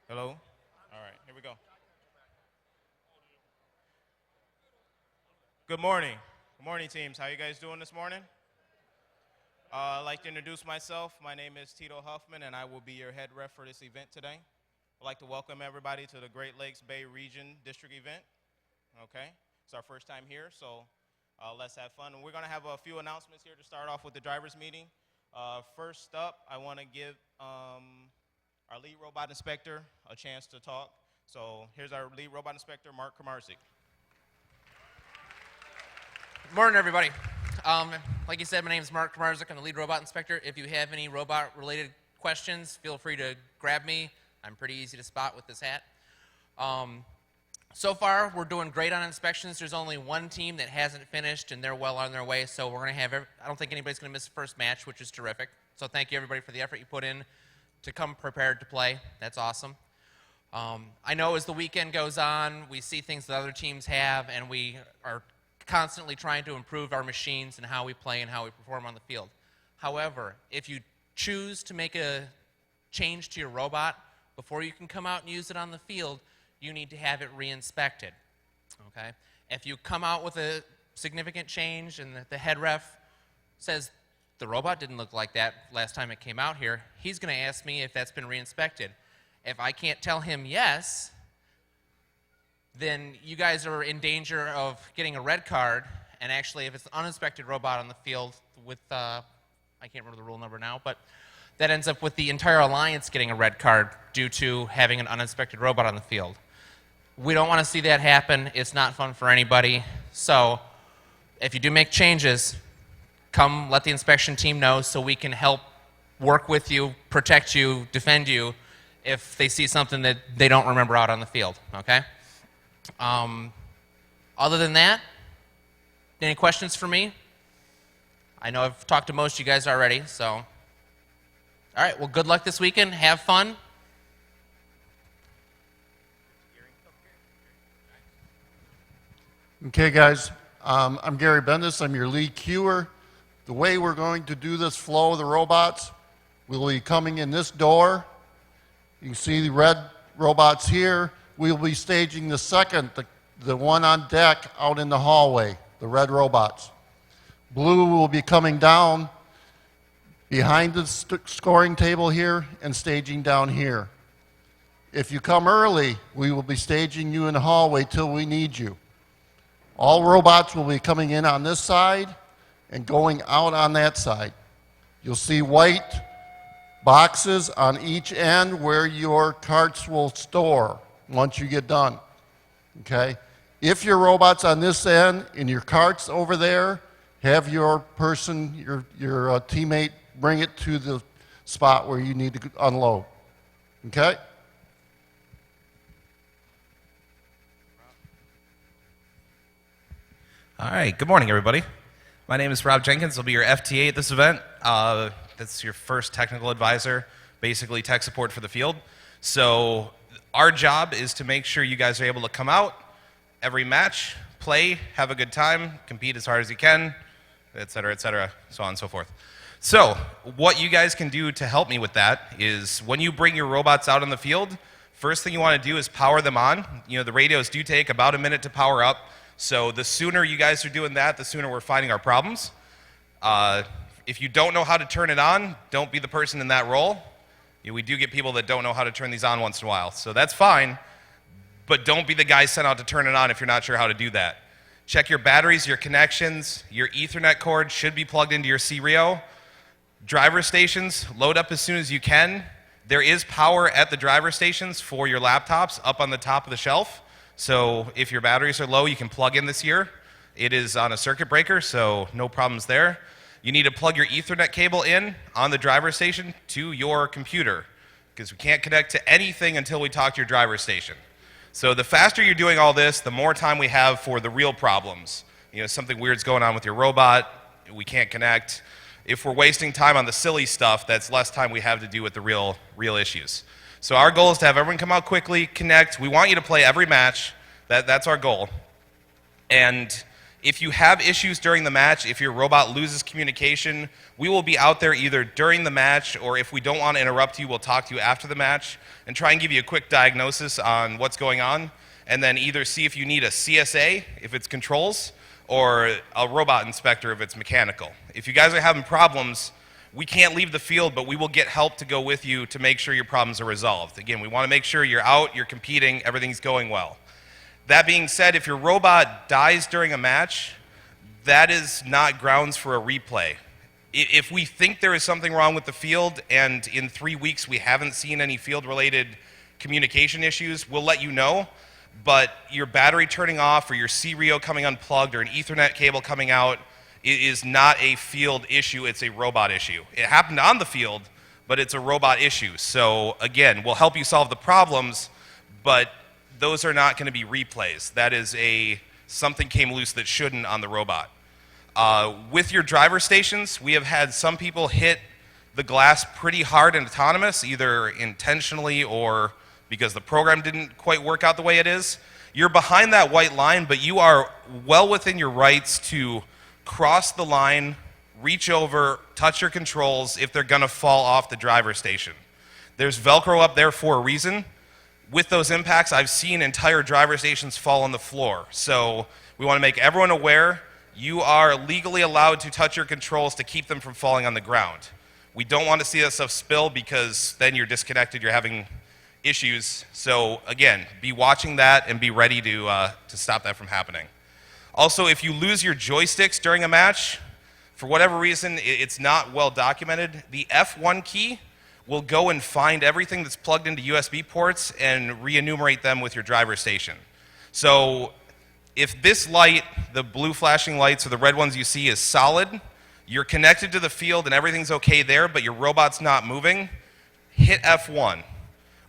Hello? All right, here we go. Good morning. Good morning, teams. How you guys doing this morning? I'd like to introduce myself. My name is Tito Huffman, and I will be your head ref for this event today. I'd like to welcome everybody to the Great Lakes Bay Region District event. Okay, it's our first time here, so let's have fun. And we're going to have a few announcements here to start off with the drivers' meeting. First up, I want to give our lead robot inspector a chance to talk. So here's our lead robot inspector, Mark Kramarczyk. Good morning, everybody. Like you said, my name is Mark Kramarczyk. I'm the lead robot inspector. If you have any robot-related questions, feel free to grab me. I'm pretty easy to spot with this hat. So far, we're doing great on inspections. There's only one team that hasn't finished, and they're well on their way. So we're going to have, I don't think anybody's going to miss the first match, which is terrific. So thank you, everybody, for the effort you put in to come prepared to play. That's awesome. I know as the weekend goes on, we see things that other teams have, and we are constantly trying to improve our machines and how we play and how we perform on the field. However, if you choose to make a change to your robot before you can come out and use it on the field, you need to have it re-inspected. Okay? If you come out with a significant change and the head ref says the robot didn't look like that last time it came out here, he's going to ask me if that's been re-inspected. If I can't tell him yes, then you guys are in danger of getting a red card, and actually if it's an uninspected robot on the field with, I can't remember the rule number now, but that ends up with the entire alliance getting a red card due to having an uninspected robot on the field. We don't want to see that happen. It's not fun for anybody. So if you do make changes, come let the inspection team know so we can help work with you, protect you, defend you if they see something that they don't remember out on the field, okay? Other than that, any questions for me? I know I've talked to most of you guys already, so. All right, well, good luck this weekend. Have fun. Okay, guys, I'm Gary Bendis. I'm your lead queuer. The way we're going to do this flow of the robots, we'll be coming in this door. You can see the red robots here. We'll be staging the second, the one on deck out in the hallway, the red robots. Blue will be coming down behind the scoring table here and staging down here. If you come early, we will be staging you in the hallway till we need you. All robots will be coming in on this side and going out on that side. You'll see white boxes on each end where your carts will store once you get done, okay? If your robot's on this end and your cart's over there, have your person, your teammate, bring it to the spot where you need to unload, okay? All right, good morning, everybody. My name is Rob Jenkins. I'll be your FTA at this event. That's your first technical advisor, basically tech support for the field. So our job is to make sure you guys are able to come out every match, play, have a good time, compete as hard as you can, et cetera, so on and so forth. So what you guys can do to help me with that is when you bring your robots out on the field, first thing you want to do is power them on. You know, the radios do take about a minute to power up. So the sooner you guys are doing that, the sooner we're finding our problems. If you don't know how to turn it on, don't be the person in that role. You know, we do get people that don't know how to turn these on once in a while, so that's fine, but don't be the guy sent out to turn it on if you're not sure how to do that. Check your batteries, your connections, your Ethernet cord should be plugged into your C-RIO. Driver stations, load up as soon as you can. There is power at the driver stations for your laptops up on the top of the shelf. So if your batteries are low, you can plug in this year. It is on a circuit breaker, so no problems there. You need to plug your Ethernet cable in on the driver station to your computer because we can't connect to anything until we talk to your driver station. So the faster you're doing all this, the more time we have for the real problems. You know, something weird's going on with your robot, we can't connect. If we're wasting time on the silly stuff, that's less time we have to do with the real issues. So our goal is to have everyone come out quickly, connect. We want you to play every match. That's our goal. And If you have issues during the match, if your robot loses communication, we will be out there either during the match, or if we don't want to interrupt you, we'll talk to you after the match and try and give you a quick diagnosis on what's going on, and then either see if you need a CSA if it's controls, or a robot inspector if it's mechanical. If you guys are having problems, we can't leave the field, but we will get help to go with you to make sure your problems are resolved. Again, we want to make sure you're out, you're competing, everything's going well. That being said, if your robot dies during a match, that is not grounds for a replay. If we think there is something wrong with the field and in 3 weeks we haven't seen any field-related communication issues, we'll let you know. But your battery turning off or your C-RIO coming unplugged or an Ethernet cable coming out is not a field issue, it's a robot issue. It happened on the field, but it's a robot issue. So again, we'll help you solve the problems, but those are not going to be replays. That is something came loose that shouldn't on the robot. With your driver stations, we have had some people hit the glass pretty hard and autonomous, either intentionally or because the program didn't quite work out the way it is. You're behind that white line, but you are well within your rights to cross the line, reach over, touch your controls if they're going to fall off the driver station. There's Velcro up there for a reason. With those impacts, I've seen entire driver stations fall on the floor. So we want to make everyone aware you are legally allowed to touch your controls to keep them from falling on the ground. We don't want to see that stuff spill because then you're disconnected, you're having issues. So again, be watching that and be ready to stop that from happening. Also, if you lose your joysticks during a match, for whatever reason, it's not well documented, the F1 key will go and find everything that's plugged into USB ports and re-enumerate them with your driver station. So if this light, the blue flashing lights or the red ones you see is solid, you're connected to the field and everything's okay there, but your robot's not moving, hit F1.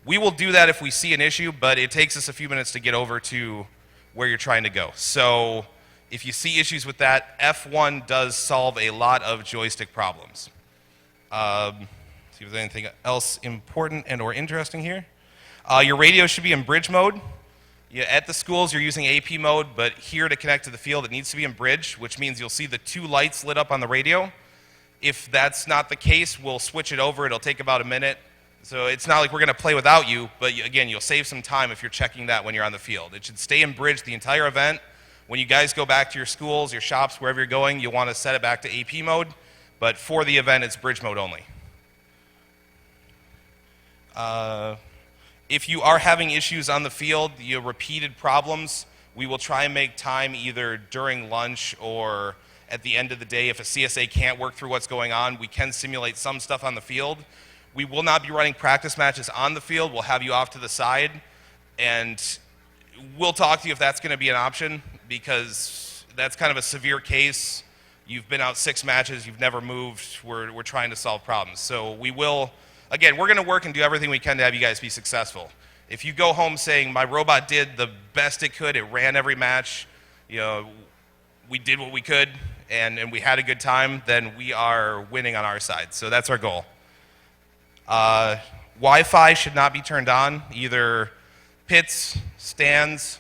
We will do that if we see an issue, but it takes us a few minutes to get over to where you're trying to go. So if you see issues with that, F1 does solve a lot of joystick problems. See if there's anything else important and or interesting here. Your radio should be in bridge mode. At the schools, you're using AP mode, but here to connect to the field, it needs to be in bridge, which means you'll see the 2 lights lit up on the radio. If that's not the case, we'll switch it over. It'll take about a minute. So it's not like we're going to play without you, but again, you'll save some time if you're checking that when you're on the field. It should stay in bridge the entire event. When you guys go back to your schools, your shops, wherever you're going, you'll want to set it back to AP mode, but for the event, it's bridge mode only. If you are having issues on the field, repeated problems, we will try and make time either during lunch or at the end of the day. If a CSA can't work through what's going on, we can simulate some stuff on the field. We will not be running practice matches on the field. We'll have you off to the side, and we'll talk to you if that's going to be an option, because that's kind of a severe case. You've been out 6 matches, you've never moved. We're trying to solve problems. So we will. Again, we're going to work and do everything we can to have you guys be successful. If you go home saying, my robot did the best it could, it ran every match, we did what we could, and we had a good time, then we are winning on our side. So that's our goal. Wi-Fi should not be turned on, either pits, stands,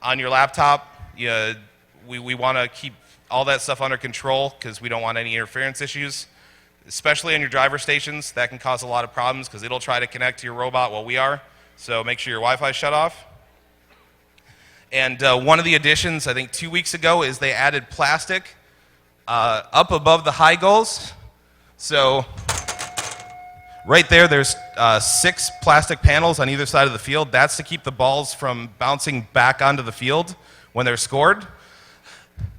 on your laptop. We want to keep all that stuff under control because we don't want any interference issues. Especially on your driver stations, that can cause a lot of problems because it'll try to connect to your robot while we are. So make sure your Wi-Fi is shut off. And one of the additions, I think 2 weeks ago, is they added plastic up above the high goals. So right there's 6 plastic panels on either side of the field. That's to keep the balls from bouncing back onto the field when they're scored.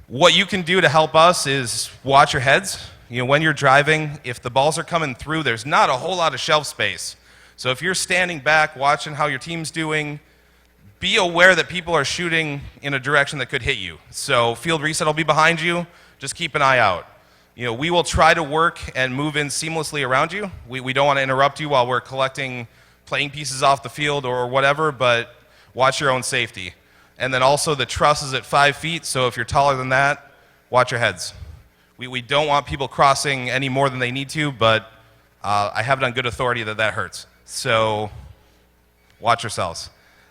What you can do to help us is watch your heads. When you're driving, if the balls are coming through, there's not a whole lot of shelf space. So if you're standing back watching how your team's doing, be aware that people are shooting in a direction that could hit you. So field reset will be behind you. Just keep an eye out. We will try to work and move in seamlessly around you. We don't want to interrupt you while we're collecting playing pieces off the field or whatever, but watch your own safety. And then also the truss is at 5 feet, so if you're taller than that, watch your heads. We don't want people crossing any more than they need to, but I have it on good authority that hurts. So watch yourselves.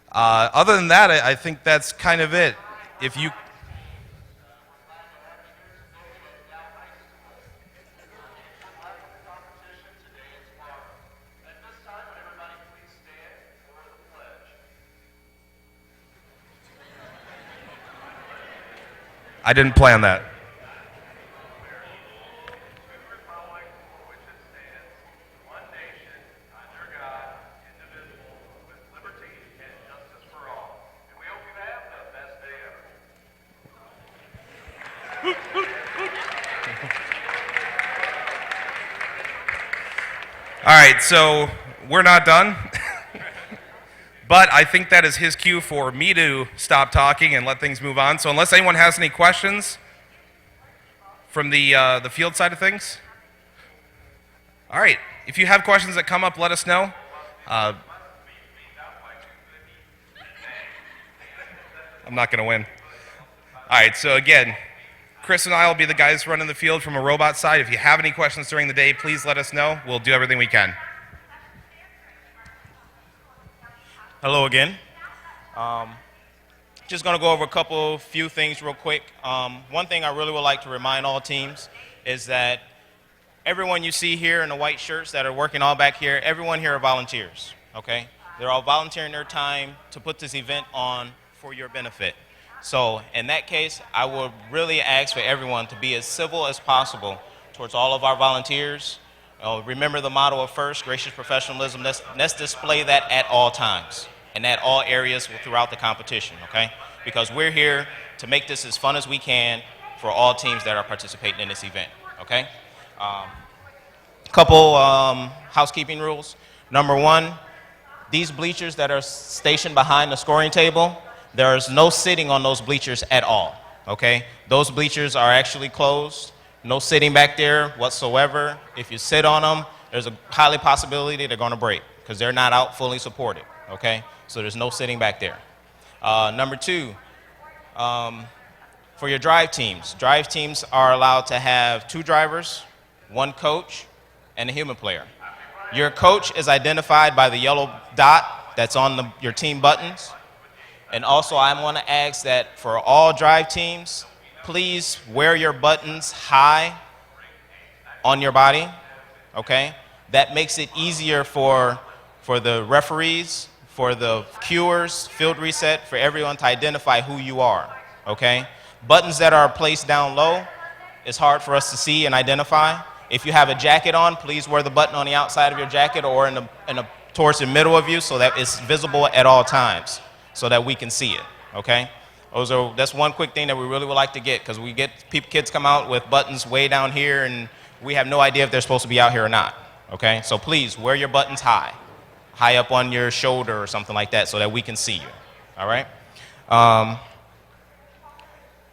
Other than that, I think that's kind of it. I didn't plan that. All right, so we're not done. But I think that is his cue for me to stop talking and let things move on. So unless anyone has any questions from the field side of things. All right, if you have questions that come up, let us know. I'm not going to win. All right, so again, Chris and I will be the guys running the field from a robot side. If you have any questions during the day, please let us know. We'll do everything we can. Hello again. Just going to go over a few things real quick. One thing I really would like to remind all teams is that everyone you see here in the white shirts that are working all back here, everyone here are volunteers, okay? They're all volunteering their time to put this event on for your benefit. So in that case, I would really ask for everyone to be as civil as possible towards all of our volunteers. Remember the motto of FIRST, gracious professionalism. Let's display that at all times and at all areas throughout the competition, okay? Because we're here to make this as fun as we can for all teams that are participating in this event, okay? Couple housekeeping rules. Number one, these bleachers that are stationed behind the scoring table, there's no sitting on those bleachers at all, okay? Those bleachers are actually closed. No sitting back there whatsoever. If you sit on them, there's a highly possibility they're going to break because they're not out fully supported, okay? So there's no sitting back there. Number two, for your drive teams are allowed to have 2 drivers, 1 coach, and a human player. Your coach is identified by the yellow dot that's on your team buttons. And also, I want to ask that for all drive teams, please wear your buttons high on your body, okay? That makes it easier for the referees, for the cuers, field reset, for everyone to identify who you are, okay? Buttons that are placed down low, it's hard for us to see and identify. If you have a jacket on, please wear the button on the outside of your jacket or towards the middle of you so that it's visible at all times so that we can see it, okay? That's one quick thing that we really would like to get because we get kids come out with buttons way down here and we have no idea if they're supposed to be out here or not, okay? So please wear your buttons high up on your shoulder or something like that so that we can see you, all right?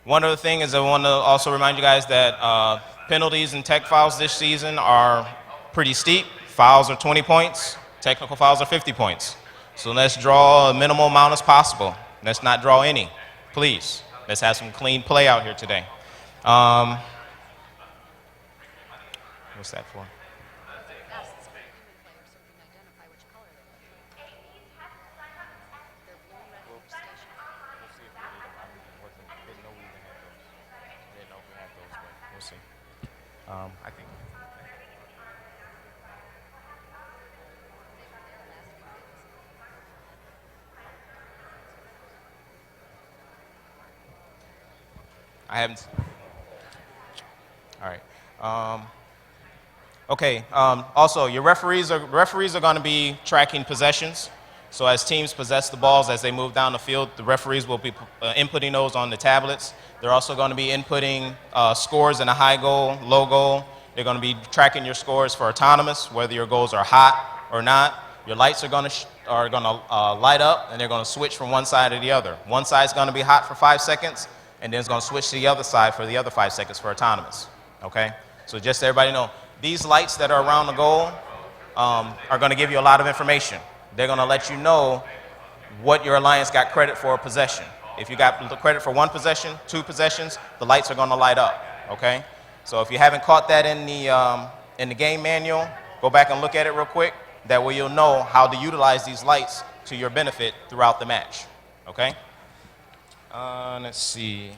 One other thing is I want to also remind you guys that penalties and tech fouls this season are pretty steep. Fouls are 20 points, technical fouls are 50 points. So let's draw a minimal amount as possible. Let's not draw any. Please, let's have some clean play out here today. What's that for? I think. I haven't. All right. Okay. Also, your referees are going to be tracking possessions. So as teams possess the balls as they move down the field, the referees will be inputting those on the tablets. They're also going to be inputting scores in a high goal, low goal. They're going to be tracking your scores for autonomous, whether your goals are hot or not. Your lights are going to light up, and they're going to switch from one side to the other. One side's going to be hot for 5 seconds, and then it's going to switch to the other side for the other 5 seconds for autonomous, okay? So just so everybody know, these lights that are around the goal are going to give you a lot of information. They're going to let you know what your alliance got credit for a possession. If you got credit for 1 possession, 2 possessions, the lights are going to light up, okay? So if you haven't caught that in the game manual, go back and look at it real quick. That way you'll know how to utilize these lights to your benefit throughout the match, okay? Let's see.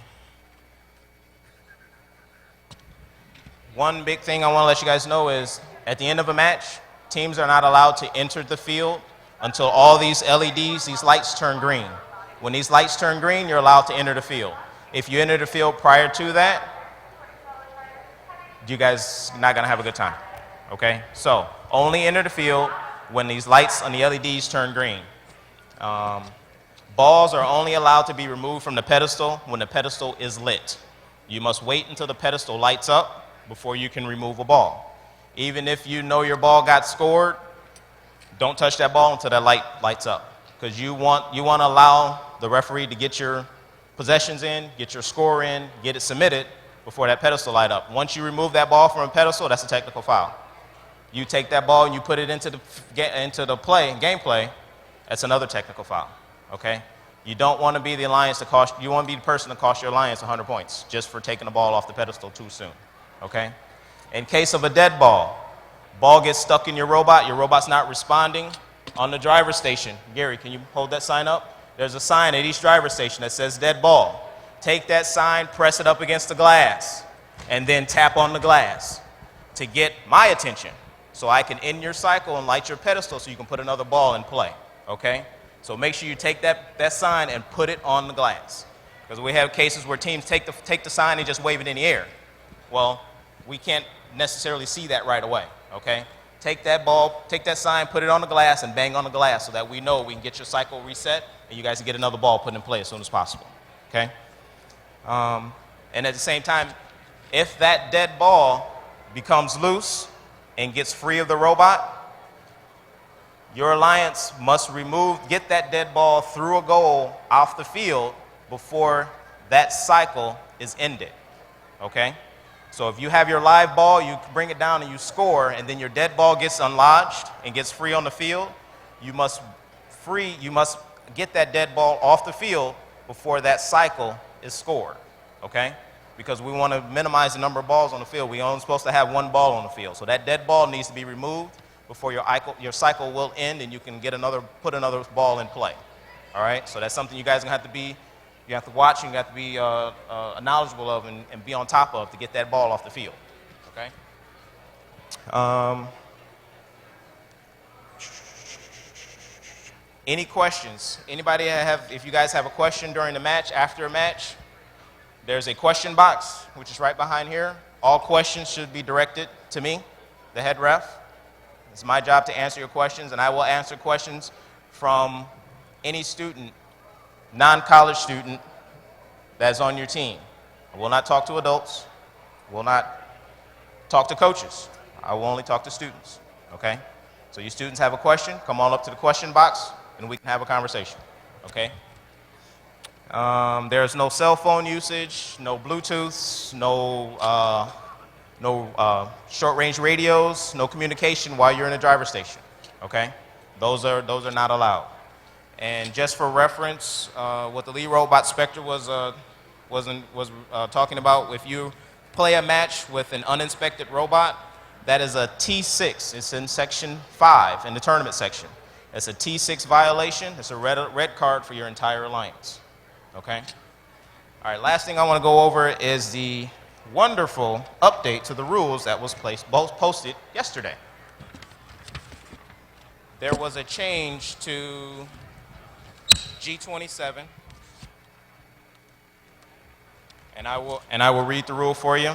One big thing I want to let you guys know is at the end of a match, teams are not allowed to enter the field until all these LEDs, these lights turn green. When these lights turn green, you're allowed to enter the field. If you enter the field prior to that, you guys are not going to have a good time, okay? So only enter the field when these lights on the LEDs turn green. Balls are only allowed to be removed from the pedestal when the pedestal is lit. You must wait until the pedestal lights up before you can remove a ball. Even if you know your ball got scored, don't touch that ball until that light lights up, because you want to allow the referee to get your possessions in, get your score in, get it submitted before that pedestal light up. Once you remove that ball from a pedestal, that's a technical foul. You take that ball and you put it into the gameplay, that's another technical foul, okay? You don't want to be the Alliance you want to be the person to cost your Alliance 100 points just for taking the ball off the pedestal too soon, okay? In case of a dead ball gets stuck in your robot's not responding. On the driver's station, Gary, can you hold that sign up? There's a sign at each driver's station that says dead ball. Take that sign, press it up against the glass, and then tap on the glass to get my attention so I can end your cycle and light your pedestal so you can put another ball in play, okay? So make sure you take that sign and put it on the glass, because we have cases where teams take the sign and just wave it in the air. Well, we can't necessarily see that right away, okay? Take that sign, put it on the glass, and bang on the glass so that we know we can get your cycle reset and you guys can get another ball put in play as soon as possible, okay? And at the same time, if that dead ball becomes loose and gets free of the robot, your Alliance must get that dead ball through a goal off the field before that cycle is ended, okay? So if you have your live ball, you bring it down and you score, and then your dead ball gets unlodged and gets free on the field, you must get that dead ball off the field before that cycle is scored, okay? Because we want to minimize the number of balls on the field. We're only supposed to have one ball on the field. So that dead ball needs to be removed before your cycle will end and you can put another ball in play, all right? So that's something you guys are going to have to watch and you have to be knowledgeable of and be on top of to get that ball off the field, okay? Any questions? Anybody if you guys have a question during the match, after a match, there's a question box, which is right behind here. All questions should be directed to me, the head ref. It's my job to answer your questions, and I will answer questions from any student, non-college student that's on your team. I will not talk to adults. I will not talk to coaches. I will only talk to students, okay? So you students have a question, come on up to the question box, and we can have a conversation, okay? There's no cell phone usage, no Bluetooth, no short-range radios, no communication while you're in a driver's station, okay? Those are not allowed. And just for reference, what the lead robot Spectre was talking about, if you play a match with an uninspected robot, that is a T6. It's in section 5 in the tournament section. It's a T6 violation. It's a red card for your entire Alliance, okay? All right, last thing I want to go over is the wonderful update to the rules that was posted yesterday. There was a change to G27, and I will read the rule for you.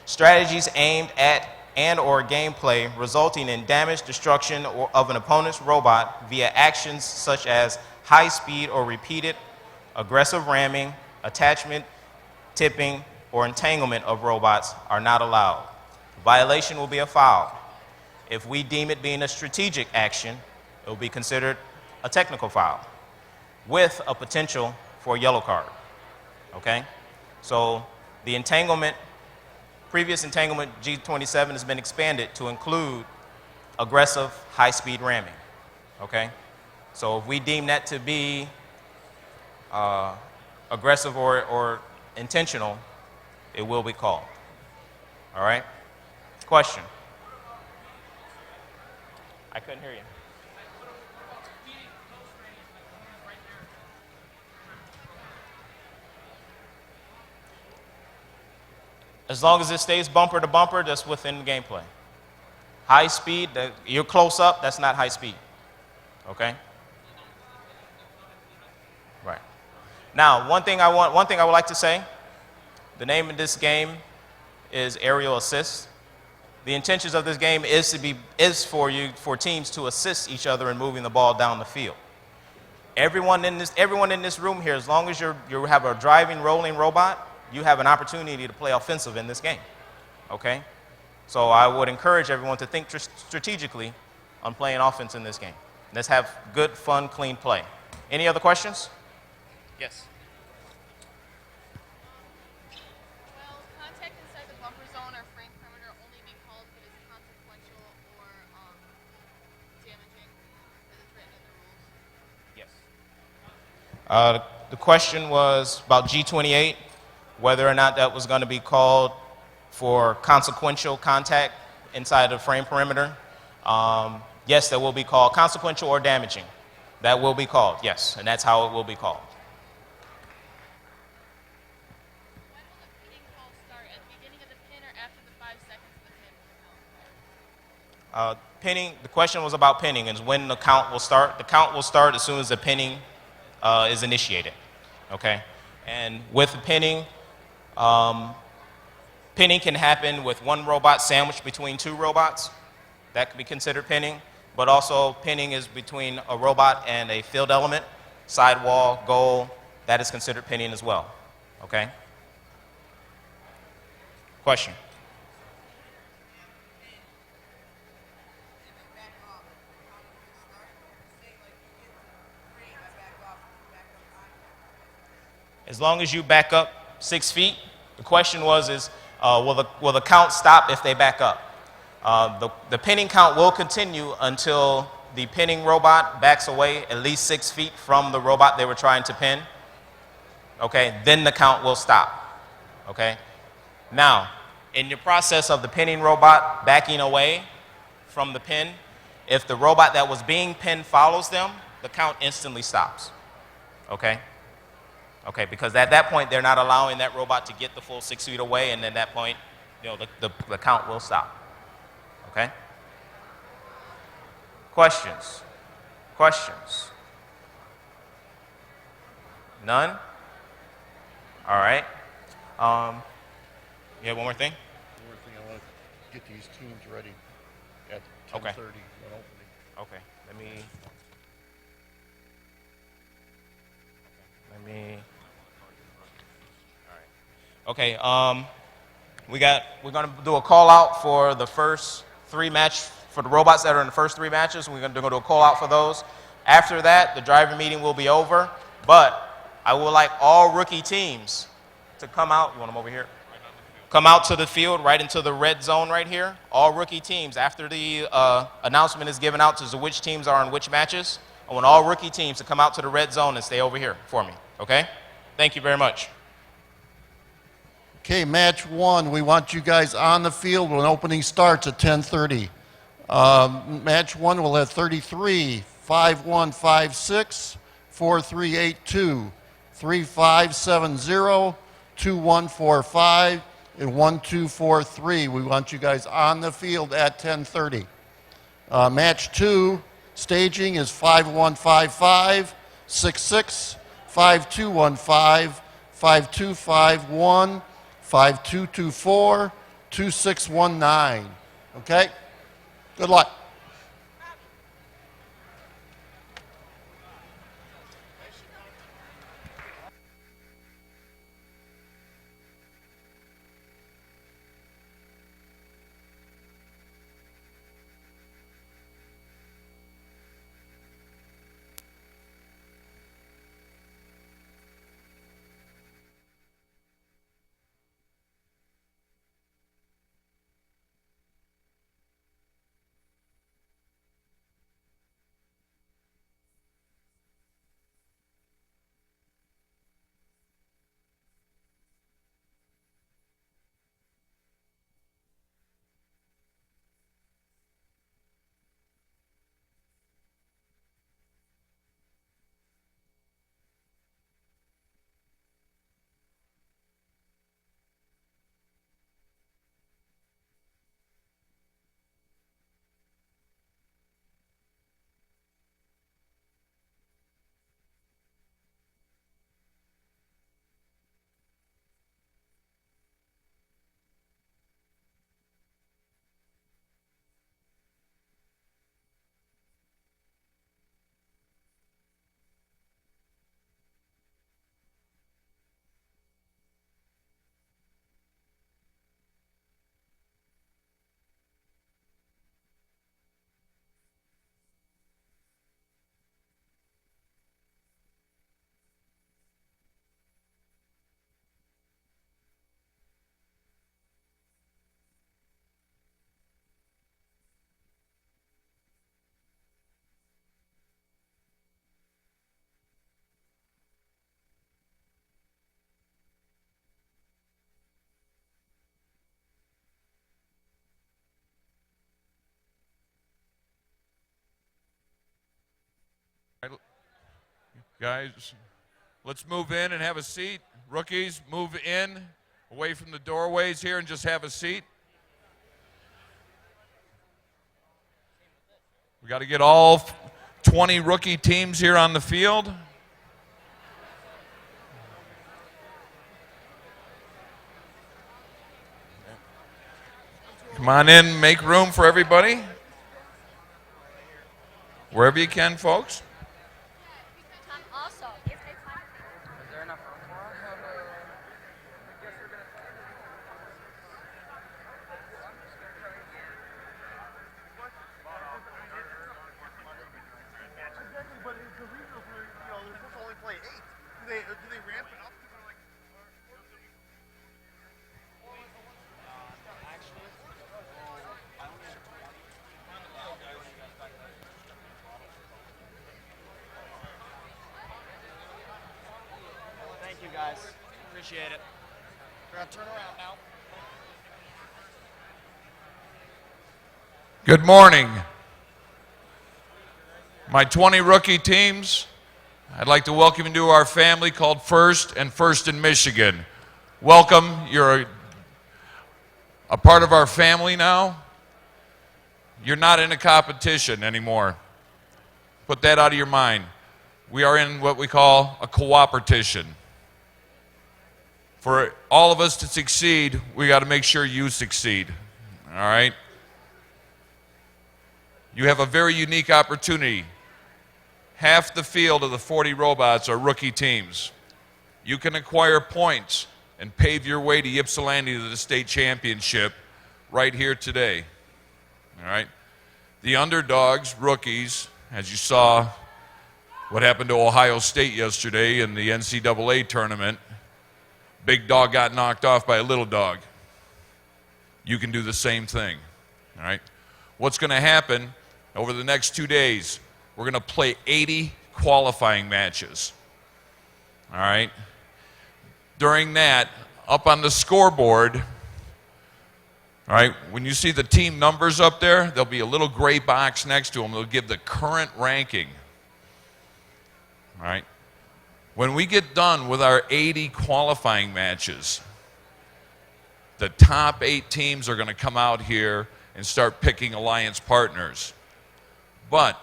Strategies aimed at and/or gameplay resulting in damage, destruction, of an opponent's robot via actions such as high speed or repeated aggressive ramming, attachment, tipping, or entanglement of robots are not allowed. Violation will be a foul. If we deem it being a strategic action, it will be considered a technical foul with a potential for a yellow card, okay? So the previous entanglement G27 has been expanded to include aggressive high-speed ramming, okay? So if we deem that to be aggressive or intentional, it will be called, all right? Question? I couldn't hear you. As long as it stays bumper to bumper, that's within the gameplay. High speed, you're close up, that's not high speed, okay? Right. Now, one thing I would like to say, the name of this game is aerial assist. The intentions of this game is for teams to assist each other in moving the ball down the field. Everyone in this room here, as long as you have a driving, rolling robot, you have an opportunity to play offensive in this game. Okay? So I would encourage everyone to think strategically on playing offense in this game. Let's have good, fun, clean play. Any other questions? Yes. Will contact inside the bumper zone or frame perimeter only be called if it is consequential or damaging, as it's written in the rules? Yes. The question was about G28, whether or not that was going to be called for consequential contact inside the frame perimeter. Yes, that will be called consequential or damaging. That will be called, yes, and that's how it will be called. When will the pinning call start? At the beginning of the pin or after the 5 seconds of the pin? Pinning, the question was about pinning and when the count will start. The count will start as soon as the pinning is initiated, okay? And with the pinning, pinning can happen with one robot sandwiched between two robots. That could be considered pinning. But also pinning is between a robot and a field element, sidewall, goal. That is considered pinning as well, okay? Question? As long as you back up 6 feet, the question is will the count stop if they back up? The pinning count will continue until the pinning robot backs away at least 6 feet from the robot they were trying to pin. Okay, then the count will stop. Okay? Now, in the process of the pinning robot backing away from the pin, if the robot that was being pinned follows them, the count instantly stops. Okay? Okay, because at that point, they're not allowing that robot to get the full 6 feet away, and at that point, the count will stop. Okay? Questions? Questions? None? All right. You have one more thing? One more thing, I want to get these teams ready at 10:30 Okay. when opening. Okay. Let me. All right. Okay. We're gonna do a call out for the first 3 match for the robots that are in the first 3 matches. We're gonna do a call out for those. After that, the driver meeting will be over. But I would like all rookie teams to come out. You want them over here? Come out to the field, right into the red zone right here. All rookie teams, after the announcement is given out to which teams are in which matches, I want all rookie teams to come out to the red zone and stay over here for me, okay? Thank you very much. Okay, match 1, we want you guys on the field when opening starts at 10:30. Match 1 will have 33, 5156, 4382, 3570, 2145, and 1243. We want you guys on the field at 10:30. Match 2, staging is 5155, 66, 5215, 5251, 5224, 2619. Okay? Good luck. Guys, let's move in and have a seat. Rookies, move in, away from the doorways here and just have a seat. We got to get all 20 rookie teams here on the field. Come on in, make room for everybody. Wherever you can, folks. Also, if they find Is there enough room for us? But the regionals were, they're supposed to only play 8. Do they ramp it up? Thank you, guys. Appreciate it. We're going to turn around now. Good morning. My 20 rookie teams, I'd like to welcome you to our family called First and First in Michigan. Welcome. You're a part of our family now. You're not in a competition anymore. Put that out of your mind. We are in what we call a cooperation. For all of us to succeed, we got to make sure you succeed. All right? You have a very unique opportunity. Half the field of the 40 robots are rookie teams. You can acquire points and pave your way to Ypsilanti to the state championship right here today. All right? The underdogs, rookies, as you saw what happened to Ohio State yesterday in the NCAA tournament, big dog got knocked off by a little dog. You can do the same thing. All right? What's going to happen over the next 2 days? We're going to play 80 qualifying matches. All right? During that, up on the scoreboard, all right, when you see the team numbers up there, there'll be a little gray box next to them. They'll give the current ranking. All right? When we get done with our 80 qualifying matches, the top 8 teams are going to come out here and start picking alliance partners. But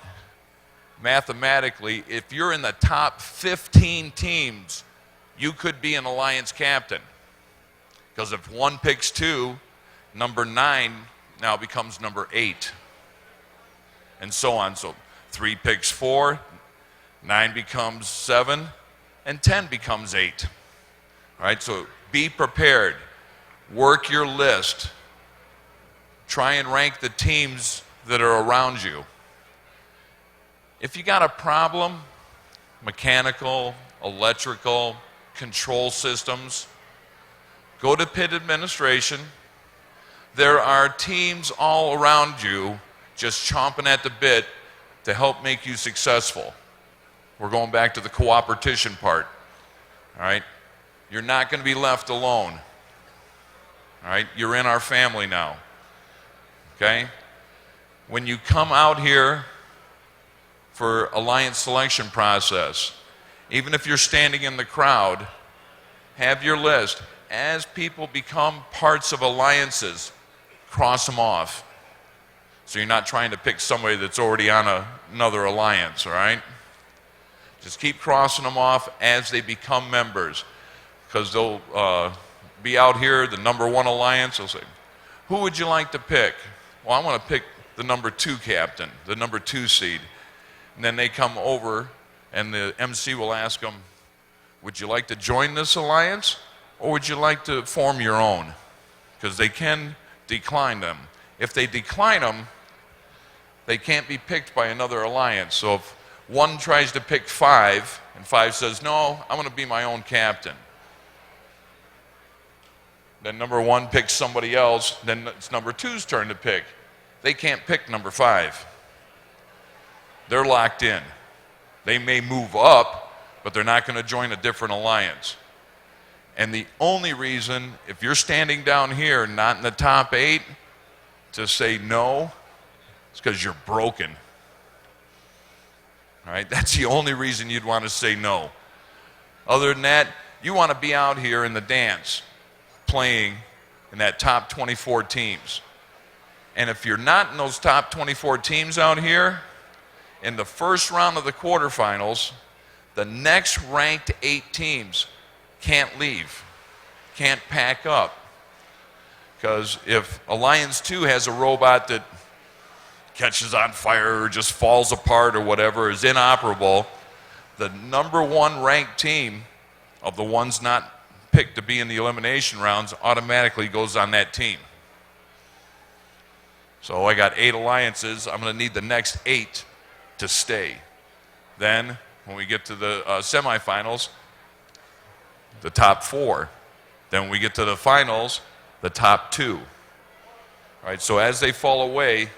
mathematically, if you're in the top 15 teams, you could be an alliance captain. Because if one picks 2, number 9 now becomes number 8. And so on. So 3 picks 4, 9 becomes 7, and 10 becomes 8. All right, so be prepared. Work your list. Try and rank the teams that are around you. If you got a problem, mechanical, electrical, control systems, go to pit administration. There are teams all around you just chomping at the bit to help make you successful. We're going back to the cooperation part. All right? You're not going to be left alone. All right? You're in our family now. Okay? When you come out here for alliance selection process, even if you're standing in the crowd, have your list. As people become parts of alliances, cross them off. So you're not trying to pick somebody that's already on another alliance, all right? Just keep crossing them off as they become members, because they'll be out here, the number 1 alliance, they'll say, who would you like to pick? Well, I want to pick the number 2 captain, the number 2 seed. And then they come over, and the MC will ask them, would you like to join this alliance, or would you like to form your own? Because they can decline them. If they decline them, they can't be picked by another alliance. So if one tries to pick 5, and 5 says, no, I'm going to be my own captain. Then number 1 picks somebody else, then it's number 2's turn to pick. They can't pick number 5. They're locked in. They may move up, but they're not going to join a different alliance. And the only reason, if you're standing down here, not in the top 8, to say no, it's because you're broken. All right, that's the only reason you'd want to say no. Other than that, you want to be out here in the dance playing in that top 24 teams. And if you're not in those top 24 teams out here, in the first round of the quarterfinals, the next ranked 8 teams can't leave, can't pack up. Because if Alliance 2 has a robot that catches on fire or just falls apart or whatever, is inoperable, the number 1 ranked team of the ones not picked to be in the elimination rounds automatically goes on that team. So I got 8 alliances. I'm going to need the next 8 to stay. Then, when we get to the semifinals, the top 4. Then when we get to the finals, the top 2. All right, so as they fall away,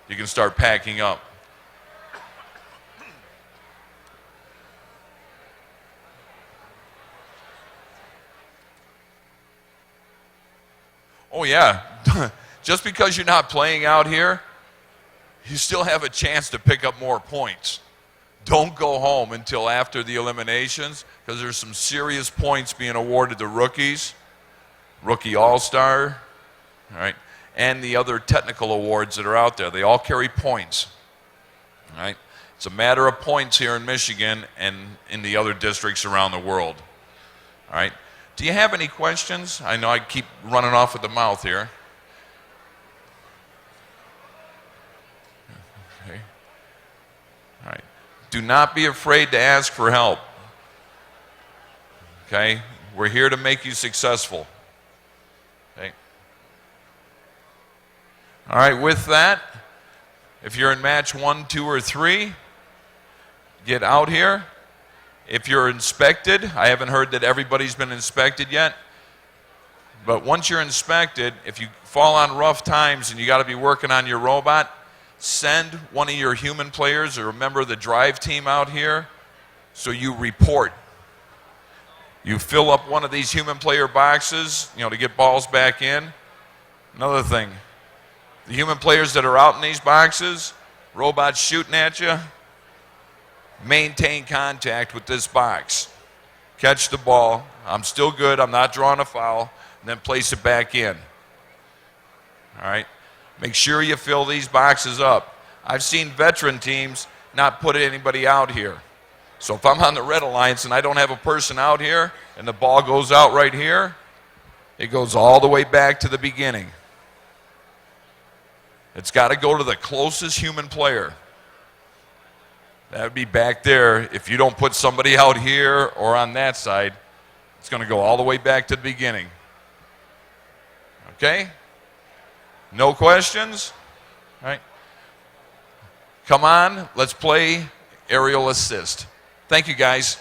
you can start packing up. Oh, yeah. Just because you're not playing out here, you still have a chance to pick up more points. Don't go home until after the eliminations, because there's some serious points being awarded to rookies, rookie all-star, all right, and the other technical awards that are out there. They all carry points. All right? It's a matter of points here in Michigan and in the other districts around the world. All right? Do you have any questions? I know I keep running off with the mouth here. Okay. All right. Do not be afraid to ask for help. Okay? We're here to make you successful. Okay? All right, with that, if you're in match 1, 2, or 3, get out here. If you're inspected, I haven't heard that everybody's been inspected yet, but once you're inspected, if you fall on rough times and you got to be working on your robot, send one of your human players or a member of the drive team out here so you report. You fill up one of these human player boxes, to get balls back in. Another thing, the human players that are out in these boxes, robots shooting at you, maintain contact with this box. Catch the ball. I'm still good. I'm not drawing a foul. And then place it back in. All right? Make sure you fill these boxes up. I've seen veteran teams not put anybody out here. So if I'm on the Red Alliance and I don't have a person out here and the ball goes out right here, it goes all the way back to the beginning. It's got to go to the closest human player. That would be back there. If you don't put somebody out here or on that side, it's going to go all the way back to the beginning. Okay? No questions? All right. Come on, let's play aerial assist. Thank you, guys.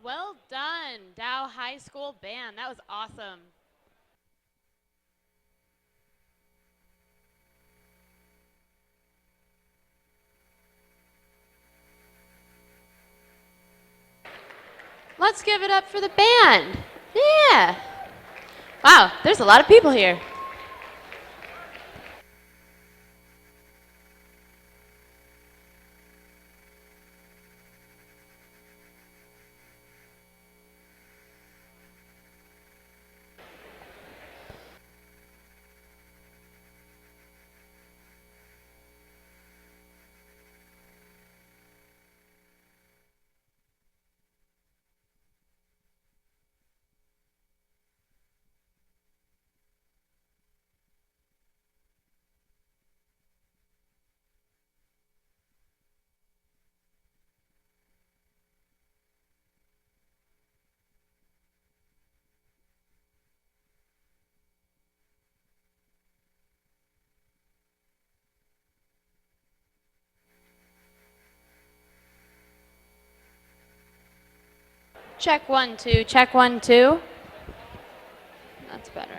Well done, Dow High School band. That was awesome. Let's give it up for the band. Yeah. Wow, there's a lot of people here. Check 1, 2. Check 1, 2. That's better.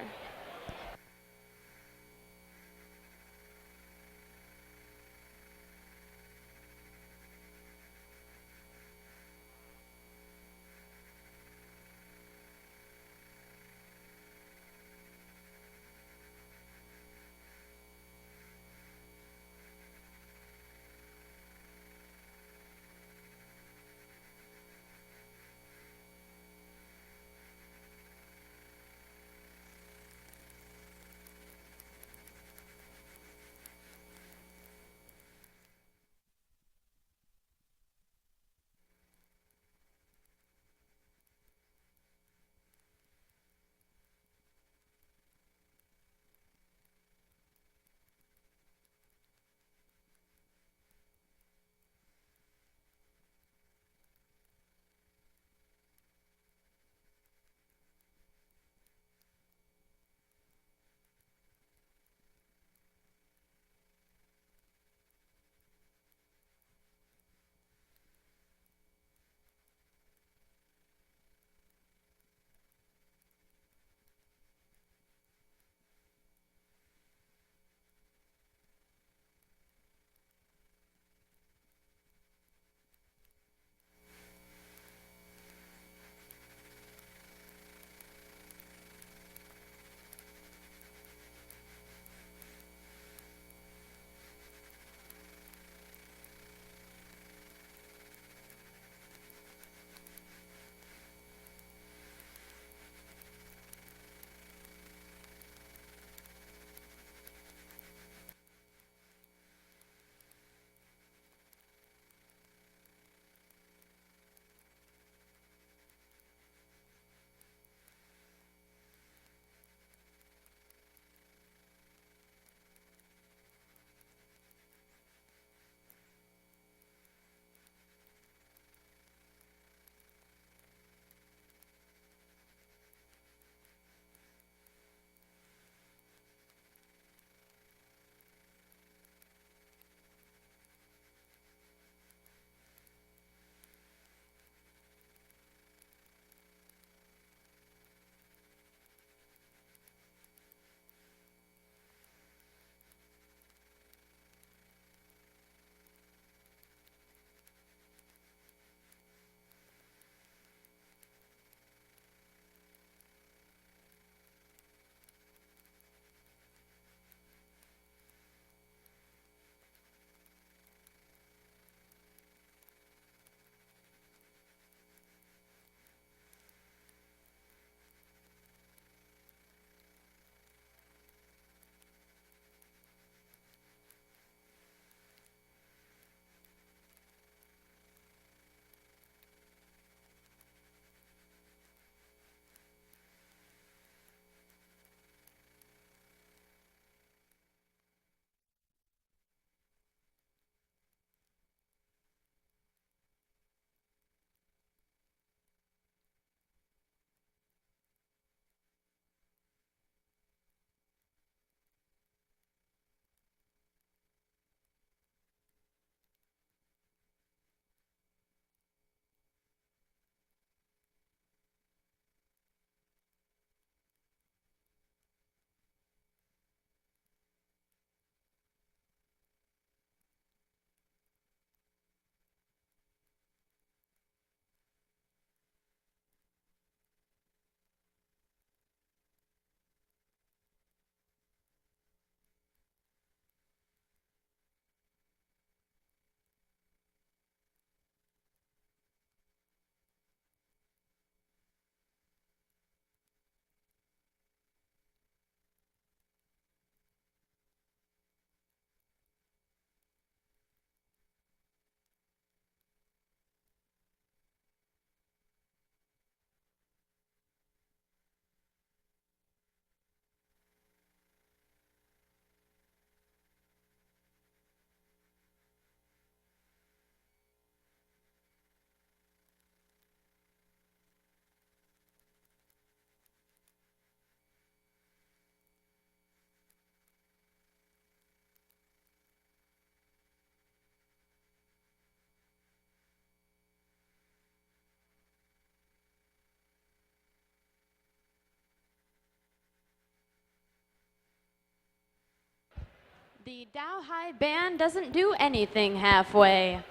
The Dow High Band doesn't do anything halfway.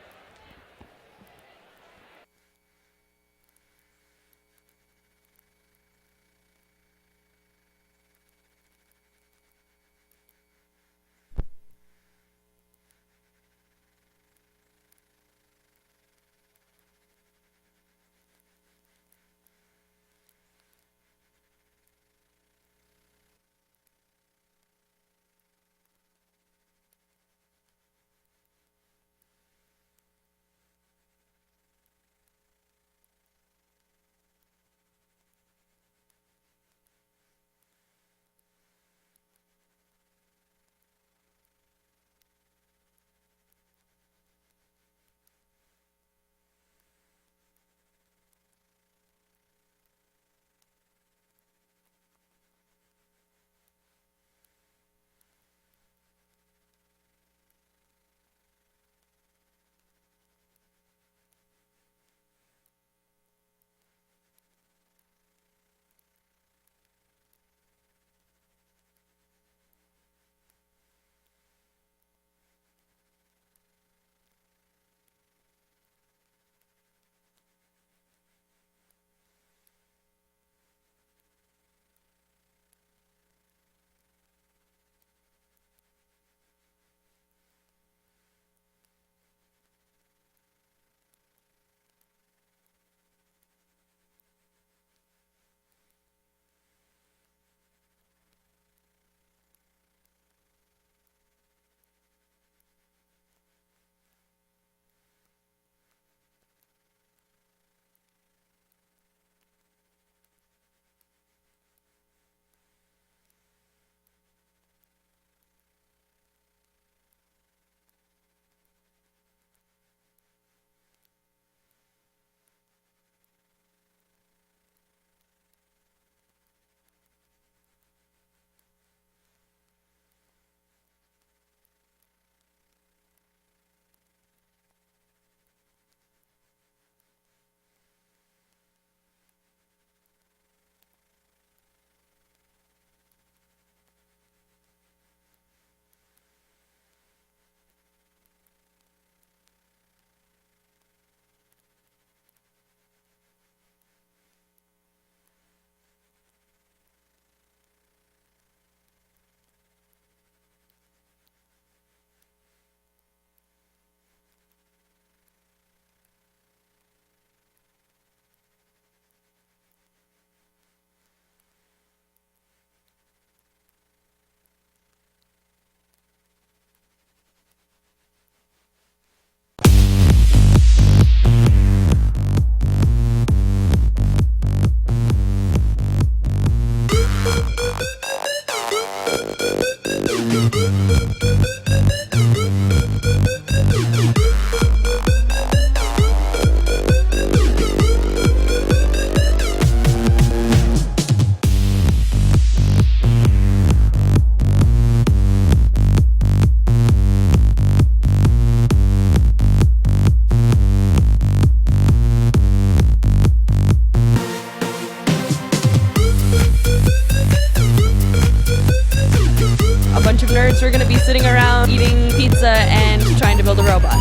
We're going to be sitting around eating pizza and trying to build a robot.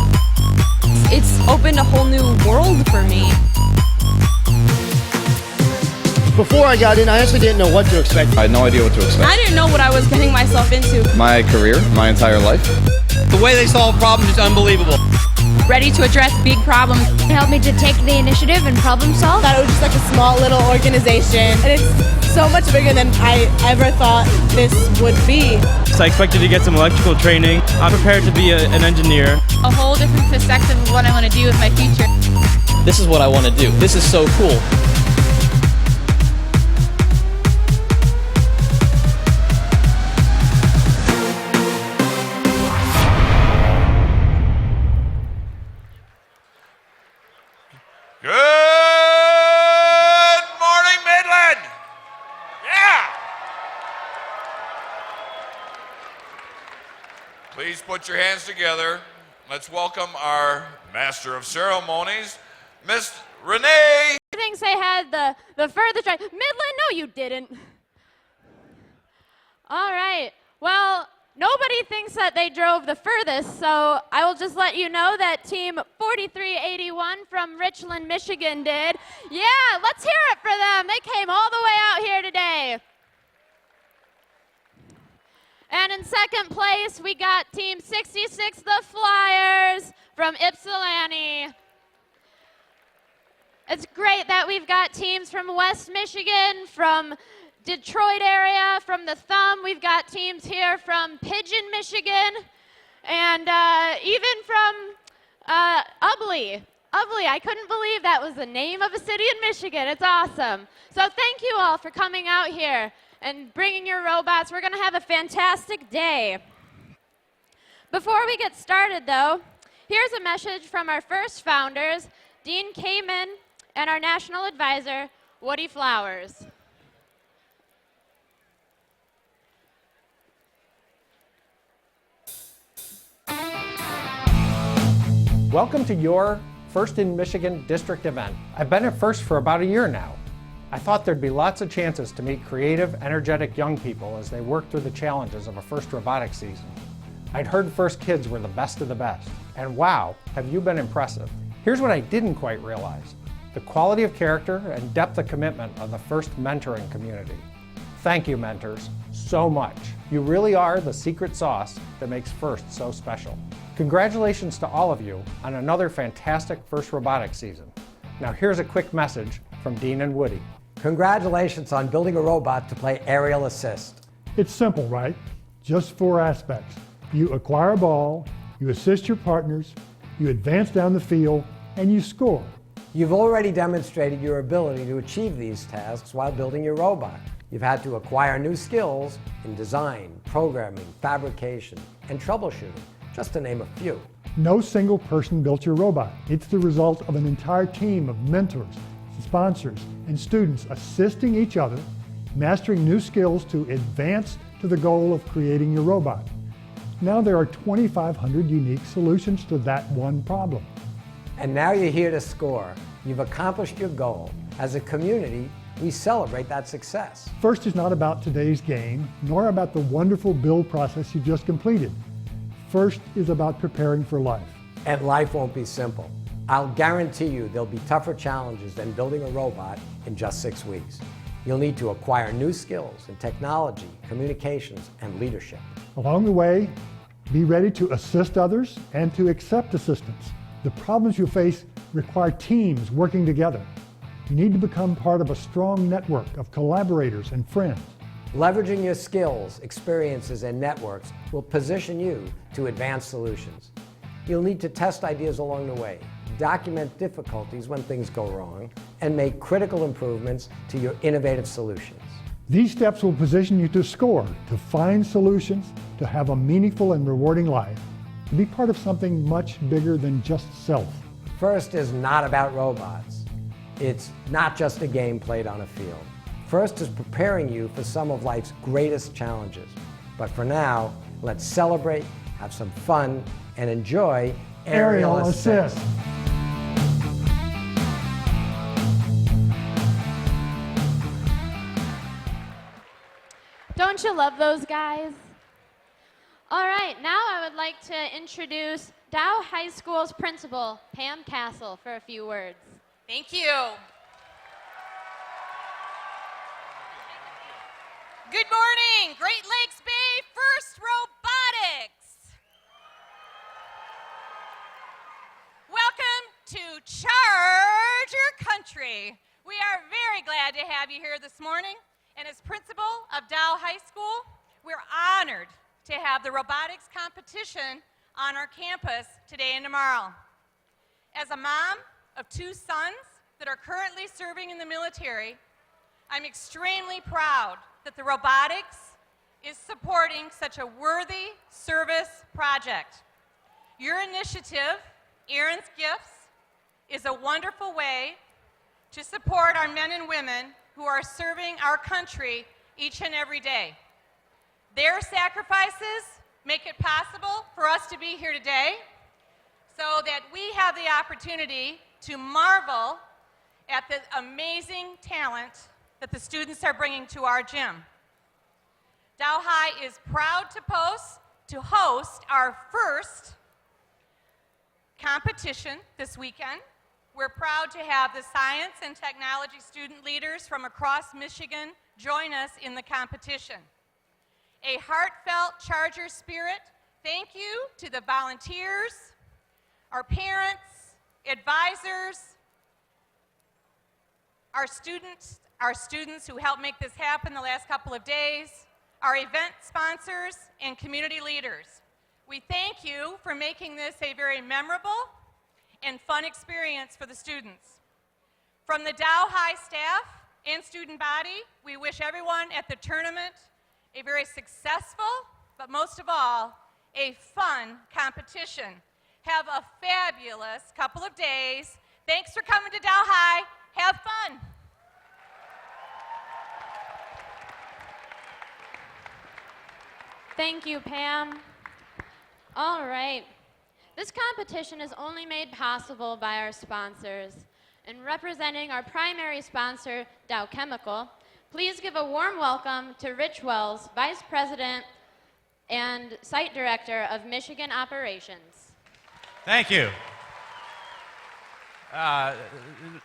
It's opened a whole new world for me. Before I got in, I actually didn't know what to expect. I had no idea what to expect. I didn't know what I was getting myself into. My career, my entire life. The way they solve problems is unbelievable. Ready to address big problems. It helped me to take the initiative and problem solve. I thought it was just like a small little organization, and it's so much bigger than I ever thought this would be. So I expected to get some electrical training. I'm prepared to be an engineer. A whole different perspective of what I want to do with my future. This is what I want to do. This is so cool. Good morning, Midland. Yeah. Please put your hands together. Let's welcome our Master of Ceremonies, Miss Renee. Thinks they had the furthest drive. Midland, no, you didn't. All right. Well, Nobody thinks that they drove the furthest, so I will just let you know that Team 4381 from Richland, Michigan did. Yeah, let's hear it for them. They came all the way out here today. And in second place, we got Team 66, the Flyers from Ypsilanti. It's great that we've got teams from West Michigan, from Detroit area, from the Thumb. We've got teams here from Pigeon, Michigan, and even from Ubley. Ubley, I couldn't believe that was the name of a city in Michigan. It's awesome. So thank you all for coming out here and bringing your robots. We're going to have a fantastic day. Before we get started, though, here's a message from our first founders, Dean Kamen, and our national advisor, Woody Flowers. Welcome to your First in Michigan district event. I've been at First for about a year now. I thought there'd be lots of chances to meet creative, energetic young people as they work through the challenges of a First robotics season. I'd heard First kids were the best of the best, and wow, have you been impressive. Here's what I didn't quite realize: the quality of character and depth of commitment of the First mentoring community. Thank you, mentors, so much. You really are the secret sauce that makes First so special. Congratulations to all of you on another fantastic First robotics season. Now here's a quick message from Dean and Woody. Congratulations on building a robot to play aerial assist. It's simple, right? Just 4 aspects. You acquire a ball, you assist your partners, you advance down the field, and you score. You've already demonstrated your ability to achieve these tasks while building your robot. You've had to acquire new skills in design, programming, fabrication, and troubleshooting, just to name a few. No single person built your robot. It's the result of an entire team of mentors, sponsors, and students assisting each other, mastering new skills to advance to the goal of creating your robot. Now there are 2,500 unique solutions to that one problem. And now you're here to score. You've accomplished your goal. As a community, we celebrate that success. First is not about today's game, nor about the wonderful build process you just completed. First is about preparing for life. And life won't be simple. I'll guarantee you there'll be tougher challenges than building a robot in just 6 weeks. You'll need to acquire new skills in technology, communications, and leadership. Along the way, be ready to assist others and to accept assistance. The problems you face require teams working together. You need to become part of a strong network of collaborators and friends. Leveraging your skills, experiences, and networks will position you to advance solutions. You'll need to test ideas along the way, document difficulties when things go wrong, and make critical improvements to your innovative solutions. These steps will position you to score, to find solutions, to have a meaningful and rewarding life, to be part of something much bigger than just self. First is not about robots. It's not just a game played on a field. First is preparing you for some of life's greatest challenges. But for now, let's celebrate, have some fun, and enjoy Aerial Assist. Don't you love those guys? All right, now I would like to introduce Dow High School's principal, Pam Castle, for a few words. Thank you. Good morning, Great Lakes Bay First Robotics. Welcome to Charge Your Country. We are very glad to have you here this morning. And as principal of Dow High School, we're honored to have the robotics competition on our campus today and tomorrow. As a mom of 2 sons that are currently serving in the military, I'm extremely proud that the robotics is supporting such a worthy service project. Your initiative, Aaron's Gifts, is a wonderful way to support our men and women who are serving our country each and every day. Their sacrifices make it possible for us to be here today so that we have the opportunity to marvel at the amazing talent that the students are bringing to our gym. Dow High is proud to to host our first competition this weekend. We're proud to have the science and technology student leaders from across Michigan join us in the competition. A heartfelt Charger spirit thank you to the volunteers, our parents, advisors, our students who helped make this happen the last couple of days, our event sponsors, and community leaders. We thank you for making this a very memorable and fun experience for the students. From the Dow High staff and student body, we wish everyone at the tournament a very successful, but most of all, a fun competition. Have a fabulous couple of days. Thanks for coming to Dow High. Have fun. Thank you, Pam. All right. This competition is only made possible by our sponsors. And representing our primary sponsor, Dow Chemical, please give a warm welcome to Rich Wells, Vice President and Site Director of Michigan Operations. Thank you.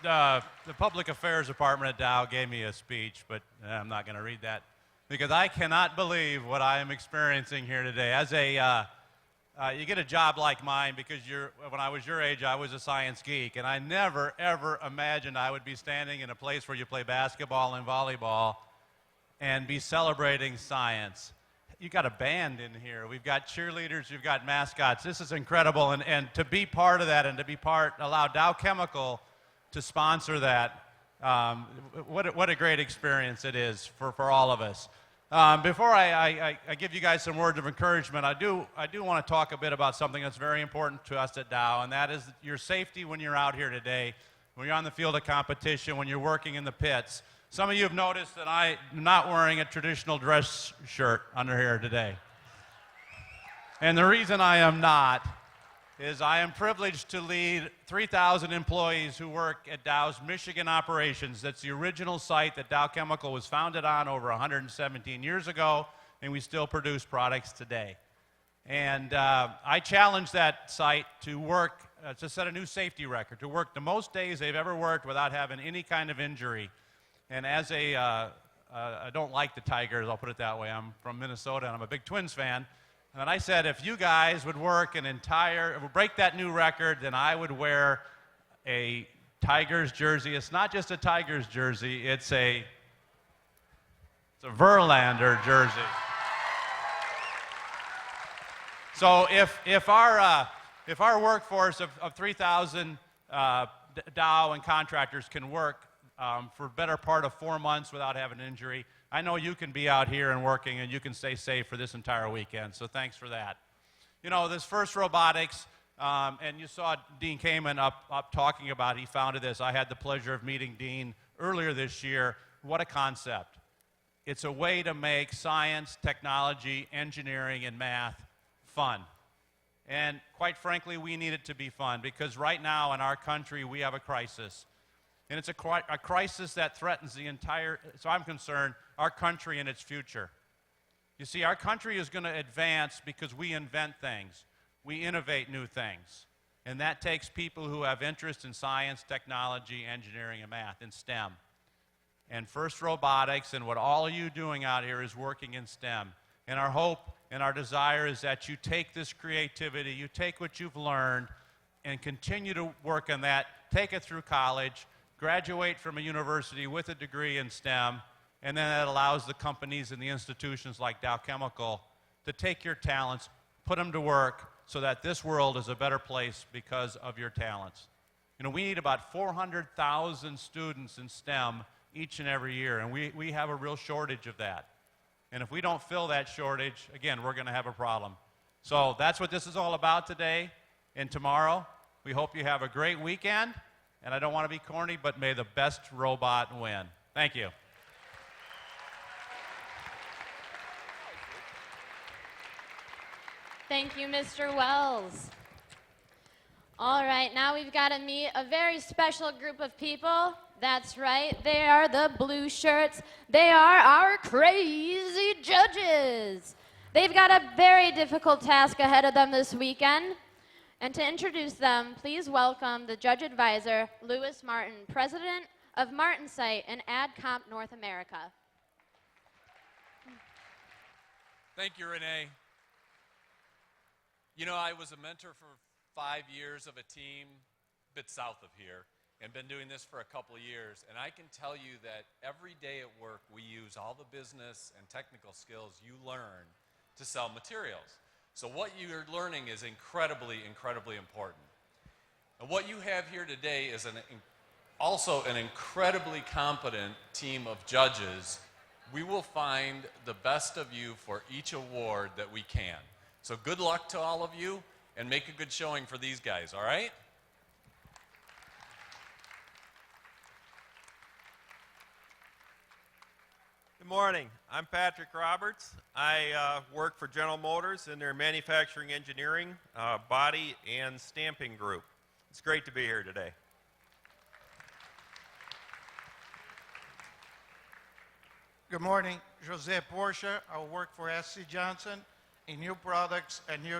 The Public Affairs Department at Dow gave me a speech, but I'm not going to read that because I cannot believe what I am experiencing here today. As you get a job like mine because when I was your age, I was a science geek, and I never, ever imagined I would be standing in a place where you play basketball and volleyball and be celebrating science. You got a band in here. We've got cheerleaders. You've got mascots. This is incredible, and to be part of that and to be allow Dow Chemical to sponsor that, what a great experience it is for all of us. Before I give you guys some words of encouragement, I do want to talk a bit about something that's very important to us at Dow, and that is your safety when you're out here today, when you're on the field of competition, when you're working in the pits. Some of you have noticed that I am not wearing a traditional dress shirt under here today. And the reason I am not is I am privileged to lead 3,000 employees who work at Dow's Michigan operations. That's the original site that Dow Chemical was founded on over 117 years ago, and we still produce products today. And I challenged that site to work, to set a new safety record, to work the most days they've ever worked without having any kind of injury. And as I don't like the Tigers, I'll put it that way. I'm from Minnesota, and I'm a big Twins fan. And I said, if you guys would work break that new record, then I would wear a Tigers jersey. It's not just a Tigers jersey, it's a Verlander jersey. So if our workforce of 3,000 Dow and contractors can work for a better part of 4 months without having an injury, I know you can be out here and working and you can stay safe for this entire weekend, so thanks for that. You know, this FIRST Robotics, and you saw Dean Kamen up talking about, he founded this. I had the pleasure of meeting Dean earlier this year. What a concept. It's a way to make science, technology, engineering, and math fun. And quite frankly, we need it to be fun because right now in our country we have a crisis. And it's a crisis that threatens the entire, so I'm concerned, our country and its future. You see, our country is going to advance because we invent things. We innovate new things. And that takes people who have interest in science, technology, engineering, and math, in STEM. And FIRST Robotics and what all of you doing out here is working in STEM. And our hope and our desire is that you take this creativity, you take what you've learned, and continue to work on that, take it through college, graduate from a university with a degree in STEM, and then that allows the companies and the institutions like Dow Chemical to take your talents, put them to work so that this world is a better place because of your talents. You know, we need about 400,000 students in STEM each and every year, and we have a real shortage of that. And if we don't fill that shortage, again, we're going to have a problem. So that's what this is all about today and tomorrow. We hope you have a great weekend. And I don't want to be corny, but may the best robot win. Thank you. Thank you, Mr. Wells. All right, now we've got to meet a very special group of people. That's right, they are the blue shirts. They are our crazy judges. They've got a very difficult task ahead of them this weekend. And to introduce them, please welcome the judge advisor, Louis Martin, president of Martinsight and AdComp North America. Thank you, Renee. You know, I was a mentor for 5 years of a team a bit south of here and been doing this for a couple of years. And I can tell you that every day at work, we use all the business and technical skills you learn to sell materials. So what you're learning is incredibly, incredibly important. And what you have here today is also an incredibly competent team of judges. We will find the best of you for each award that we can. So good luck to all of you, and make a good showing for these guys, all right? Good morning. I'm Patrick Roberts. I work for General Motors in their manufacturing engineering, body, and stamping group. It's great to be here today. Good morning. Jose Portia. I work for SC Johnson in new products and new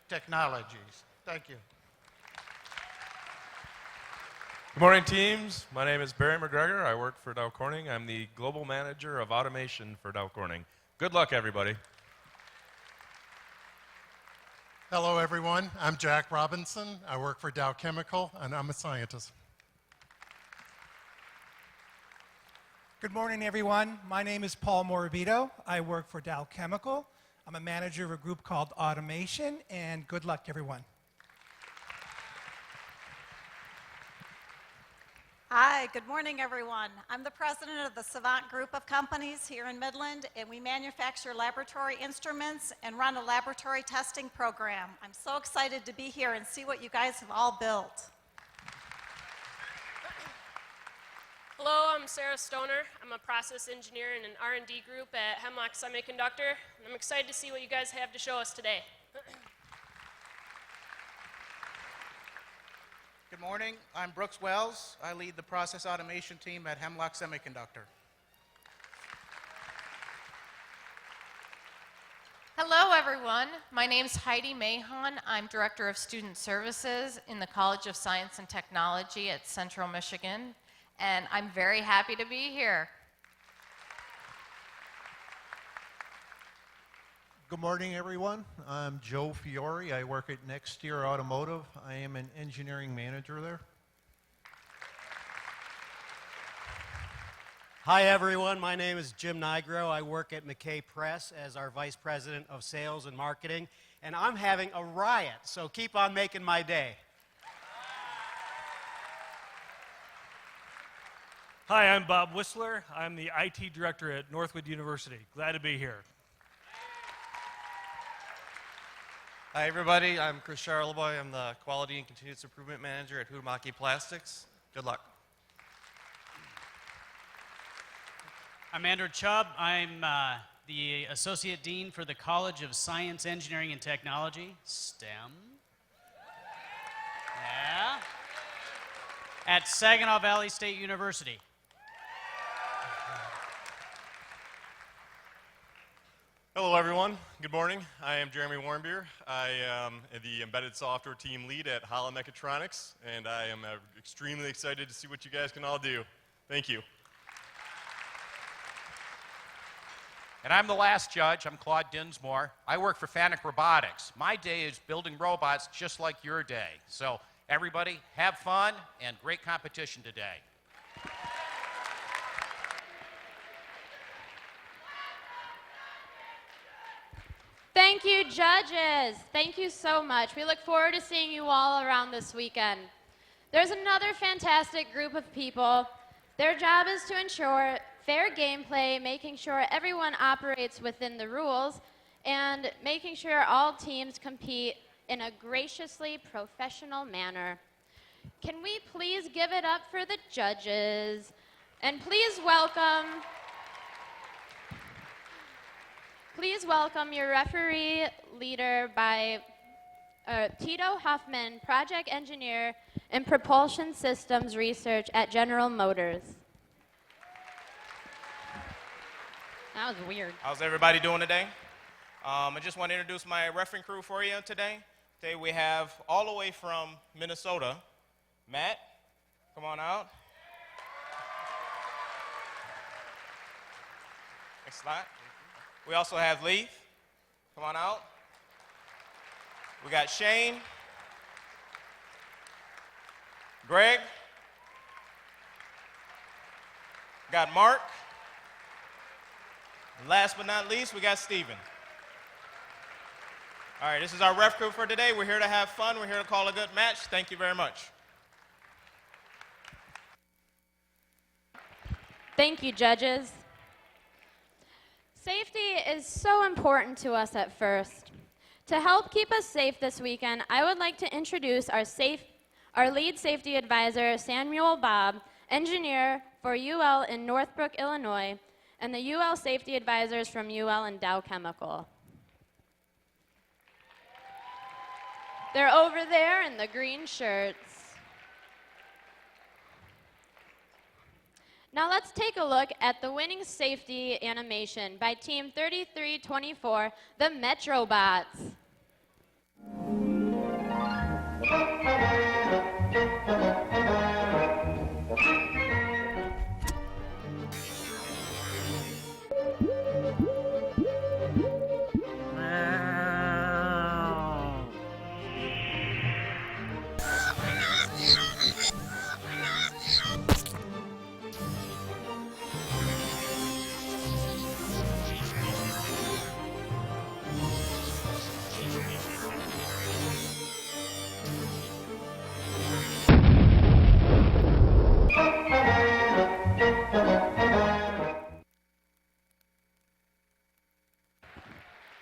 technologies. Thank you. Good morning, teams. My name is Barry McGregor. I work for Dow Corning. I'm the Global Manager of Automation for Dow Corning. Good luck, everybody. Hello, everyone. I'm Jack Robinson. I work for Dow Chemical, and I'm a scientist. Good morning, everyone. My name is Paul Morabito. I work for Dow Chemical. I'm a manager of a group called Automation, and good luck, everyone. Hi, good morning, everyone. I'm the president of the Savant Group of companies here in Midland, and we manufacture laboratory instruments and run a laboratory testing program. I'm so excited to be here and see what you guys have all built. Hello, I'm Sarah Stoner. I'm a process engineer in an R&D group at Hemlock Semiconductor, and I'm excited to see what you guys have to show us today. Good morning. I'm Brooks Wells. I lead the process automation team at Hemlock Semiconductor. Hello, everyone. My name's Heidi Mahon. I'm Director of Student Services in the College of Science and Technology at Central Michigan, and I'm very happy to be here. Good morning, everyone. I'm Joe Fiore. I work at Next Year Automotive. I am an engineering manager there. Hi, everyone. My name is Jim Nigro. I work at McKay Press as our Vice President of Sales and Marketing, and I'm having a riot, so keep on making my day. Hi, I'm Bob Whistler. I'm the IT Director at Northwood University. Glad to be here. Hi, everybody. I'm Chris Charleboy. I'm the Quality and Continuous Improvement Manager at Hutamaki Plastics. Good luck. I'm Andrew Chubb. I'm the Associate Dean for the College of Science, Engineering, and Technology, STEM. Yeah. At Saginaw Valley State University. Hello, everyone. Good morning. I am Jeremy Warmbier. I am the embedded software team lead at Holla Mechatronics, and I am extremely excited to see what you guys can all do. Thank you. And I'm the last judge. I'm Claude Dinsmore. I work for Fanuc Robotics. My day is building robots just like your day. So everybody, have fun and great competition today. Thank you, judges. Thank you so much. We look forward to seeing you all around this weekend. There's another fantastic group of people. Their job is to ensure fair gameplay, making sure everyone operates within the rules, and making sure all teams compete in a graciously professional manner. Can we please give it up for the judges? And please welcome your referee leader by Tito Huffman, project engineer in propulsion systems research at General Motors. That was weird. How's everybody doing today? I just want to introduce my refereeing crew for you today. Today we have all the way from Minnesota, Matt, come on out. Next slide. We also have Leith, come on out. We got Shane, Greg, got Mark, and last but not least, we got Steven. All right, this is our ref crew for today. We're here to have fun. We're here to call a good match. Thank you very much. Thank you, judges. Safety is so important to us at First. To help keep us safe this weekend, I would like to introduce our lead safety advisor, Samuel Bob, engineer for UL in Northbrook, Illinois, and the UL safety advisors from UL and Dow Chemical. They're over there in the green shirts. Now let's take a look at the winning safety animation by Team 3324, the Metrobots.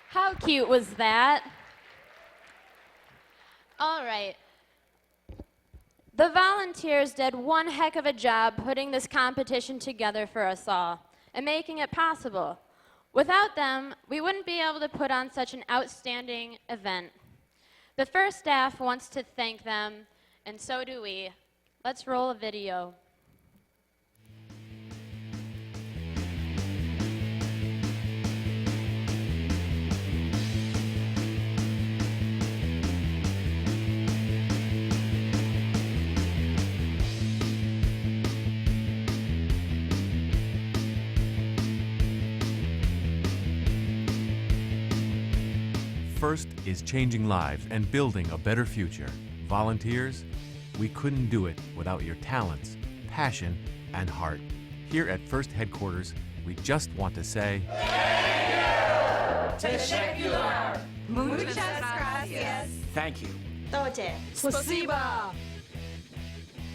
How cute was that? All right. The volunteers did one heck of a job putting this competition together for us all and making it possible. Without them, we wouldn't be able to put on such an outstanding event. The First staff wants to thank them, and so do we. Let's roll a video. First is changing lives and building a better future. Volunteers, we couldn't do it without your talents, passion, and heart. Here at First Headquarters, we just want to say, Teşekkürler. Muchas gracias. Thank you. Doje. Спасибо.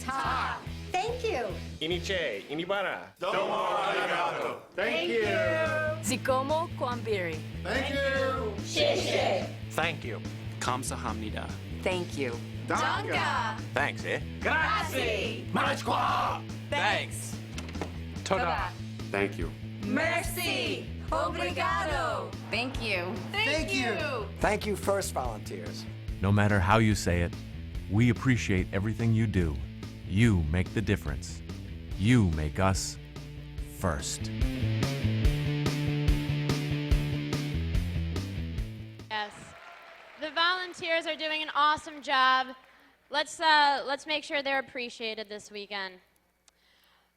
Ta. Thank you. Iniche. Inibara. Domo arigato. Thank you. Zikomo kwambiri. Thank you. Sheshe. Thank you. Kamsahamnida. Thank you. Danga. Thanks, eh? Grazie. Marachkwa. Thanks. Toda. Thank you. Merci. Obrigado. Thank you. Thank you. Thank you, First volunteers. no matter how you say it, we appreciate everything you do. You make the difference. You make us first. Yes. The volunteers are doing an awesome job. Let's make sure they're appreciated this weekend.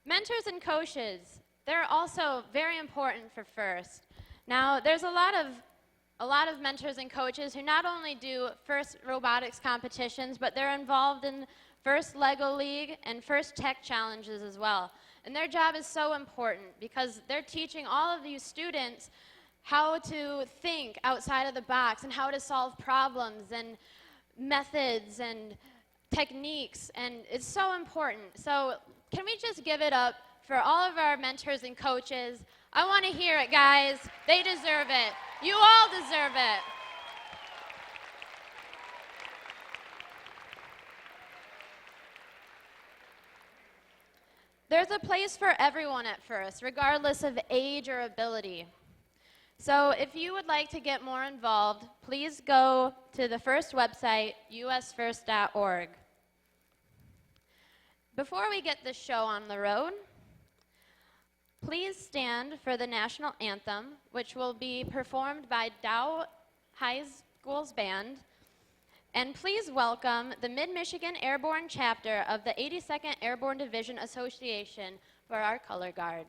Mentors and coaches, they're also very important for First. Now, there's a lot of mentors and coaches who not only do First robotics competitions, but they're involved in First Lego League and First Tech Challenges as well. And their job is so important because they're teaching all of these students how to think outside of the box and how to solve problems and methods and techniques, and it's so important. So can we just give it up for all of our mentors and coaches? I want to hear it, guys. They deserve it. You all deserve it. There's a place for everyone at First, regardless of age or ability. So if you would like to get more involved, please go to the First website, usfirst.org. Before we get this show on the road, please please stand for the national anthem, which will be performed by Dow High School's band. And please welcome the Mid-Michigan Airborne Chapter of the 82nd Airborne Division Association for our color guard.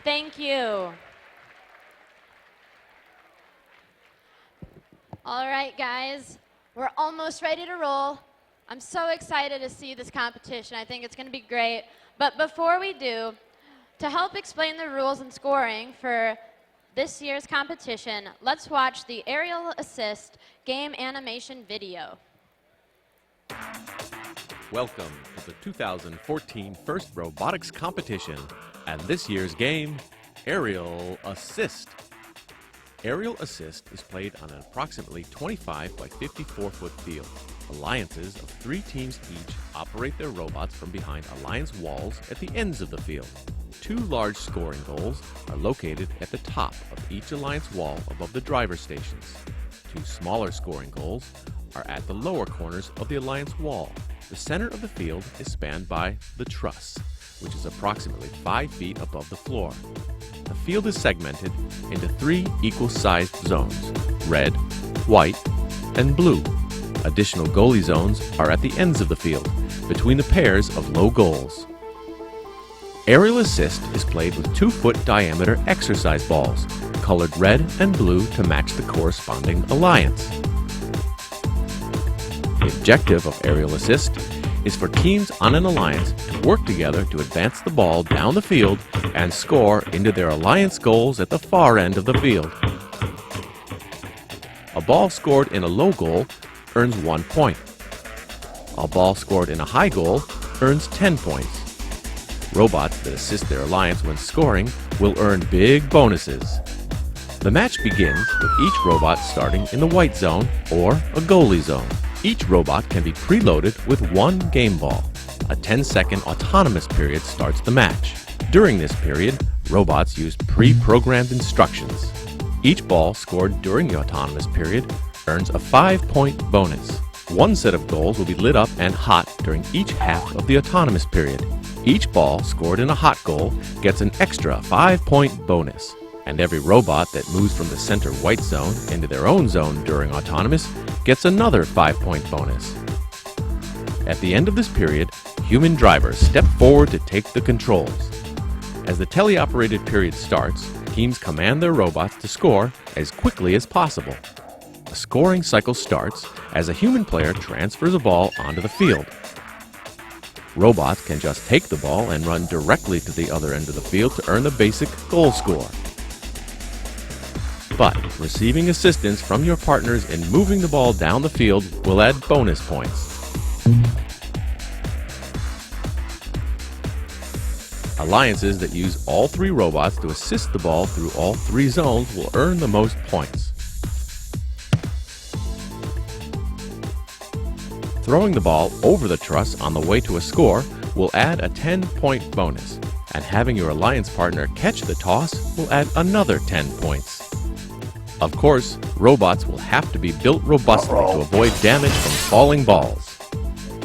Thank you. All right, guys, we're almost ready to roll. I'm so excited to see this competition. I think it's going to be great. But before we do, to help explain the rules and scoring for this year's competition, let's watch the aerial assist game animation video. Welcome to the 2014 First Robotics Competition and this year's game, Aerial Assist. Aerial Assist is played on an approximately 25 by 54-foot field. Alliances of 3 teams each operate their robots from behind alliance walls at the ends of the field. 2 large scoring goals are located at the top of each alliance wall above the driver stations. 2 smaller scoring goals are at the lower corners of the alliance wall. The center of the field is spanned by the truss, which is approximately 5 feet above the floor. The field is segmented into 3 equal-sized zones: red, white, and blue. Additional goalie zones are at the ends of the field, between the pairs of low goals. Aerial Assist is played with 2-foot diameter exercise balls, colored red and blue to match the corresponding alliance. The objective of Aerial Assist is for teams on an alliance to work together to advance the ball down the field and score into their alliance goals at the far end of the field. A ball scored in a low goal earns 1 point. A ball scored in a high goal earns 10 points. Robots that assist their alliance when scoring will earn big bonuses. The match begins with each robot starting in the white zone or a goalie zone. Each robot can be preloaded with 1 game ball. A 10-second autonomous period starts the match. During this period, robots use pre-programmed instructions. Each ball scored during the autonomous period earns a 5-point bonus. 1 set of goals will be lit up and hot during each half of the autonomous period. Each ball scored in a hot goal gets an extra 5-point bonus. And every robot that moves from the center white zone into their own zone during autonomous gets another 5-point bonus. At the end of this period, human drivers step forward to take the controls. As the teleoperated period starts, teams command their robots to score as quickly as possible. The scoring cycle starts as a human player transfers a ball onto the field. Robots can just take the ball and run directly to the other end of the field to earn the basic goal score. But receiving assistance from your partners in moving the ball down the field will add bonus points. Alliances that use all 3 robots to assist the ball through all 3 zones will earn the most points. Throwing the ball over the truss on the way to a score will add a 10-point bonus, and having your alliance partner catch the toss will add another 10 points. Of course, robots will have to be built robustly to avoid damage from falling balls.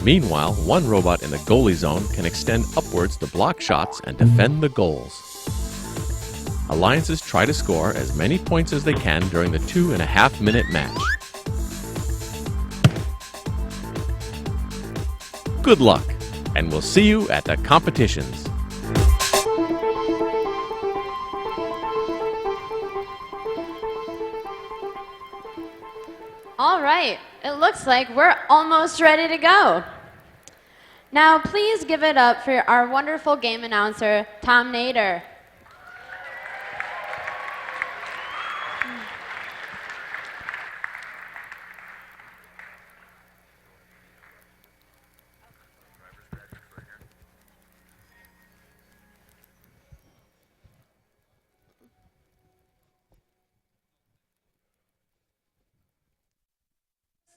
Meanwhile, one robot in the goalie zone can extend upwards to block shots and defend the goals. Alliances try to score as many points as they can during the 2.5-minute match. Good luck, and we'll see you at the competitions. All right, it looks like we're almost ready to go. Now, please give it up for our wonderful game announcer, Tom Nader.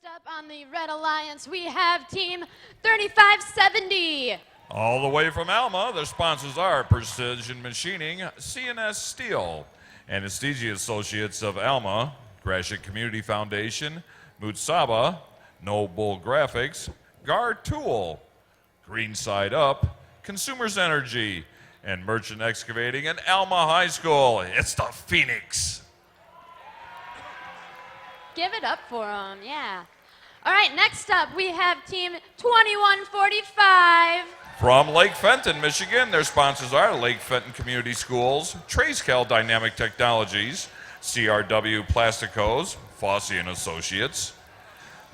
Up on the Red Alliance, we have Team 3570. All the way from Alma, the sponsors are Precision Machining, CNS Steel, Anesthesia Associates of Alma, Gratiot Community Foundation, Mutsaba, Noble Graphics, Gar Tool, Green Side Up, Consumers Energy, and Merchant Excavating and Alma High School. It's the Phoenix. Give it up for them, yeah. All right, next up we have Team 2145. From Lake Fenton, Michigan, their sponsors are Lake Fenton Community Schools, Tracecal Dynamic Technologies, CRW Plasticos, Fossey and Associates,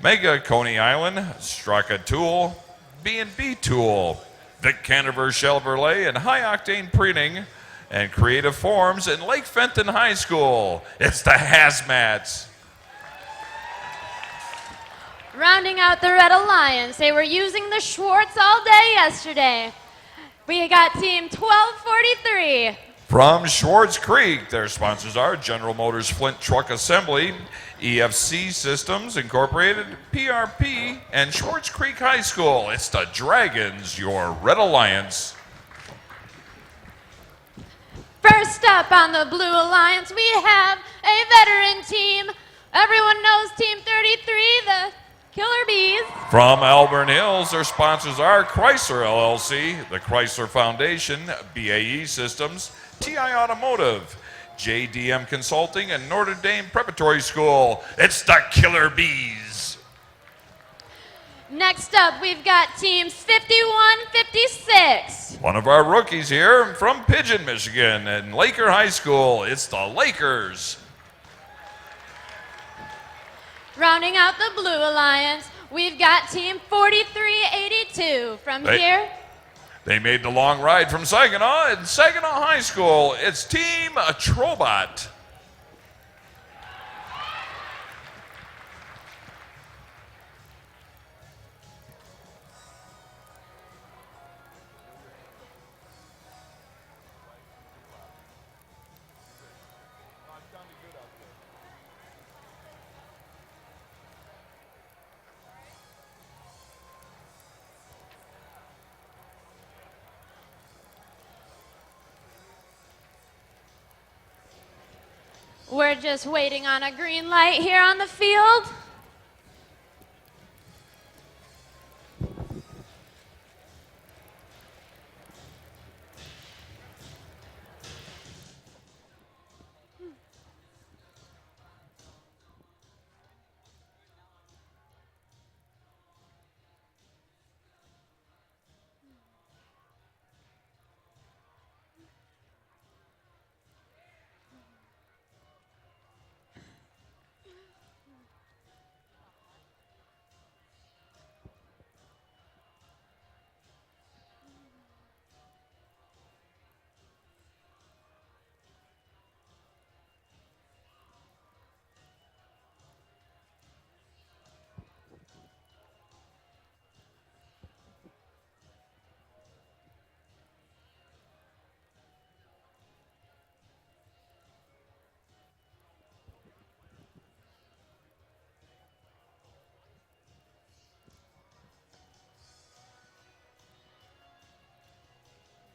Mega Coney Island, Straka Tool, B&B Tool, Vic Canaver Chevrolet, and High Octane Printing, and Creative Forms in Lake Fenton High School. It's the Hazmats. Rounding out the Red Alliance, they were using the Schwartz all day yesterday. We got Team 1243. From Schwartz Creek, their sponsors are General Motors Flint Truck Assembly, EFC Systems Incorporated, PRP, and Schwartz Creek High School. It's the Dragons, your Red Alliance. First up on the Blue Alliance, we have a veteran team. Everyone knows Team 33, the Killer Bees. From Auburn Hills, their sponsors are Chrysler LLC, the Chrysler Foundation, BAE Systems, TI Automotive, JDM Consulting, and Notre Dame Preparatory School. It's the Killer Bees. Next up, we've got Team 5156. One of our rookies here from Pigeon, Michigan, and Laker High School. It's the Lakers. Rounding out the Blue Alliance, we've got Team 4382 from here. They made the long ride from Saginaw and Saginaw High School. It's Team Trobot. We're just waiting on a green light here on the field.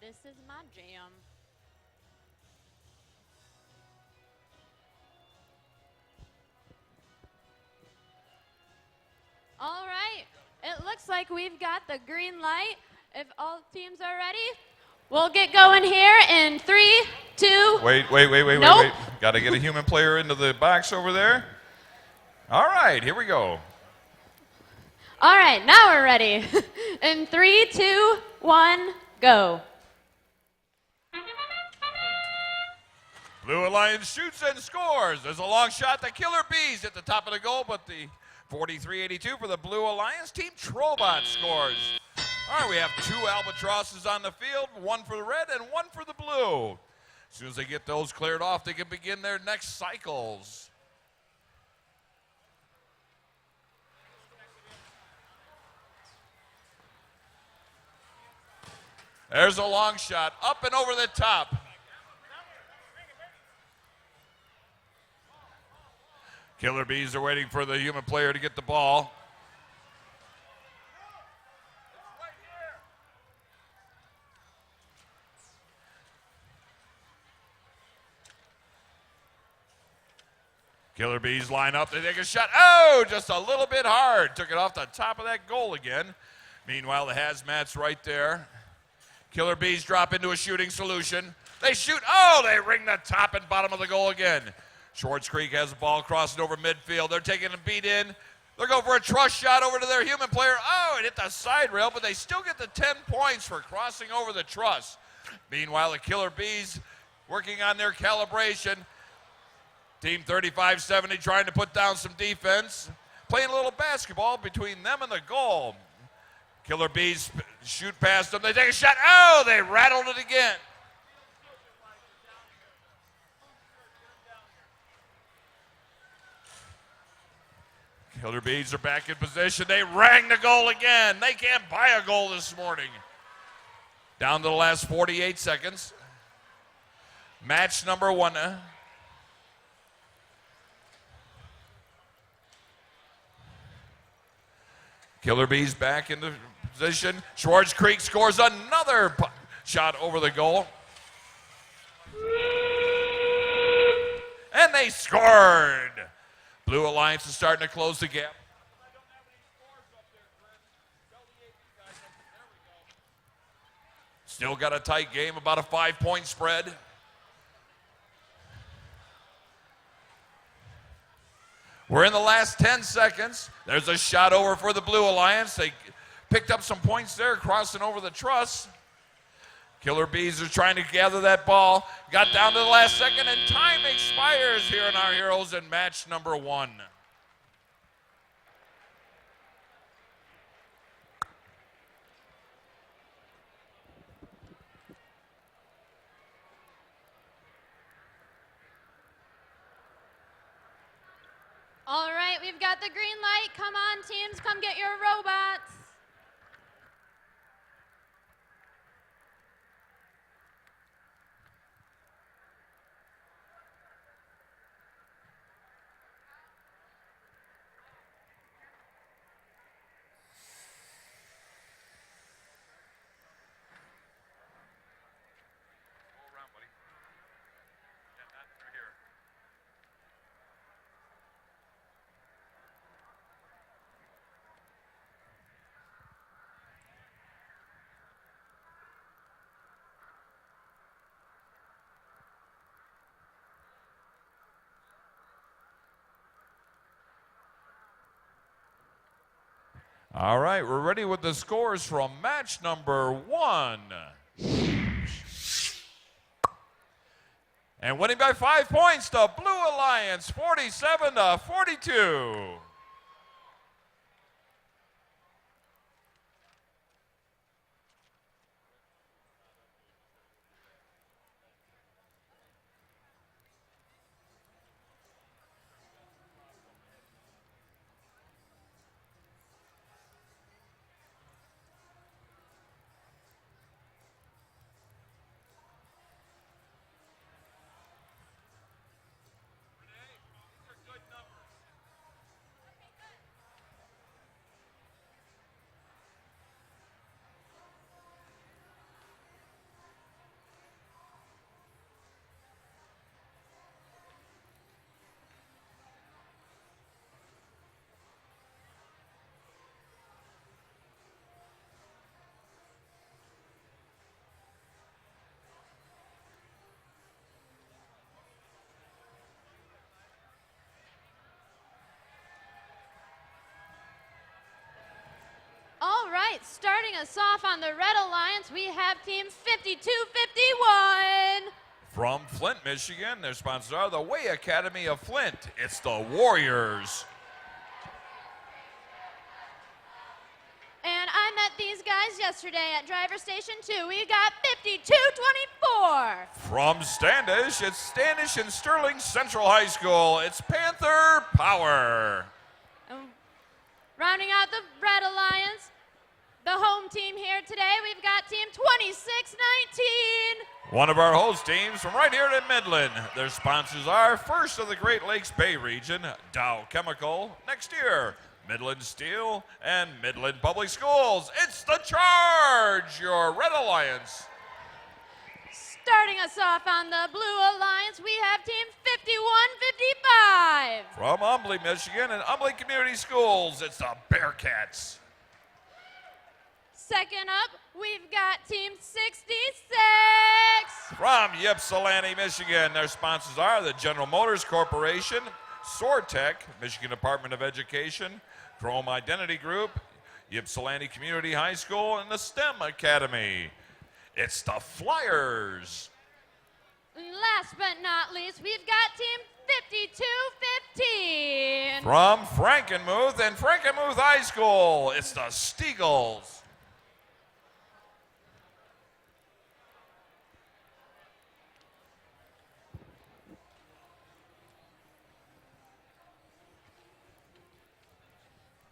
This is my jam. All right. It looks like we've got the green light. If all teams are ready, we'll get going here in 3, 2. Wait. Nope. Got to get a human player into the box over there. All right, here we go. All right, now we're ready. In 3, 2, 1, go. Blue Alliance shoots and scores. There's a long shot. The Killer Bees at the top of the goal, but the 43-82 for the Blue Alliance. Team Trobot scores. All right, we have 2 albatrosses on the field, 1 for the red and 1 for the blue. As soon as they get those cleared off, they can begin their next cycles. There's a long shot, up and over the top. Killer Bees are waiting for the human player to get the ball. Killer Bees line up, they take a shot. Oh, just a little bit hard. Took it off the top of that goal again. Meanwhile, the hazmat's right there. Killer Bees drop into a shooting solution. They shoot. Oh, they ring the top and bottom of the goal again. Schwartz Creek has the ball crossing over midfield. They're taking a beat in. They're going for a truss shot over to their human player. Oh, it hit the side rail, but they still get the 10 points for crossing over the truss. Meanwhile, the Killer Bees working on their calibration. Team 35-70 trying to put down some defense. Playing a little basketball between them and the goal. Killer Bees shoot past them. They take a shot. Oh, they rattled it again. Killer Bees are back in position. They rang the goal again. They can't buy a goal this morning. Down to the last 48 seconds. Match number 1. Killer Bees back in the position. Schwartz Creek scores another shot over the goal. And they scored. Blue Alliance is starting to close the gap. Still got a tight game, about a 5-point spread. We're in the last 10 seconds. There's a shot over for the Blue Alliance. They picked up some points there, crossing over the truss. Killer Bees are trying to gather that ball. Got down to the last second, and time expires here in our Heroes in match number 1. All right, we've got the green light. Come on, teams, come get your robots. All right, we're ready with the scores from match number 1. And winning by 5 points, the Blue Alliance, 47-42. starting us off on the Red Alliance, we have Team 5251. From Flint, Michigan, their sponsors are the Way Academy of Flint. It's the Warriors. And I met these guys yesterday at Driver Station 2. We got 5224. From Standish, it's Standish and Sterling Central High School. It's Panther Power. Rounding out the Red Alliance, the home team here today, we've got Team 2619. One of our host teams from right here in Midland. Their sponsors are first of the Great Lakes Bay region, Dow Chemical. Next year, Midland Steel and Midland Public Schools. It's the Charge, your Red Alliance. Starting us off on the Blue Alliance, we have Team 5155. From Umbley, Michigan and Umbley Community Schools, it's the Bearcats. Second up, we've got Team 66. From Ypsilanti, Michigan, their sponsors are the General Motors Corporation, Sortec, Michigan Department of Education, Chrome Identity Group, Ypsilanti Community High School, and the STEM Academy. It's the Flyers. And last but not least, we've got Team 5215. From Frankenmuth and Frankenmuth High School, it's the Steagles.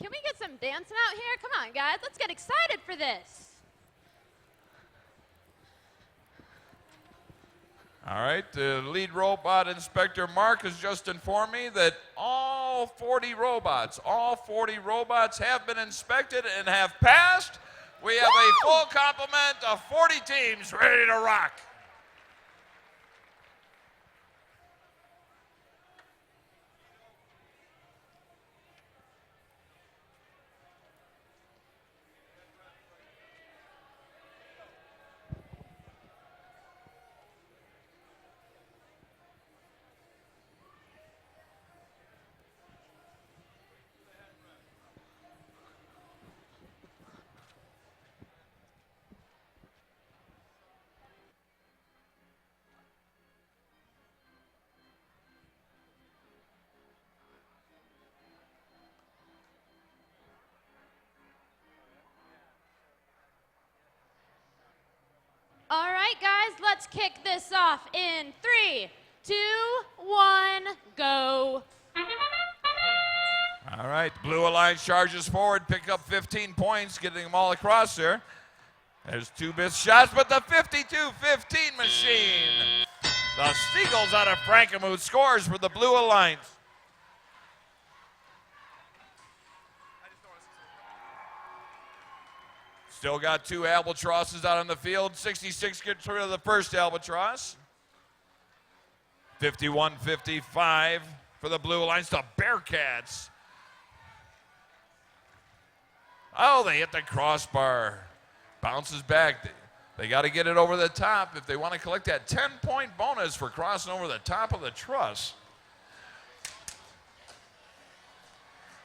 Can we get some dancing out here? Come on, guys. Let's get excited for this. All right, the lead robot inspector Mark has just informed me that all 40 robots have been inspected and have passed. We have a full complement of 40 teams ready to rock. All right, guys, let's kick this off in 3, 2, 1, go. All right, Blue Alliance charges forward, pick up 15 points, getting them all across there. There's two missed shots, but the 52-15 machine. The Steagles out of Frankenmuth scores for the Blue Alliance. Still got two albatrosses out on the field. 66 gets rid of the first albatross. 51-55 for the Blue Alliance. The Bearcats. Oh, they hit the crossbar. Bounces back. They got to get it over the top if they want to collect that 10-point bonus for crossing over the top of the truss.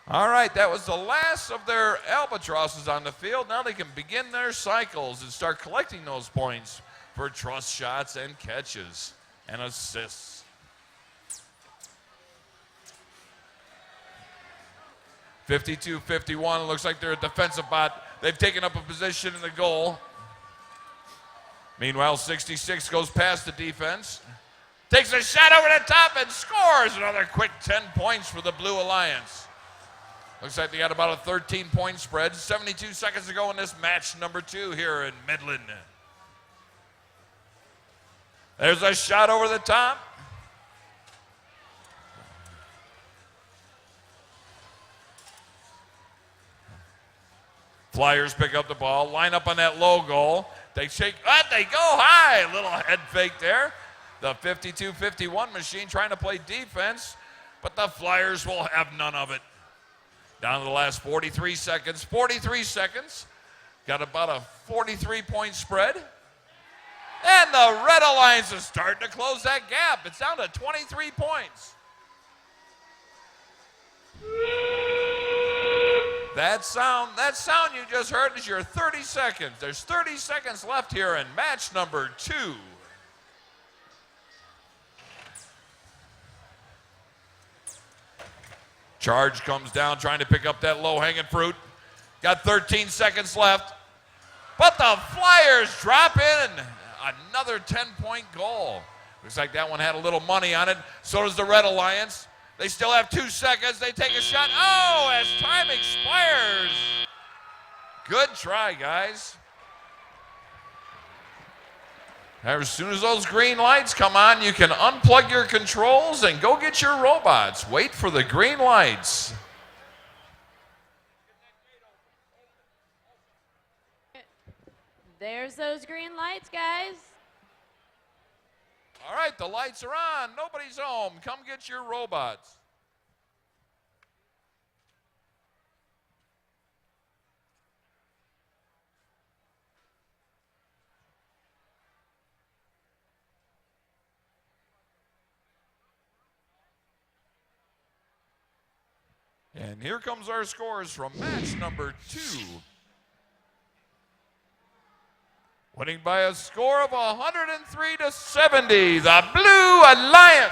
All right, that was the last of their albatrosses on the field. Now they can begin their cycles and start collecting those points for truss shots and catches and assists. (52-51). Looks like they're a defensive bot. They've taken up a position in the goal. Meanwhile, 66 goes past the defense. Takes a shot over the top and scores another quick 10 points for the Blue Alliance. Looks like they got about a 13-point spread. 72 seconds to go in this match number 2 here in Midland. There's a shot over the top. Flyers pick up the ball, line up on that low goal. They shake, they go high. A little head fake there. The 52-51 machine trying to play defense, but the Flyers will have none of it. Down to the last 43 seconds. 43 seconds. Got about a 43-point spread. And the Red Alliance is starting to close that gap. It's down to 23 points. That sound you just heard is your 30 seconds. There's 30 seconds left here in match number 2. Charge comes down trying to pick up that low-hanging fruit. Got 13 seconds left. But the Flyers drop in another 10-point goal. Looks like that one had a little money on it. So does the Red Alliance. They still have 2 seconds. They take a shot. Oh, as time expires. Good try, guys. As soon as those green lights come on, you can unplug your controls and go get your robots. Wait for the green lights. There's those green lights, guys. All right, the lights are on. Nobody's home. Come get your robots. And here comes our scores from match number 2. Winning by a score of 103-70, the Blue Alliance.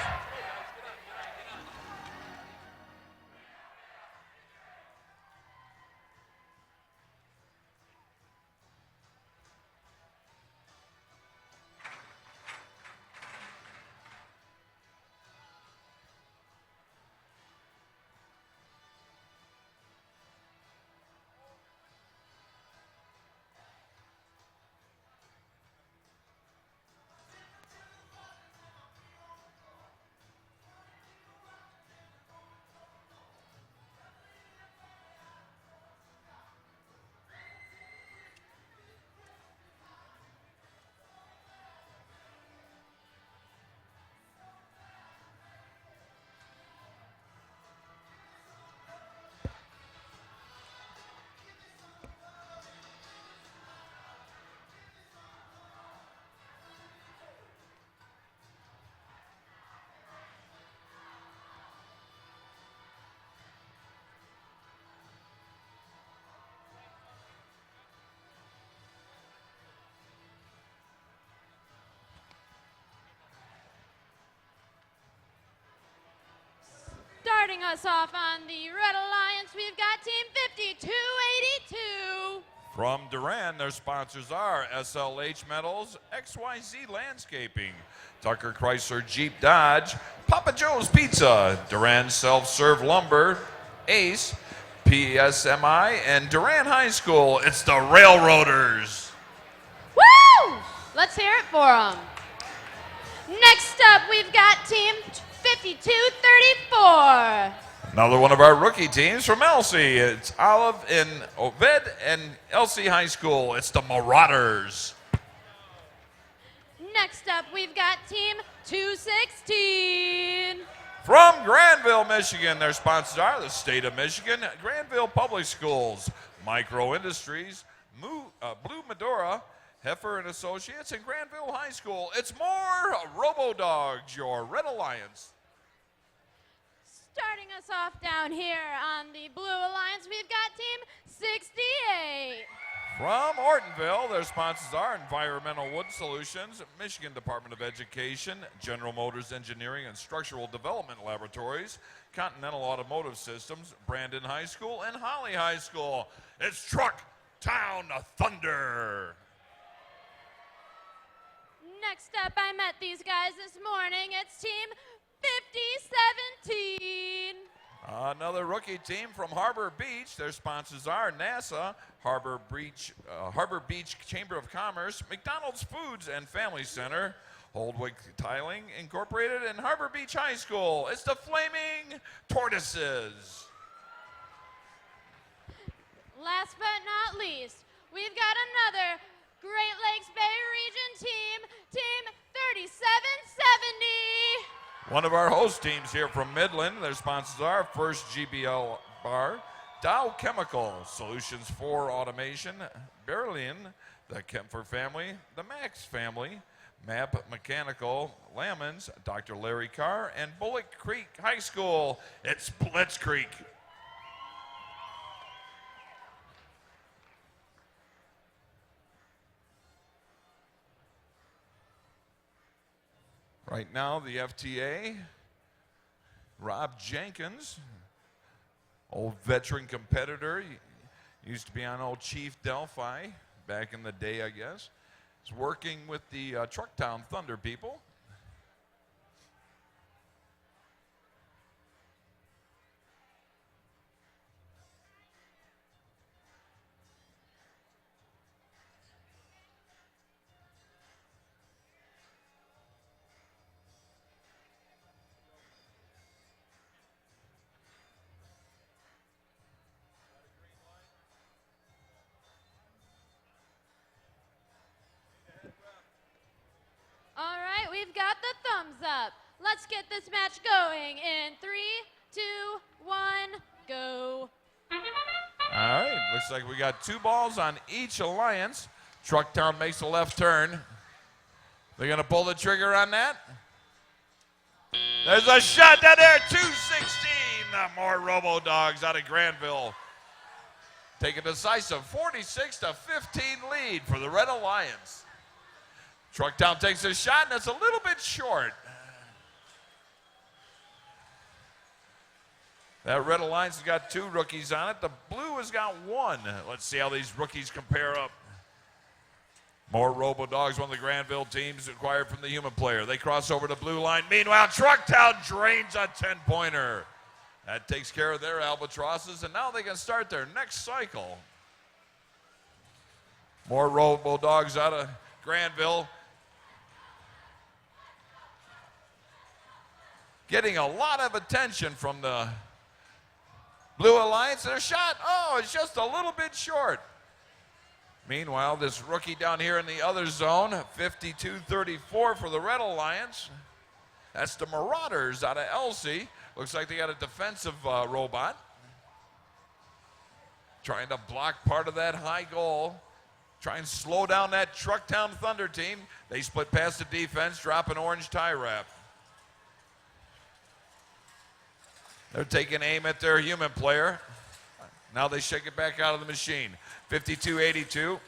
Starting us off on the Red Alliance, we've got Team 5282. From Durand, their sponsors are SLH Metals, XYZ Landscaping, Tucker Chrysler Jeep Dodge, Papa Joe's Pizza, Durand Self-Serve Lumber, Ace, PSMI, and Durand High School. It's the Railroaders. Woo! Let's hear it for them. Next up, we've got Team 5234. Another one of our rookie teams from Elsie. It's Olive and Oved and Elsie High School. It's the Marauders. Next up, we've got Team 216. From Granville, Michigan, their sponsors are the State of Michigan, Granville Public Schools, Micro Industries, Blue Medora, Heffer and Associates, and Granville High School. It's more Robo-Dogs, your Red Alliance. Starting us off down here on the Blue Alliance, we've got Team 68. From Ortonville, their sponsors are Environmental Wood Solutions, Michigan Department of Education, General Motors Engineering and Structural Development Laboratories, Continental Automotive Systems, Brandon High School, and Holly High School. It's Truck Town Thunder. Next up, I met these guys this morning. It's Team 5017. Another rookie team from Harbor Beach. Their sponsors are NASA, Harbor Beach Chamber of Commerce, McDonald's Foods and Family Center, Holdwick Tiling Incorporated, and Harbor Beach High School. It's the Flaming Tortoises. Last but not least, we've got another Great Lakes Bay Region team, Team 3770. One of our host teams here from Midland. Their sponsors are First GBL Bar, Dow Chemical, Solutions for Automation, Berlin, the Kempfer family, the Max family, MAP Mechanical, Lamons, Dr. Larry Carr, and Bullock Creek High School. It's Blitz Creek. Right now, the FTA, Rob Jenkins, old veteran competitor, he used to be on old Chief Delphi back in the day, I guess. He's working with the Trucktown Thunder people. All right, we've got the thumbs up. Let's get this match going in 3, 2, 1, go. All right, looks like we got 2 balls on each alliance. Trucktown makes a left turn. They're going to pull the trigger on that. There's a shot down there, 216. More Robo Dogs out of Granville. Take a decisive 46-15 lead for the Red Alliance. Trucktown takes a shot, and it's a little bit short. That Red Alliance has got 2 rookies on it. The blue has got 1. Let's see how these rookies compare up. More Robo Dogs, one of the Granville teams acquired from the human player. They cross over the blue line. Meanwhile, Trucktown drains a 10-pointer. That takes care of their albatrosses, and now they can start their next cycle. More Robo Dogs out of Granville. Getting a lot of attention from the Blue Alliance. Their shot, it's just a little bit short. Meanwhile, this rookie down here in the other zone, 52-34 for the Red Alliance. That's the Marauders out of Elsie. Looks like they got a defensive robot. Trying to block part of that high goal. Try and slow down that Trucktown Thunder team. They split past the defense, drop an orange tie wrap. They're taking aim at their human player. Now they shake it back out of the machine. 52-82.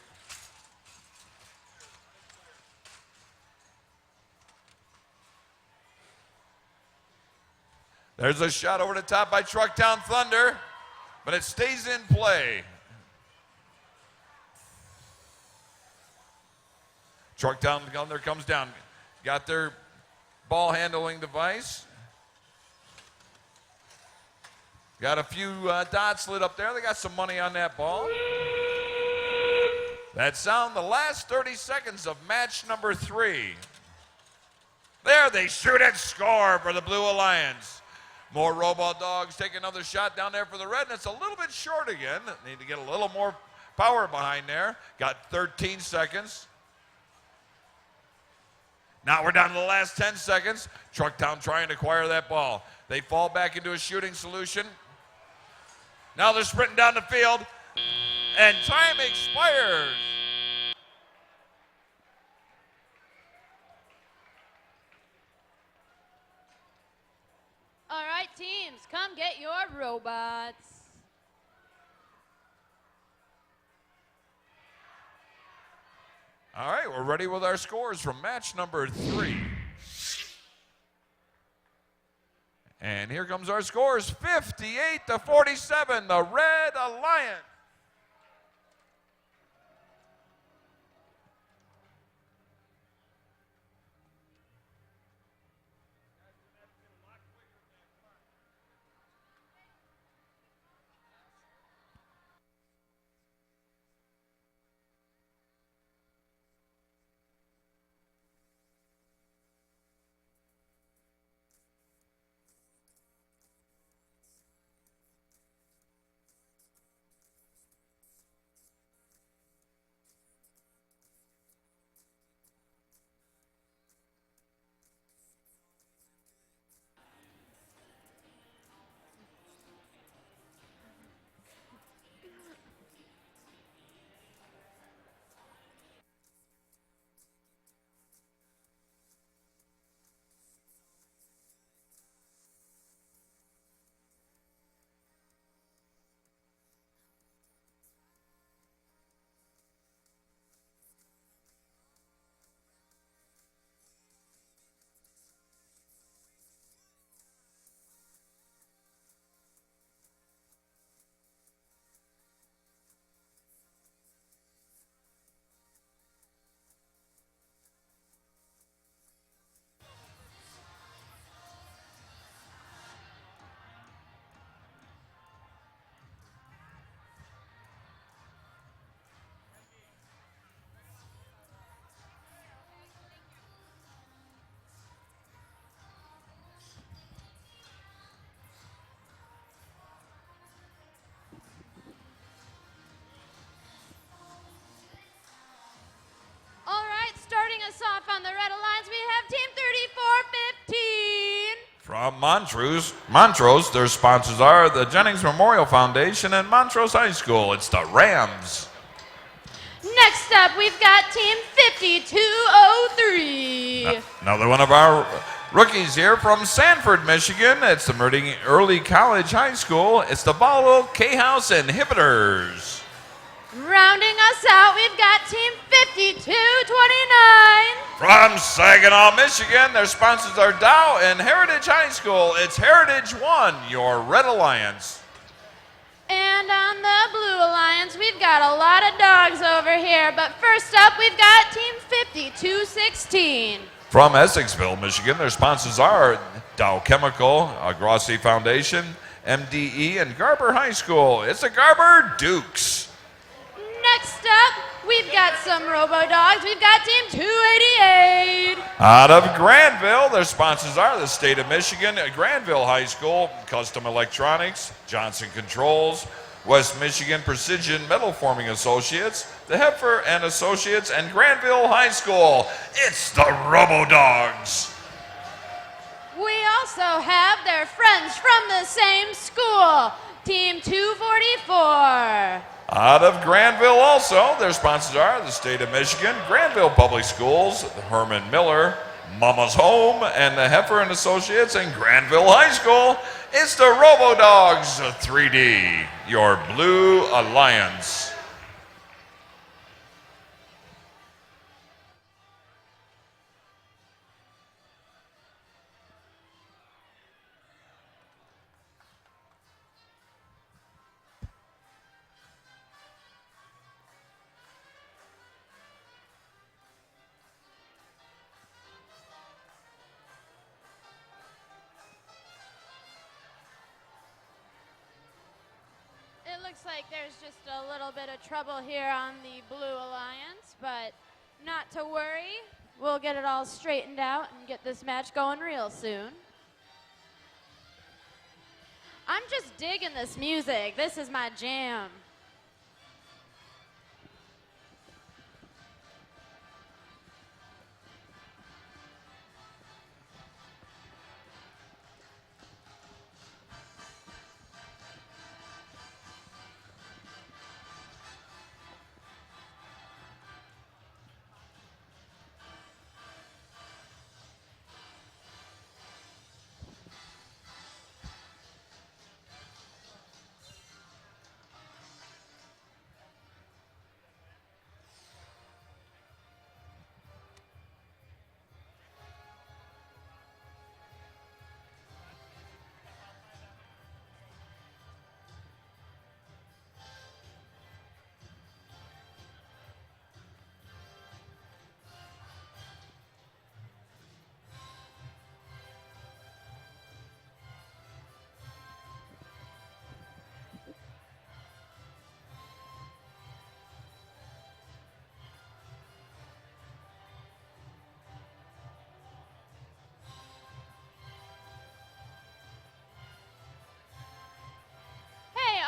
There's a shot over the top by Trucktown Thunder, but it stays in play. Trucktown Thunder comes down. Got their ball handling device. Got a few dots lit up there. They got some money on that ball. That sound the last 30 seconds of match number 3. There they shoot and score for the Blue Alliance. More Robo Dogs take another shot down there for the Red, and it's a little bit short again. Need to get a little more power behind there. Got 13 seconds. Now we're down to the last 10 seconds. Trucktown trying to acquire that ball. They fall back into a shooting solution. Now they're sprinting down the field, and time expires. All right, teams, come get your robots. All right, we're ready with our scores from match number 3. And here comes our scores, 58-47, the Red Alliance. Montrose, their sponsors are the Jennings Memorial Foundation and Montrose High School. It's the Rams. Next up, we've got Team 5203. Another one of our rookies here from Sanford, Michigan. It's the Meridian Early College High School. It's the Volatile K-House Inhibitors. Rounding us out, we've got Team 5229. From Saginaw, Michigan, their sponsors are Dow and Heritage High School. It's Heritage One, your Red Alliance. And on the Blue Alliance, we've got a lot of dogs over here. But first up, we've got Team 5216. From Essexville, Michigan, their sponsors are Dow Chemical, Grossi Foundation, MDE, and Garber High School. It's the Garber Dukes. Next up, we've got some Robo-Dogs. We've got Team 288. Out of Granville, their sponsors are the State of Michigan, Granville High School, Custom Electronics, Johnson Controls, West Michigan Precision Metal Forming Associates, the Hepfer and Associates, and Granville High School. It's the Robo-Dogs. We also have their friends from the same school, Team 244. Out of Granville also, their sponsors are the State of Michigan, Granville Public Schools, Herman Miller, Mama's Home, and the Hepfer and Associates, and Granville High School. It's the Robo-Dogs 3D, your Blue Alliance. It looks like there's just a little bit of trouble here on the Blue Alliance, but not to worry. We'll get it all straightened out and get this match going real soon. I'm just digging this music. This is my jam.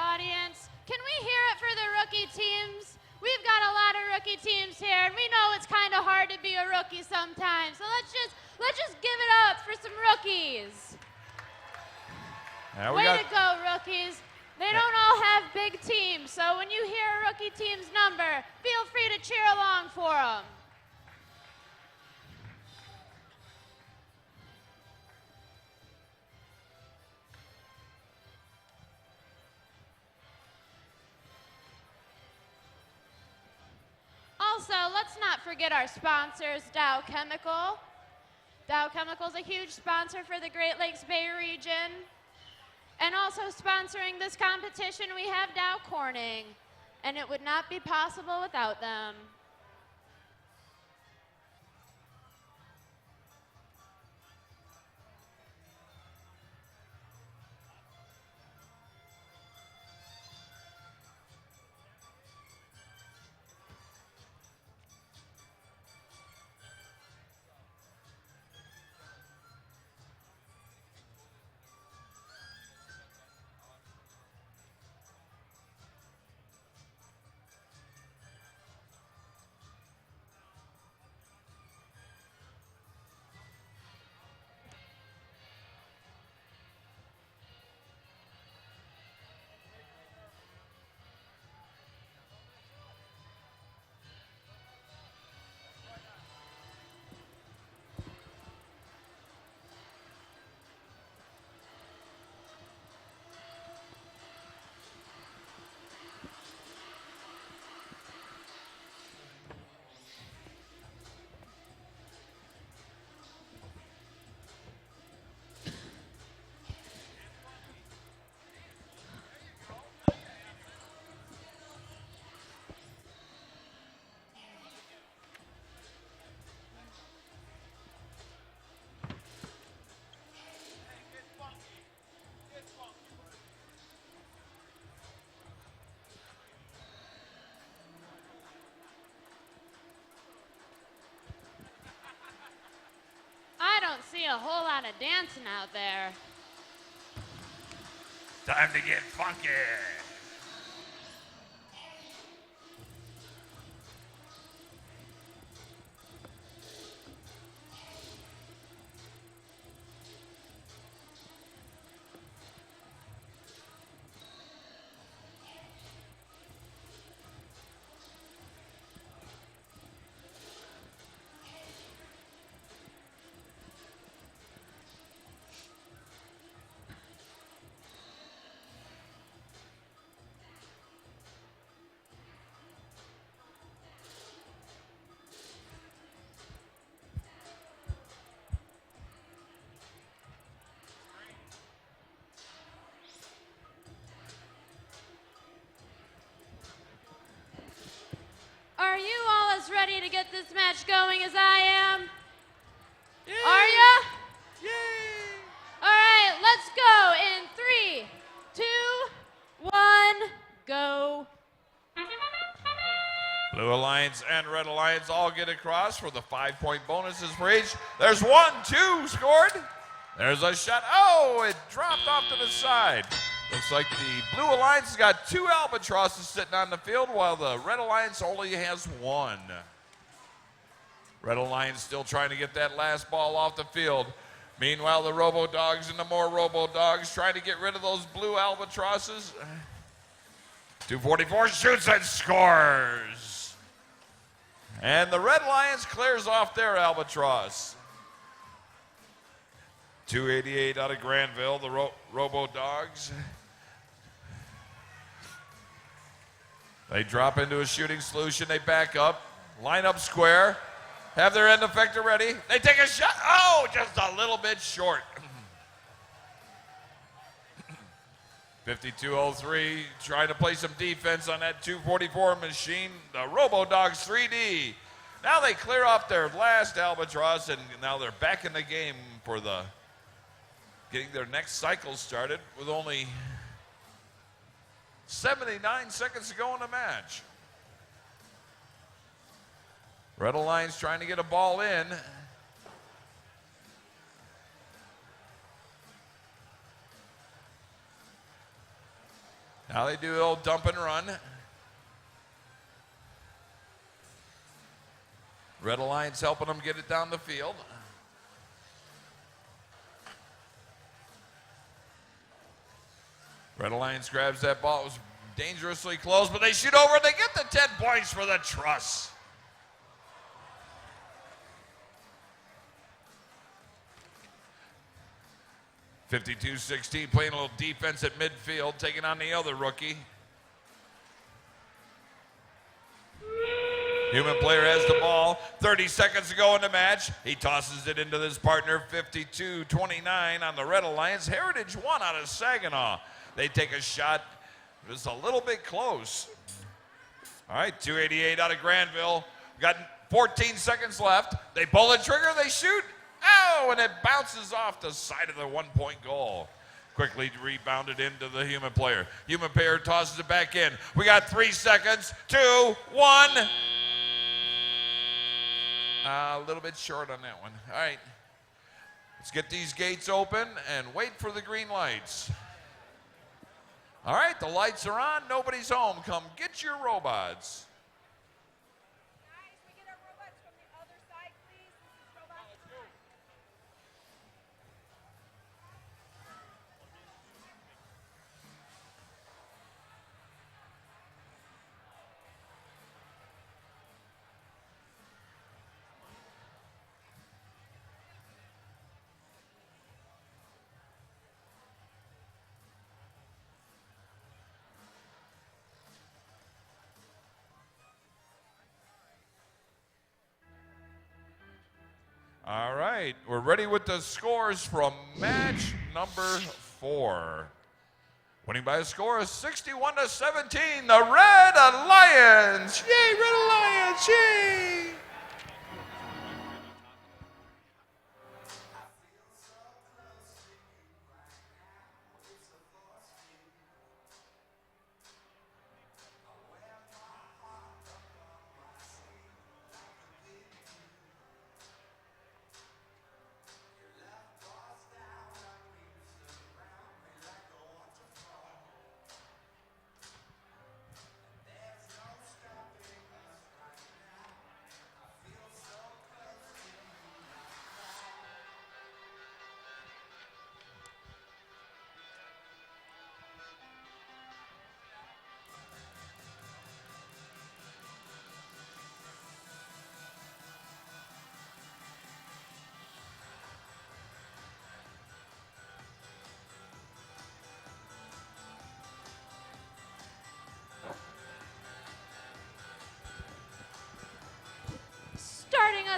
Audience, can we hear it for the rookie teams? We've got a lot of rookie teams here, and we know it's kind of hard to be a rookie sometimes. So let's just give it up for some rookies. Way to go, rookies. They don't all have big teams, so when you hear a rookie team's number, feel free to cheer along for them. Also, let's not forget our sponsors, Dow Chemical. Dow Chemical is a huge sponsor for the Great Lakes Bay region. And also sponsoring this competition, we have Dow Corning. And it would not be possible without them. a whole lot of dancing out there. Time to get funky. Are you all as ready to get this match going as I am? Yay. Are ya? Yay! All right, let's go in 3, 2, 1, go. Blue Alliance and Red Alliance all get across for the 5-point bonuses for each. There's 1, 2 scored. There's a shot. Oh, it dropped off to the side. Looks like the Blue Alliance has got 2 albatrosses sitting on the field, while the Red Alliance only has 1. Red Alliance still trying to get that last ball off the field. Meanwhile, the Robo Dogs and the more Robo Dogs trying to get rid of those blue albatrosses. 244 shoots and scores. And the Red Alliance clears off their albatross. 288 out of Granville, the Robo Dogs. They drop into a shooting solution. They back up, line up square, have their end effector ready. They take a shot. Oh, just a little bit short. 52-03, trying to play some defense on that 244 machine. The Robo Dogs 3D. Now they clear off their last albatross, and now they're back in the game for the getting their next cycle started with only 79 seconds to go in the match. Red Alliance trying to get a ball in. Now they do the old dump and run. Red Alliance helping them get it down the field. Red Alliance grabs that ball. It was dangerously close, but they shoot over and they get the 10 points for the truss. (52-16) playing a little defense at midfield, taking on the other rookie. Human player has the ball. 30 seconds to go in the match. He tosses it into his partner. 52-29 on the Red Alliance. Heritage won out of Saginaw. They take a shot. It was a little bit close. All right, 288 out of Granville. Got 14 seconds left. They pull the trigger, they shoot. Oh, and it bounces off the side of the 1-point goal. Quickly rebounded into the human player. Human player tosses it back in. We got 3 seconds. 2, 1. A little bit short on that one. All right. Let's get these gates open and wait for the green lights. All right, the lights are on. Nobody's home. Come get your robots. All right, we're ready with the scores from match number 4. Winning by a score of 61-17, the Red Alliance. Yay, Red Alliance, yay!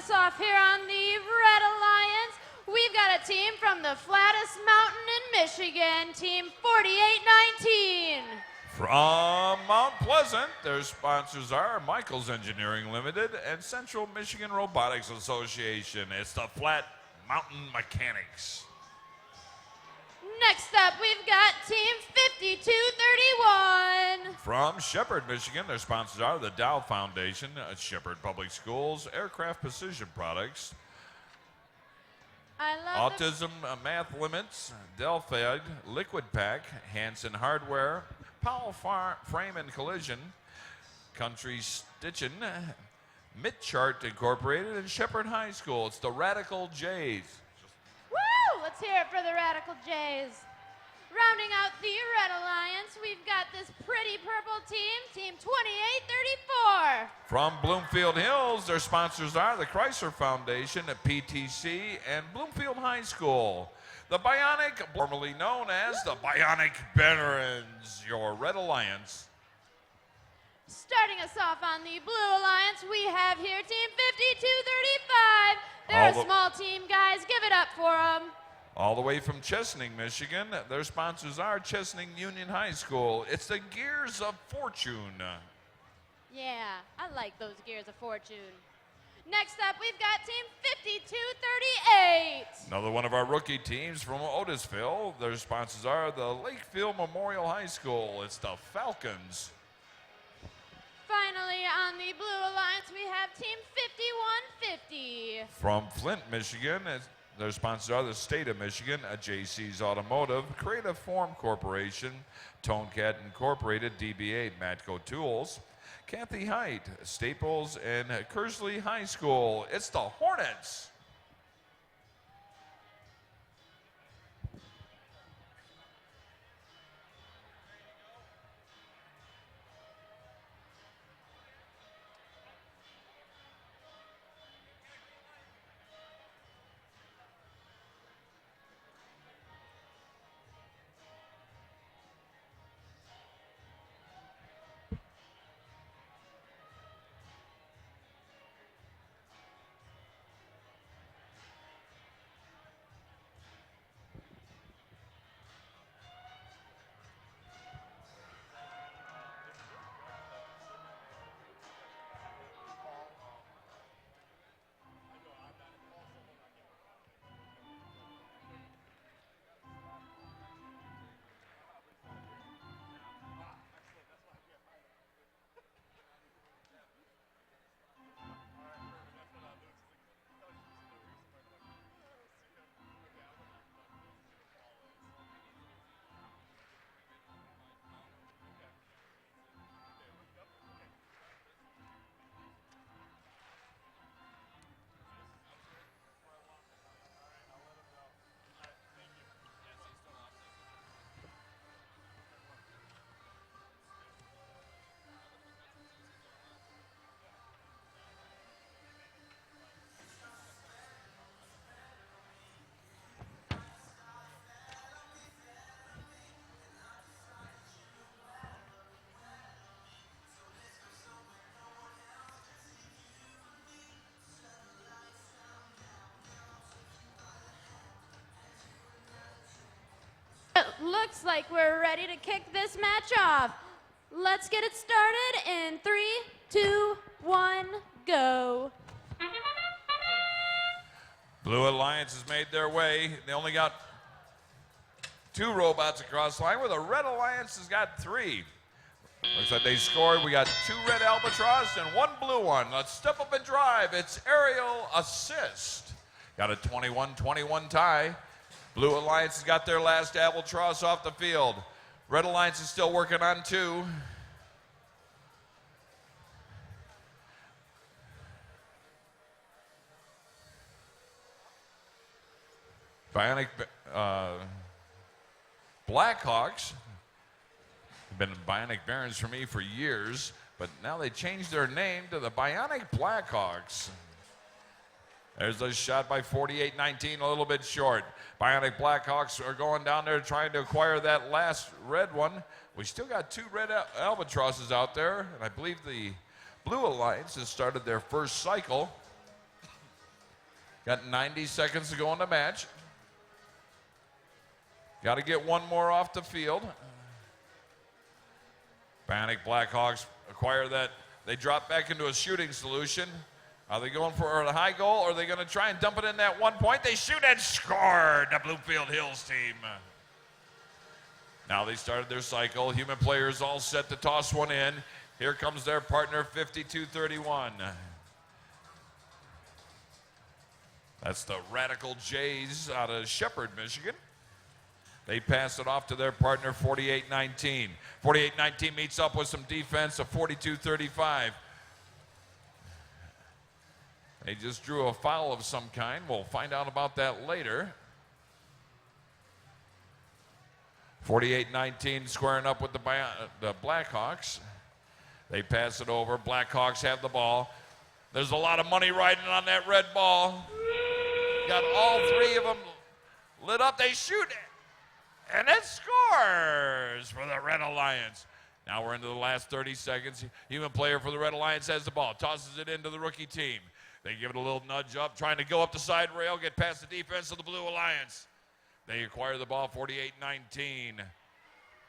us off here on the Red Alliance, we've got a team from the flattest mountain in Michigan, Team 4819. From Mount Pleasant, their sponsors are Michael's Engineering Limited and Central Michigan Robotics Association. It's the Flat Mountain Mechanics. Next up, we've got Team 5231. From Shepherd, Michigan, their sponsors are the Dow Foundation, Shepherd Public Schools, Aircraft Precision Products, I love Autism Math Limits, Delphi, Liquid Pack, Hanson Hardware, Powell Frame and Collision, Country Stitchin', Midchart Incorporated, and Shepherd High School. It's the Radical Jays. Woo! Let's hear it for the Radical Jays. Rounding out the Red Alliance, we've got this pretty purple team, Team 2834. From Bloomfield Hills, their sponsors are the Chrysler Foundation, PTC, and Bloomfield High School. The Bionic, formerly known as the Bionic Veterans, your Red Alliance. Starting us off on the Blue Alliance, we have here Team 5235. They're a small team, guys. Give it up for them. All the way from Chesaning, Michigan, their sponsors are Chesaning Union High School. It's the Gears of Fortune. Yeah, I like those Gears of Fortune. Next up, we've got Team 5238. Another one of our rookie teams from Otisville. Their sponsors are the Lakefield Memorial High School. It's the Falcons. Finally, on the Blue Alliance, we have Team 5150. From Flint, Michigan, their sponsors are the State of Michigan, JC's Automotive, Creative Form Corporation, Tonecat Incorporated, DBA, Matco Tools, Kathy Height, Staples, and Kersley High School. It's the Hornets. It looks like we're ready to kick this match off. Let's get it started in 3, 2, 1, go. Blue Alliance has made their way. They only got 2 robots across the line, where the Red Alliance has got 3. Looks like they scored. We got 2 red Albatross and 1 blue one. Let's step up and drive. It's aerial assist. Got a 21-21 tie. Blue Alliance has got their last Albatross off the field. Red Alliance is still working on 2. Bionic Blackhawks have been Bionic Barons for me for years, but now they changed their name to the Bionic Blackhawks. There's a shot by 48-19, a little bit short. Bionic Blackhawks are going down there trying to acquire that last red one. We still got 2 red Albatrosses out there, and I believe the Blue Alliance has started their first cycle. Got 90 seconds to go in the match. Got to get one more off the field. Bannock Blackhawks acquire that. They drop back into a shooting solution. Are they going for a high goal, or are they going to try and dump it in that 1 point? They shoot and score, the Bluefield Hills team. Now they started their cycle. Human players all set to toss one in. Here comes their partner, 52-31. That's the Radical Jays out of Shepherd, Michigan. They pass it off to their partner, 48-19. 48-19 meets up with some defense of 42-35. They just drew a foul of some kind. We'll find out about that later. 48-19 squaring up with the Blackhawks. They pass it over. Blackhawks have the ball. There's a lot of money riding on that red ball. Got all three of them lit up. They shoot it. And it scores for the Red Alliance. Now we're into the last 30 seconds. Human player for the Red Alliance has the ball. Tosses it into the rookie team. They give it a little nudge up, trying to go up the side rail, get past the defense of the Blue Alliance. They acquire the ball, 48-19.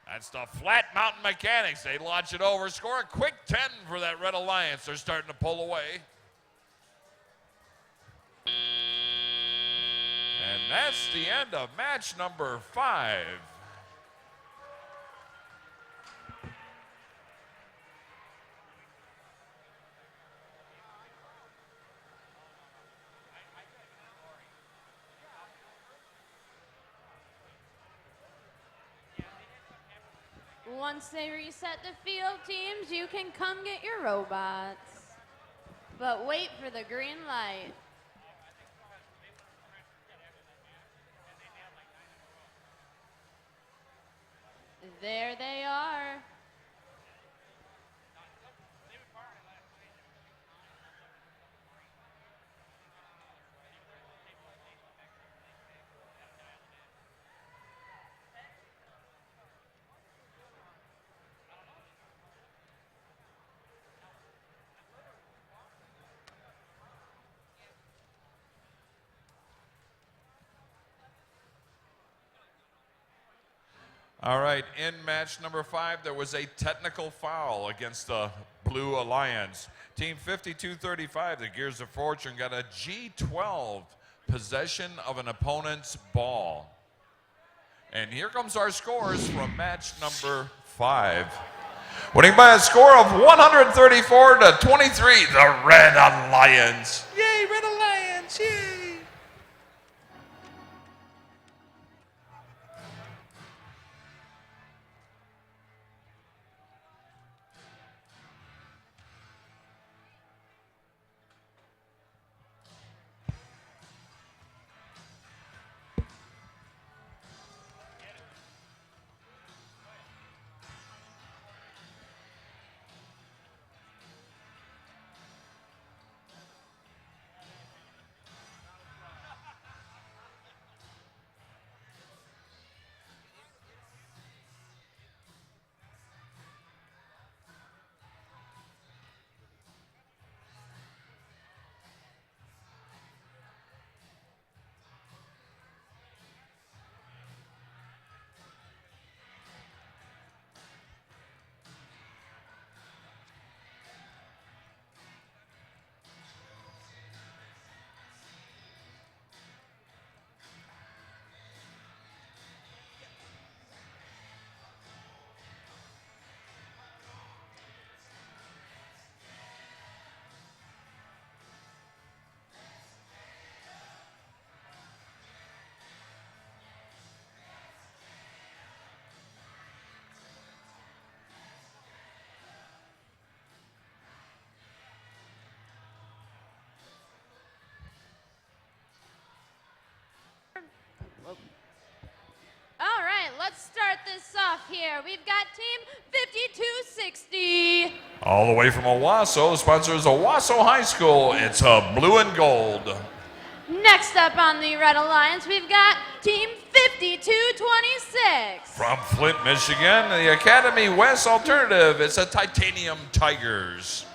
That's the Flat Mountain Mechanics. They launch it over, score a quick 10 for that Red Alliance. They're starting to pull away. And that's the end of match number 5. Once they reset the field, teams, you can come get your robots. But wait for the green light. There they are. All right, in match number 5, there was a technical foul against the Blue Alliance. Team 52-35, the Gears of Fortune, got a G12 possession of an opponent's ball. And here comes our scores from match number 5. Winning by a score of 134-23, the Red Alliance. Yay, Red Alliance, yay! All right, let's start this off here. We've got team 5260. All the way from Owasso, the sponsor is Owasso High School. It's a blue and gold. Next up on the Red Alliance, we've got team 5226. From Flint, Michigan, the Academy West Alternative. It's a Titanium Tigers.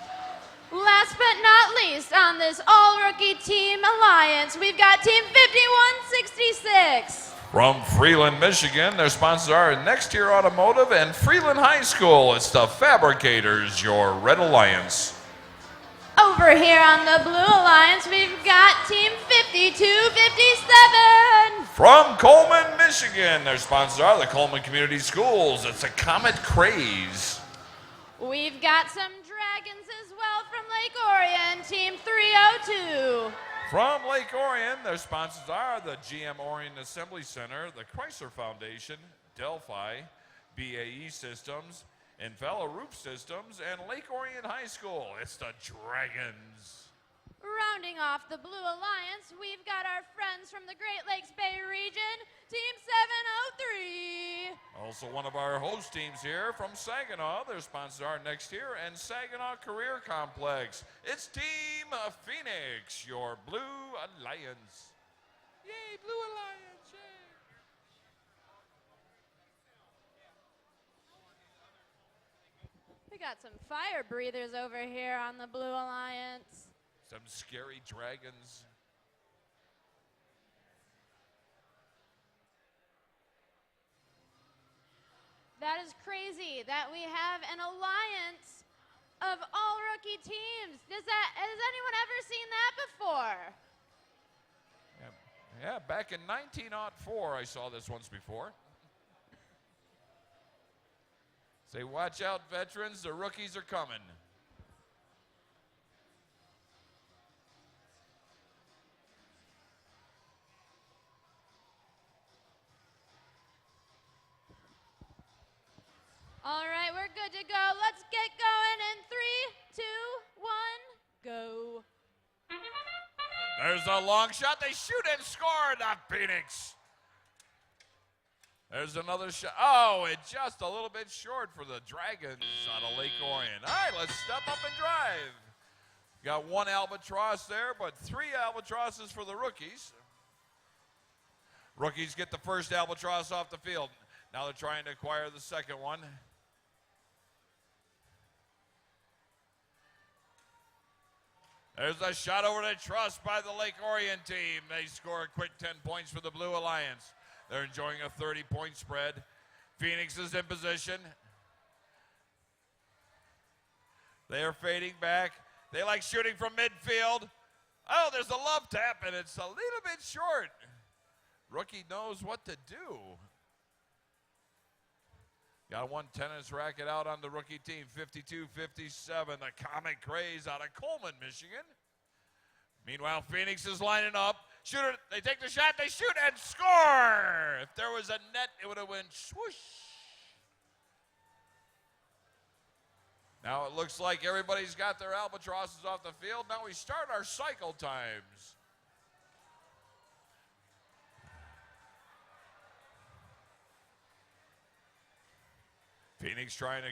Last but not least, on this all-rookie team alliance, we've got Team 5166. From Freeland, Michigan, their sponsors are Next Year Automotive and Freeland High School. It's the Fabricators, your Red Alliance. Over here on the Blue Alliance, we've got Team 5257. From Coleman, Michigan, their sponsors are the Coleman Community Schools. It's the Comet Craze. We've got some dragons as well from Lake Orion, Team 302. From Lake Orion, their sponsors are the GM Orion Assembly Center, the Chrysler Foundation, Delphi, BAE Systems, Infella Roof Systems, and Lake Orion High School. It's the Dragons. Rounding off the Blue Alliance, we've got our friends from the Great Lakes Bay region, Team 703. Also one of our host teams here from Saginaw. Their sponsors are Next Year and Saginaw Career Complex. It's Team Phoenix, your Blue Alliance. Yay, Blue Alliance, yay. We got some fire breathers over here on the Blue Alliance. Some scary dragons. That is crazy that we have an alliance of all rookie teams. Has anyone ever seen that before? Yeah, back in 1904, I saw this once before. Say, watch out, veterans, the rookies are coming. All right, we're good to go. Let's get going in 3, 2, 1, go. There's a long shot. They shoot and score, not Phoenix. There's another shot. Oh, it's just a little bit short for the Dragons out of Lake Orion. All right, let's step up and drive. Got one albatross there, but 3 albatrosses for the rookies. Rookies get the first albatross off the field. Now they're trying to acquire the second one. There's a shot over the truss by the Lake Orion team. They score a quick 10 points for the Blue Alliance. They're enjoying a 30-point spread. Phoenix is in position. They are fading back. They like shooting from midfield. Oh, there's a love tap, and it's a little bit short. Rookie knows what to do. Got one tennis racket out on the rookie team, 52-57, the Comet Craze out of Coleman, Michigan. Meanwhile, Phoenix is lining up. Shooter, they take the shot, they shoot, and score! If there was a net, it would have went swoosh. Now it looks like everybody's got their albatrosses off the field. Now we start our cycle times. Phoenix trying to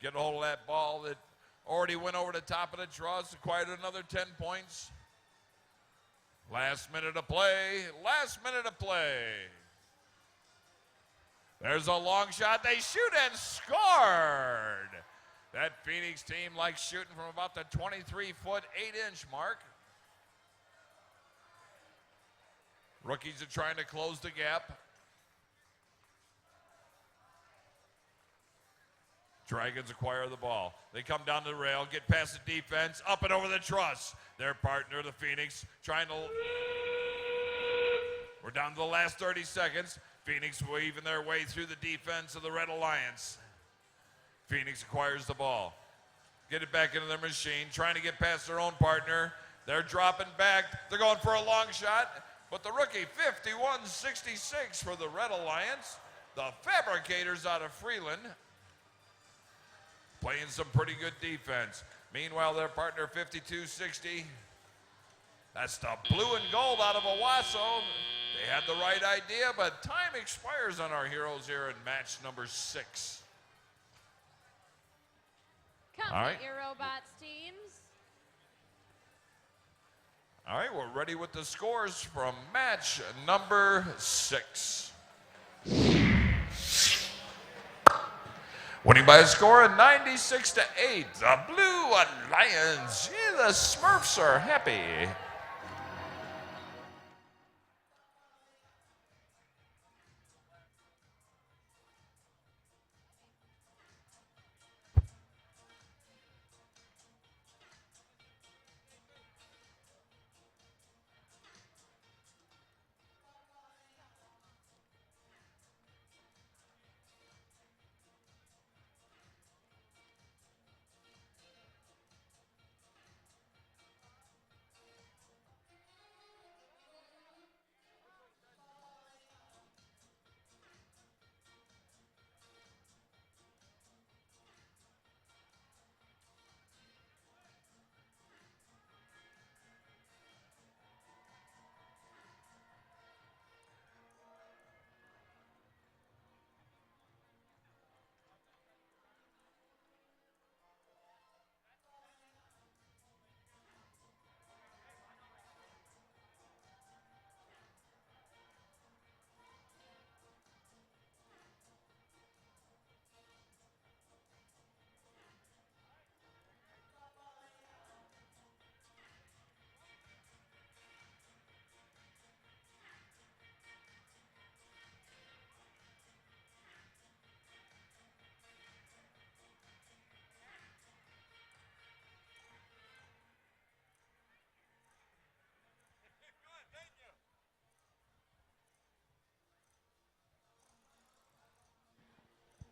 get a hold of that ball that already went over the top of the truss, acquired another 10 points. Last minute of play, last minute of play. There's a long shot, they shoot and scored. That Phoenix team likes shooting from about the 23-foot, 8-inch mark. Rookies are trying to close the gap. Dragons acquire the ball. They come down to the rail, get past the defense, up and over the truss. Their partner, the Phoenix, trying to... We're down to the last 30 seconds. Phoenix weaving their way through the defense of the Red Alliance. Phoenix acquires the ball. Get it back into their machine, trying to get past their own partner. They're dropping back. They're going for a long shot. But the rookie, 51-66 for the Red Alliance. The Fabricators out of Freeland, playing some pretty good defense. Meanwhile, their partner, 52-60. That's the blue and gold out of Owasso. They had the right idea, but time expires on our heroes here in match number 6. Come All right. get your robots, teams. All right, we're ready with the scores from match number 6. Winning by a score of 96-8, the Blue Alliance. Yeah, the Smurfs are happy.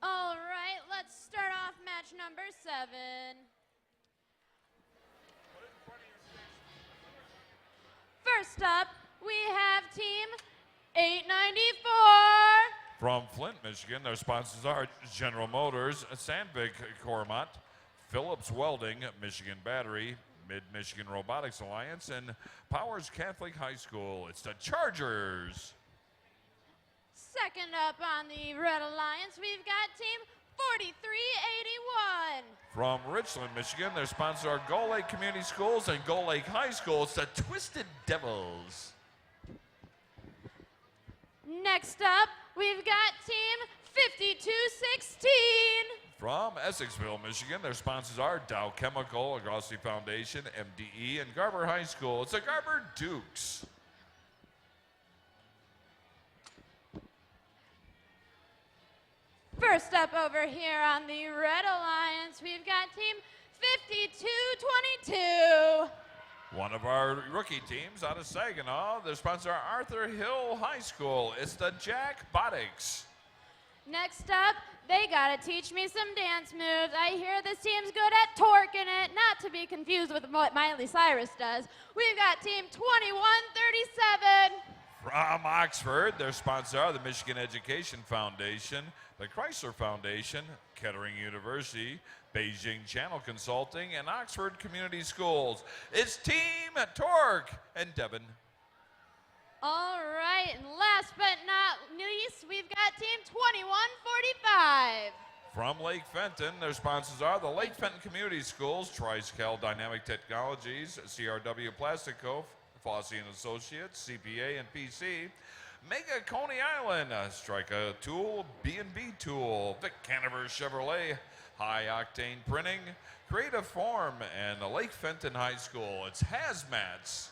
All right, let's start off match number 7. First up, we have team 894. From Flint, Michigan, their sponsors are General Motors, Sandvik Cormont, Phillips Welding, Michigan Battery, Mid-Michigan Robotics Alliance, and Powers Catholic High School. It's the Chargers. Second up on the Red Alliance, we've got team 4381. From Richland, Michigan, their sponsors are Gull Lake Community Schools and Gull Lake High School. It's the Twisted Devils. Next up, we've got team 5216. From Essexville, Michigan, their sponsors are Dow Chemical, Agassi Foundation, MDE, and Garber High School. It's the Garber Dukes. First up over here on the Red Alliance, we've got team 5222. One of our rookie teams out of Saginaw, their sponsor are Arthur Hill High School. It's the Jack Botics. Next up, they gotta teach me some dance moves. I hear this team's good at torquing it, not to be confused with what Miley Cyrus does. We've got team 2137. From Oxford, their sponsors are the Michigan Education Foundation, the Chrysler Foundation, Kettering University, Beijing Channel Consulting, and Oxford Community Schools. It's Team Torque and Devin. All right, and last but not least, we've got team 2145. From Lake Fenton, their sponsors are the Lake Fenton Community Schools, Triscal Dynamic Technologies, CRW Plastico, Fossey and Associates, CPA and PC, Mega Coney Island, Striker Tool, B&B Tool, Vic Canover Chevrolet, High Octane Printing, Creative Form, and the Lake Fenton High School. It's Hazmats.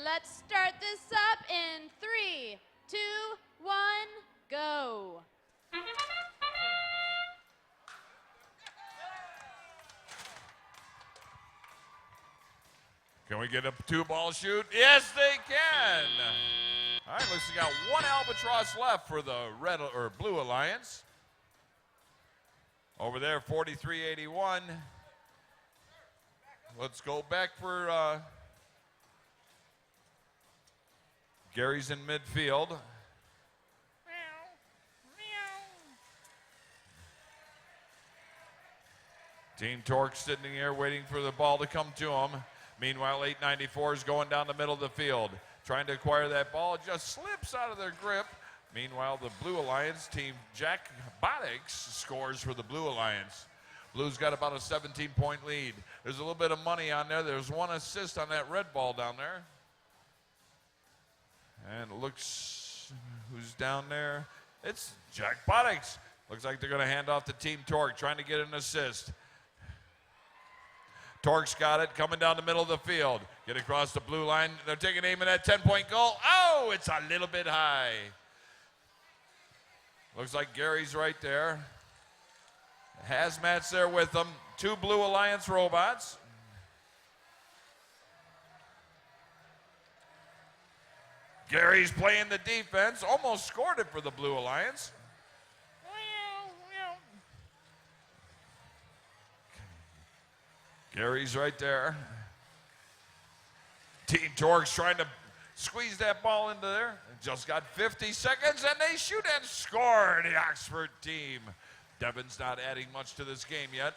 Let's start this up in 3, 2, 1, go. Can we get a 2-ball shoot? Yes, they can. All right, looks like we got one albatross left for the Red or Blue Alliance. Over there, 4381. Let's go back for Gary's in midfield. Team Torque sitting here waiting for the ball to come to him. Meanwhile, 894 is going down the middle of the field, trying to acquire that ball. It just slips out of their grip. Meanwhile, the Blue Alliance team, Jack Bodix, scores for the Blue Alliance. Blue's got about a 17-point lead. There's a little bit of money on there. There's one assist on that red ball down there. And it looks, who's down there? It's Jack Bodix. Looks like they're going to hand off to Team Torque, trying to get an assist. Torque's got it, coming down the middle of the field. Get across the blue line. They're taking aim at that 10-point goal. Oh, it's a little bit high. Looks like Gary's right there. Hazmat's there with them. 2 Blue Alliance robots. Gary's playing the defense. Almost scored it for the Blue Alliance. Gary's right there. Team Torque's trying to squeeze that ball into there. Just got 50 seconds, and they shoot and score, the Oxford team. Devon's not adding much to this game yet.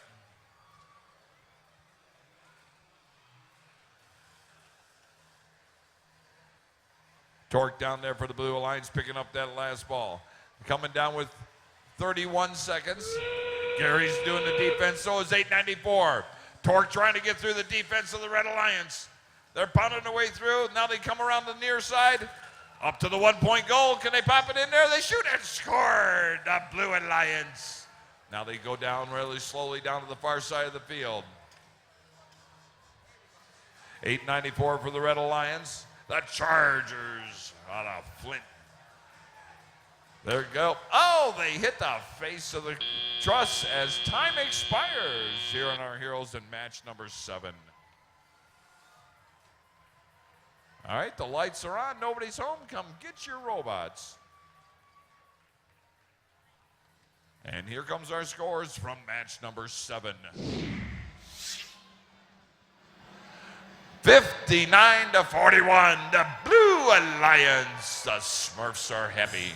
Torque down there for the Blue Alliance, picking up that last ball. Coming down with 31 seconds. Gary's doing the defense, so is 894. Torque trying to get through the defense of the Red Alliance. They're pounding their way through. Now they come around the near side. Up to the 1-point goal. Can they pop it in there? They shoot and score. The Blue Alliance. Now they go down really slowly down to the far side of the field. 894 for the Red Alliance. The Chargers out of Flint. There you go. Oh, they hit the face of the truss as time expires here on our Heroes in match number 7. All right, the lights are on. Nobody's home. Come get your robots. And here comes our scores from match number 7. 59-41, the Blue Alliance. The Smurfs are happy.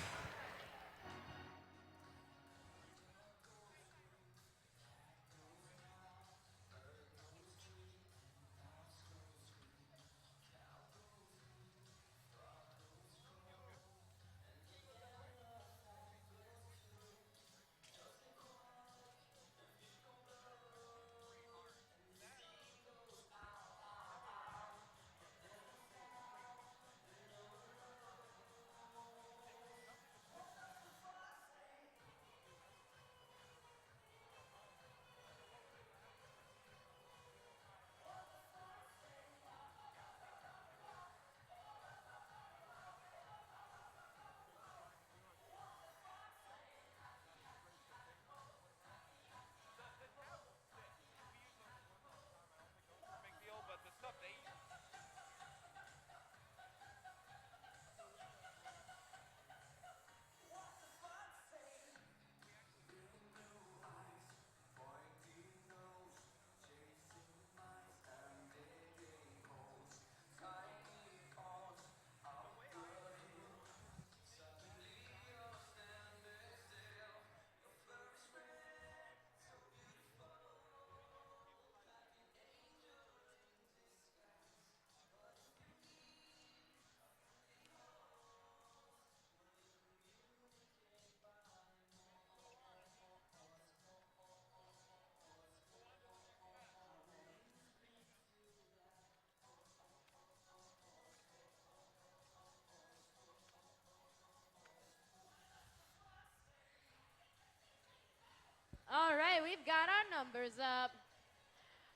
All right, we've got our numbers up.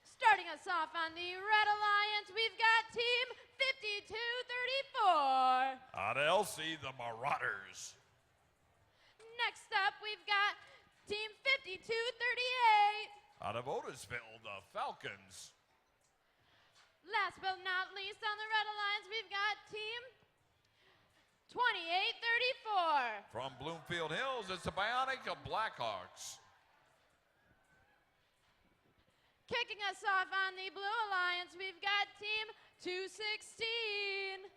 Starting us off on the Red Alliance, we've got Team 5234. Out of Elsie, the Marauders. Next up, we've got Team 5238. Out of Otisville, the Falcons. Last but not least on the Red Alliance, we've got Team 2834. From Bloomfield Hills, it's the Bionic Blackhawks. Kicking us off on the Blue Alliance, we've got Team 216.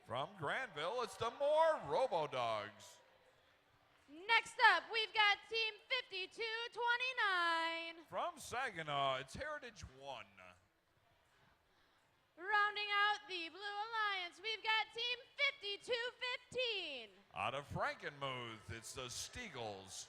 From Granville, it's the Moore Robo-Dogs. Next up, we've got team 5229. From Saginaw, it's Heritage 1. Rounding out the Blue Alliance, we've got team 5215. Out of Frankenmuth, it's the Steagles.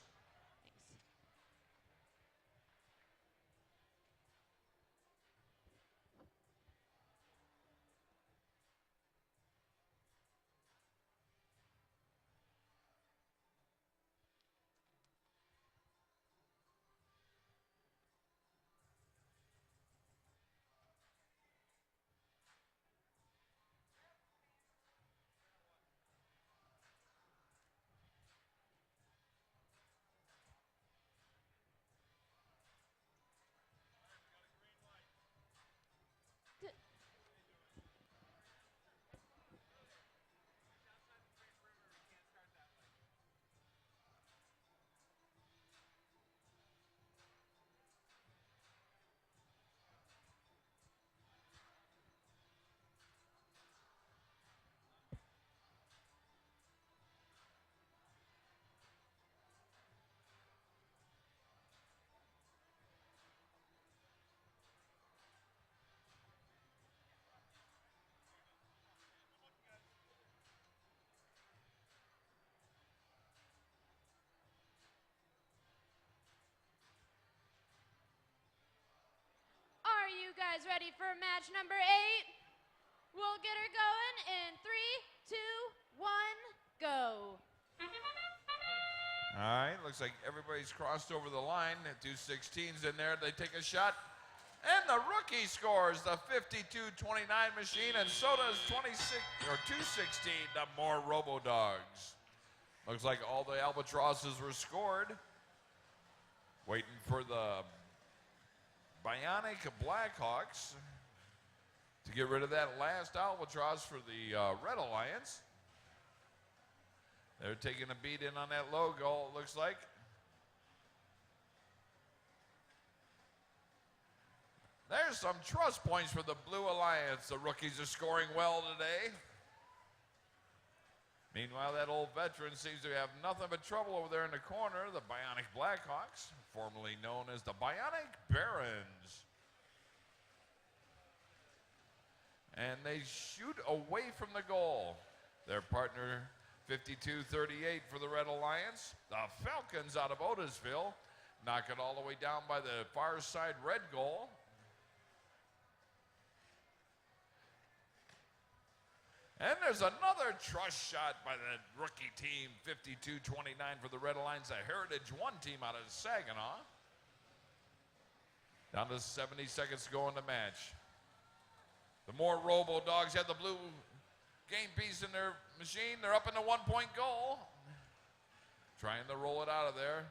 Are you guys ready for match number 8? We'll get her going in 3, 2, 1, go. All right, looks like everybody's crossed over the line. The 216's in there. They take a shot. And the rookie scores the 52-29 machine, and so does 216, the Moore Robo-Dogs. Looks like all the albatrosses were scored. Waiting for the Bionic Blackhawks to get rid of that last albatross for the Red Alliance. They're taking a beat in on that logo, it looks like. There's some trust points for the Blue Alliance. The rookies are scoring well today. Meanwhile, that old veteran seems to have nothing but trouble over there in the corner. The Bionic Blackhawks, formerly known as the Bionic Barons. And they shoot away from the goal. Their partner, 52-38 for the Red Alliance. The Falcons out of Otisville knock it all the way down by the far side red goal. And there's another trust shot by the rookie team, 52-29 for the Red Alliance, a Heritage 1 team out of Saginaw. Down to 70 seconds to go in the match. The Moore Robo-Dogs have the blue game piece in their machine. They're up in the 1-point goal. Trying to roll it out of there.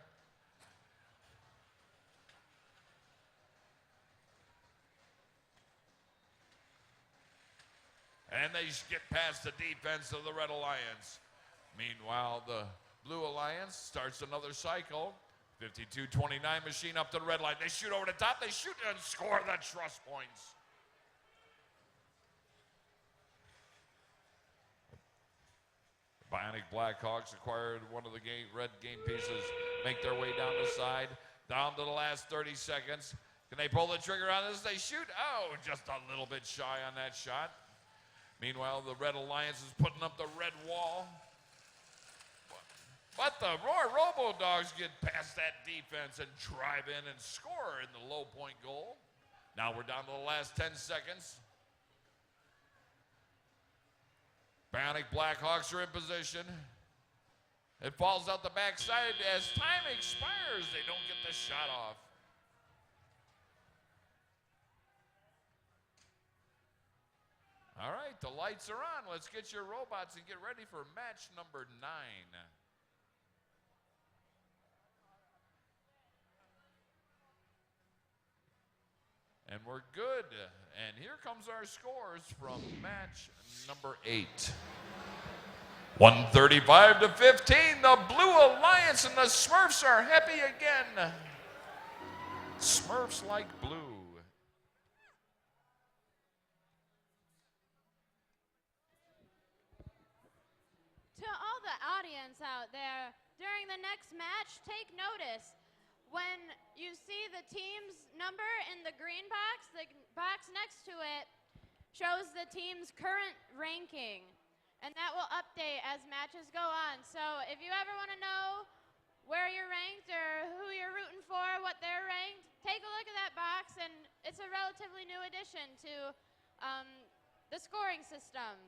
And they get past the defense of the Red Alliance. Meanwhile, the Blue Alliance starts another cycle. 52-29 machine up to the red line. They shoot over the top. They shoot and score the trust points. The Bionic Blackhawks acquired one of the red game pieces, make their way down the side, down to the last 30 seconds. Can they pull the trigger on this? They shoot. Oh, just a little bit shy on that shot. Meanwhile, the Red Alliance is putting up the red wall. But the Moore Robo-Dogs get past that defense and drive in and score in the low point goal. Now we're down to the last 10 seconds. Bionic Blackhawks are in position. It falls out the backside. As time expires, they don't get the shot off. All right, the lights are on. Let's get your robots and get ready for match number 9. And we're good. And here comes our scores from match number 8. 135-15. The Blue Alliance and the Smurfs are happy again. Smurfs like blue. Alliance out there, during the next match, take notice. When you see the team's number in the green box, the box next to it shows the team's current ranking. And that will update as matches go on. So if you ever want to know where you're ranked or who you're rooting for, what they're ranked, take a look at that box, and it's a relatively new addition to the scoring system.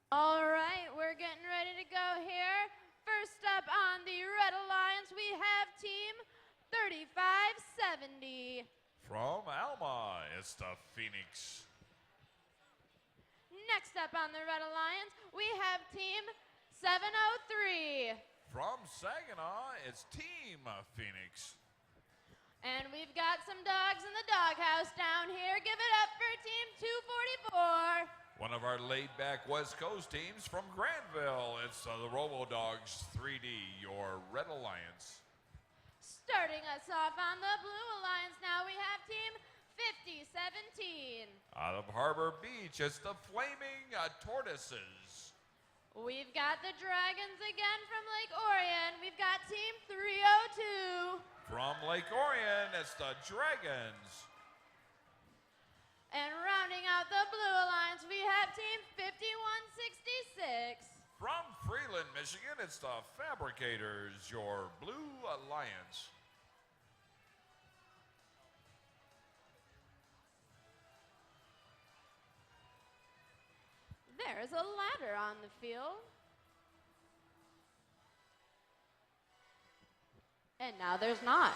All right, we're getting ready to go here. First up on the Red Alliance, we have team 3570. From Alma, it's the Phoenix. Next up on the Red Alliance, we have team 703. From Saginaw, it's Team Phoenix. And we've got some dogs in the doghouse down here. Give it up for team 244. One of our laid-back West Coast teams from Granville, it's the Robo Dogs 3D, your Red Alliance. Starting us off on the Blue Alliance now, we have team 5017. Out of Harbor Beach, it's the Flaming Tortoises. We've got the Dragons again from Lake Orion. We've got team 302. From Lake Orion, it's the Dragons. And rounding out the Blue Alliance, we have team 5166. From Freeland, Michigan, it's the Fabricators, your Blue Alliance. There's a ladder on the field. And now there's not.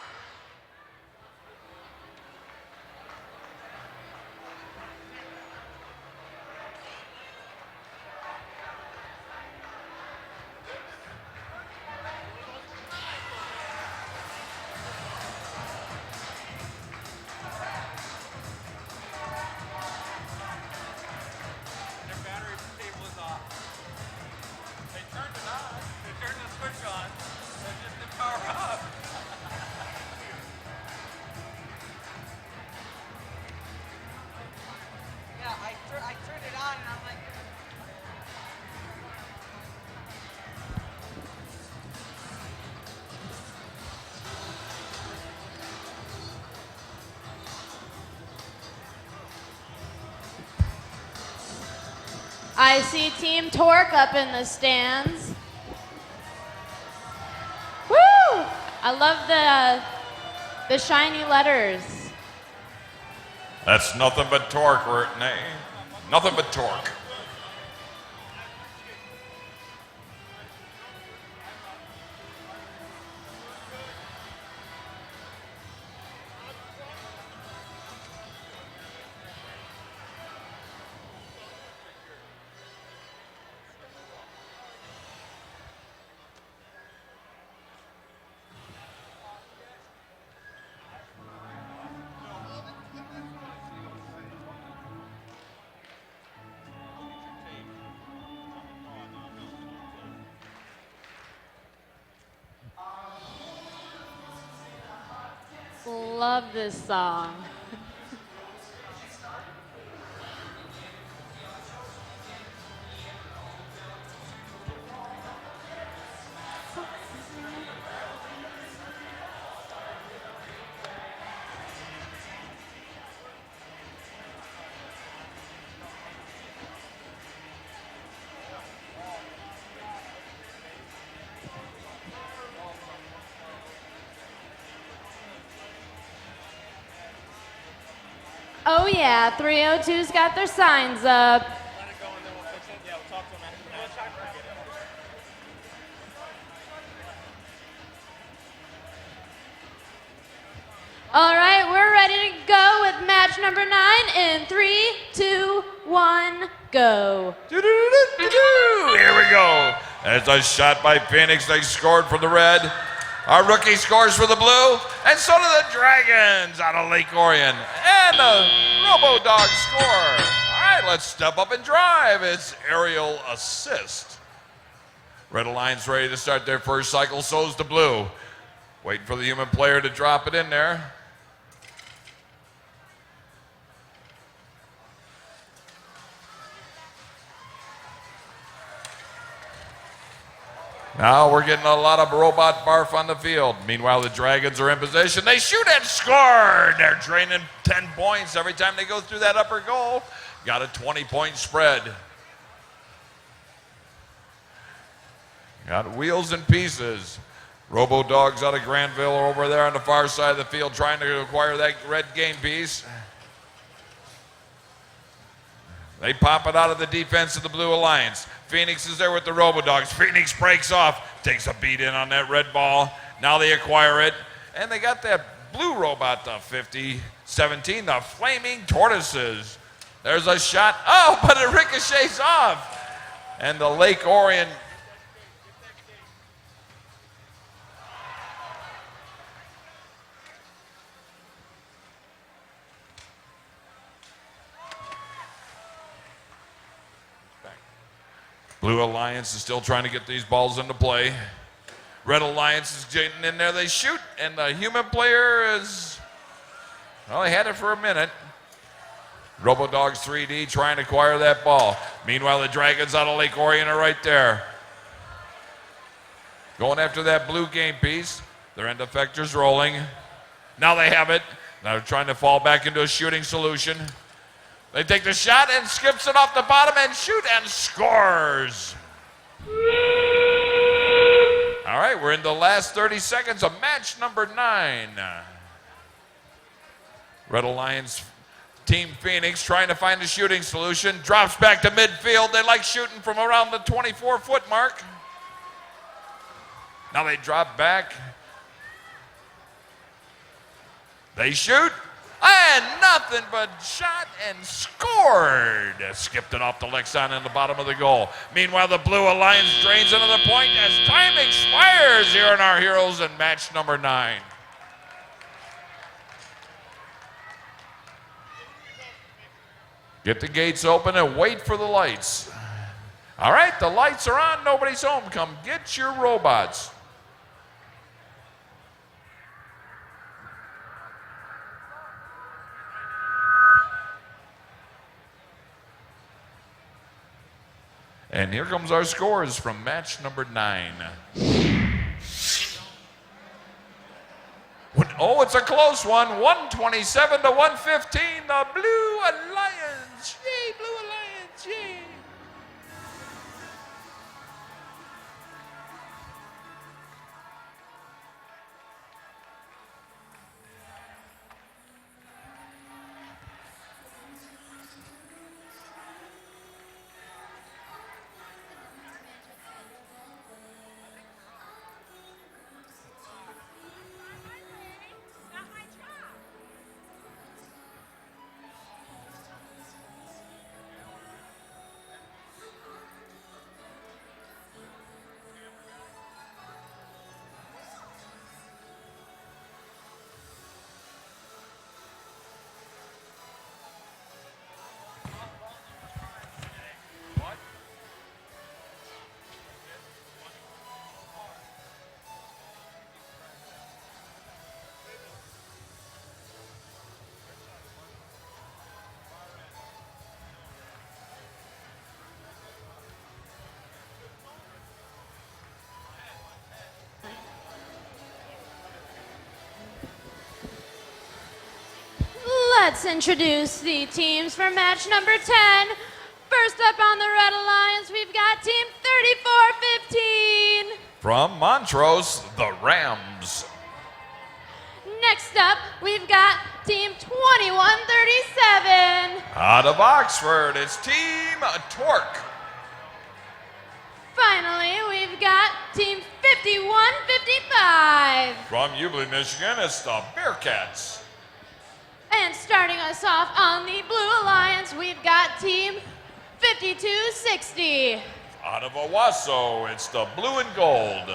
I see Team Torque up in the stands. Woo! I love the shiny letters. That's nothing but torque, Renee. Nothing but torque. Love this song. Oh yeah, 302's got their signs up. All right, we're ready to go with match number 9 in 3, 2, 1, go. Here we go. As a shot by Phoenix, they scored for the red. Our rookie scores for the blue, and so do the Dragons out of Lake Orion. And the Robo Dogs score. All right, let's step up and drive. It's aerial assist. Red Alliance ready to start their first cycle, so's the blue. Waiting for the human player to drop it in there. Now we're getting a lot of robot barf on the field. Meanwhile, the Dragons are in position. They shoot and score. They're draining 10 points every time they go through that upper goal. Got a 20-point spread. Got wheels and pieces. Robo Dogs out of Granville are over there on the far side of the field trying to acquire that red game piece. They pop it out of the defense of the Blue Alliance. Phoenix is there with the Robo Dogs. Phoenix breaks off, takes a beat in on that red ball. Now they acquire it, and they got that blue robot, the 50-17, the Flaming Tortoises. There's a shot. Oh, but it ricochets off. And the Lake Orion. Blue Alliance is still trying to get these balls into play. Red Alliance is getting in there. They shoot, and the human player is, well, he had it for a minute. Robo Dogs 3D trying to acquire that ball. Meanwhile, the Dragons out of Lake Orion are right there. Going after that blue game piece. Their end effectors rolling. Now they have it. Now they're trying to fall back into a shooting solution. They take the shot and skips it off the bottom and shoot and scores. All right, we're in the last 30 seconds of match number 9. Red Alliance Team Phoenix trying to find a shooting solution. Drops back to midfield. They like shooting from around the 24-foot mark. Now they drop back. They shoot. And nothing but shot and scored. Skipped it off the Lexon in the bottom of the goal. Meanwhile, the Blue Alliance drains another point as time expires here in our Heroes in match number 9. Get the gates open and wait for the lights. All right, the lights are on. Nobody's home. Come get your robots. And here comes our scores from match number 9. Oh, it's a close one. 127 to 115. The Blue Alliance. Yay, Blue Alliance. Yay. Let's introduce the teams for match number 10. First up on the Red Alliance, we've got Team 3415. From Montrose, the Rams. Next up, we've got Team 2137. Out of Oxford, it's Team Torque. Finally, we've got Team 5155. From Ubley, Michigan, it's the Bearcats. And starting us off on the Blue Alliance, we've got Team 5260. Out of Owasso, it's the Blue and Gold.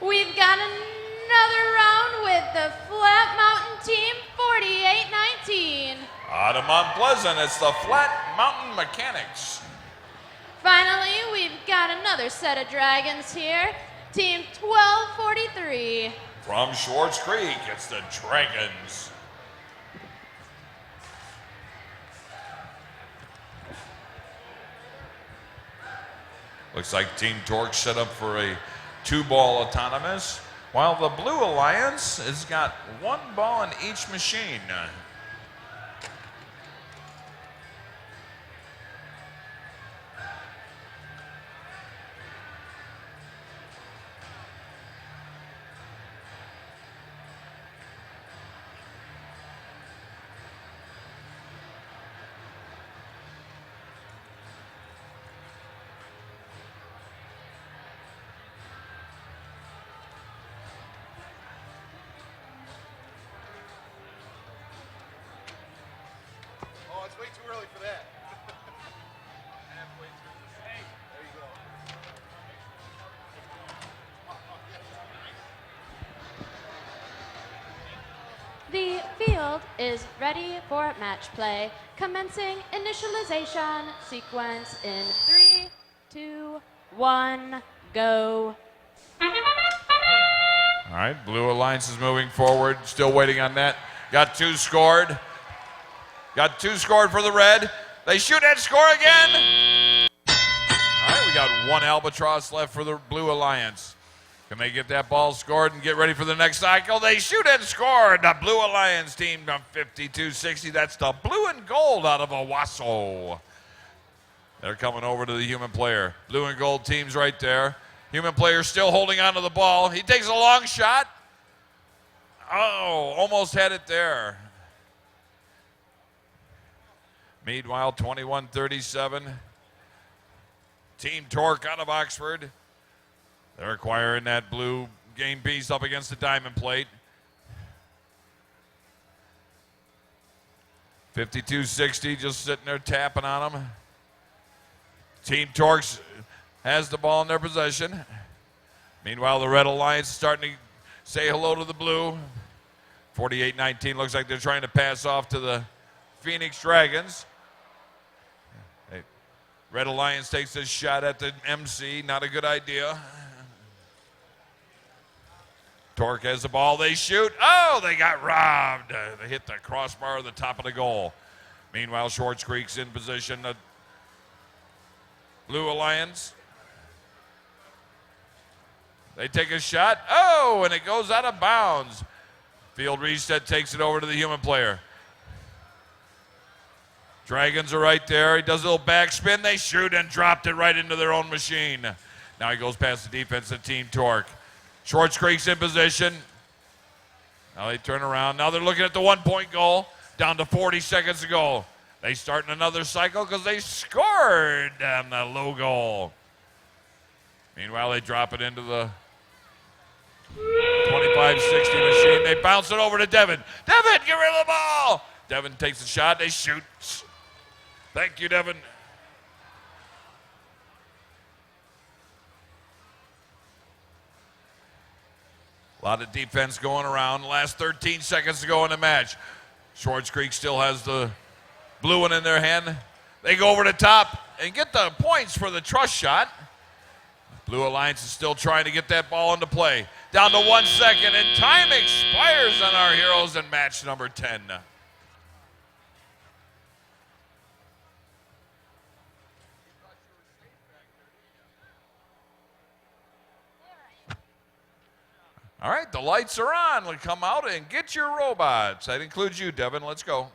We've got another round with the Flat Mountain Team 4819. Out of Mount Pleasant, it's the Flat Mountain Mechanics. Finally, we've got another set of dragons here. Team 1243. From Schwartz Creek, it's the Dragons. Looks like Team Torque set up for a 2-ball autonomous, while the Blue Alliance has got 1 ball in each machine. Oh, it's way too early for that. The field is ready for match play. Commencing initialization sequence in 3, 2, 1, go. All right, Blue Alliance is moving forward, still waiting on that. Got 2 scored. Got 2 scored for the red. They shoot and score again. All right, we got 1 albatross left for the Blue Alliance. Can they get that ball scored and get ready for the next cycle? They shoot and score. The Blue Alliance team from 5260. That's the Blue and Gold out of Owasso. They're coming over to the human player. Blue and Gold team's right there. Human player still holding on to the ball. He takes a long shot. Oh, almost had it there. Meanwhile, 21-37. Team Torque out of Oxford. They're acquiring that blue game piece up against the diamond plate. 52-60 just sitting there tapping on them. Team Torque has the ball in their possession. Meanwhile, the Red Alliance is starting to say hello to the blue. 48-19 looks like they're trying to pass off to the Phoenix Dragons. Red Alliance takes this shot at the MC. Not a good idea. Torque has the ball. They shoot. Oh, they got robbed. They hit the crossbar at the top of the goal. Meanwhile, Schwartz Creek's in position. The Blue Alliance. They take a shot. Oh, and it goes out of bounds. Field reset takes it over to the human player. Dragons are right there. He does a little backspin. They shoot and dropped it right into their own machine. Now he goes past the defense of Team Torque. Schwartz Creek's in position. Now they turn around. Now they're looking at the 1-point goal. Down to 40 seconds to go. They start another cycle because they scored on the low goal. Meanwhile, they drop it into the 25-60 machine. They bounce it over to Devin. Devin, get rid of the ball. Devin takes a shot. They shoot. Thank you, Devin. A lot of defense going around. Last 13 seconds to go in the match. Schwartz Creek still has the blue one in their hand. They go over the top and get the points for the trust shot. Blue Alliance is still trying to get that ball into play. Down to 1 second, and time expires on our heroes in match number 10. All right, the lights are on. Let's come out and get your robots. That includes you, Devin. Let's go.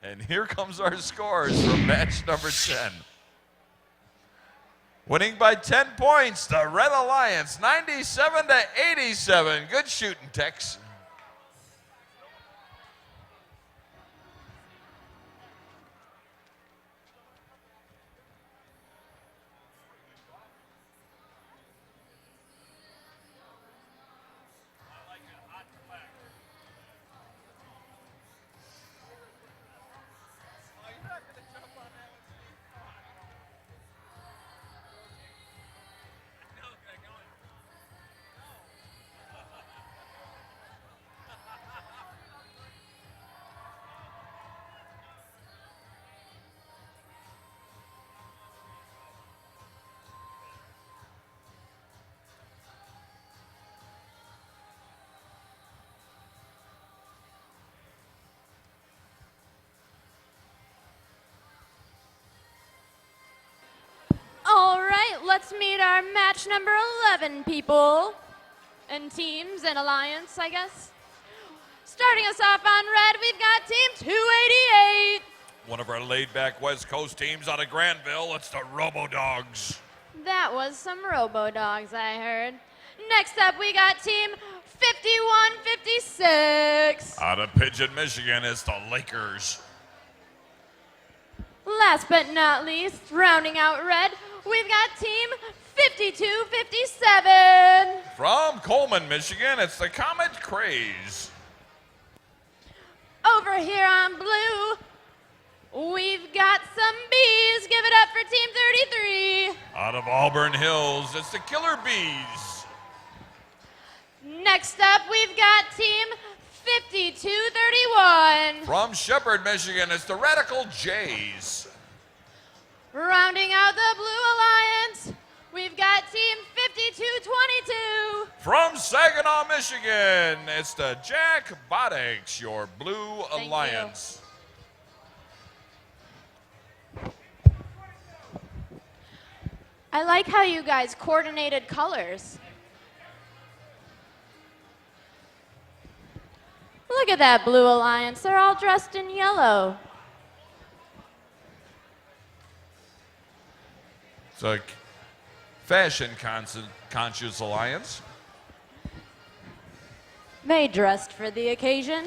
And here comes our scores from match number 10. Winning by 10 points, the Red Alliance, 97 to 87. Good shooting, Tex. All right, let's meet our match number 11 people and teams and alliance, I guess. Starting us off on red, we've got team 288. One of our laid-back West Coast teams out of Granville, it's the Robo-Dogs. That was some Robo-Dogs, I heard. Next up, we got team 5156. Out of Pigeon, Michigan, it's the Lakers. Last but not least, rounding out red, we've got team 5257. From Coleman, Michigan, it's the Comet Craze. Over here on blue, we've got some bees. Give it up for team 33. Out of Auburn Hills, it's the Killer Bees. Next up, we've got team 5231. From Shepherd, Michigan, it's the Radical Jays. Rounding out the Blue Alliance, we've got team 5222. From Saginaw, Michigan, it's the Jack Botics, your Blue Thank Alliance. I like how you guys coordinated colors. Look at that Blue Alliance. They're all dressed in yellow. It's a fashion conscious alliance. They dressed for the occasion.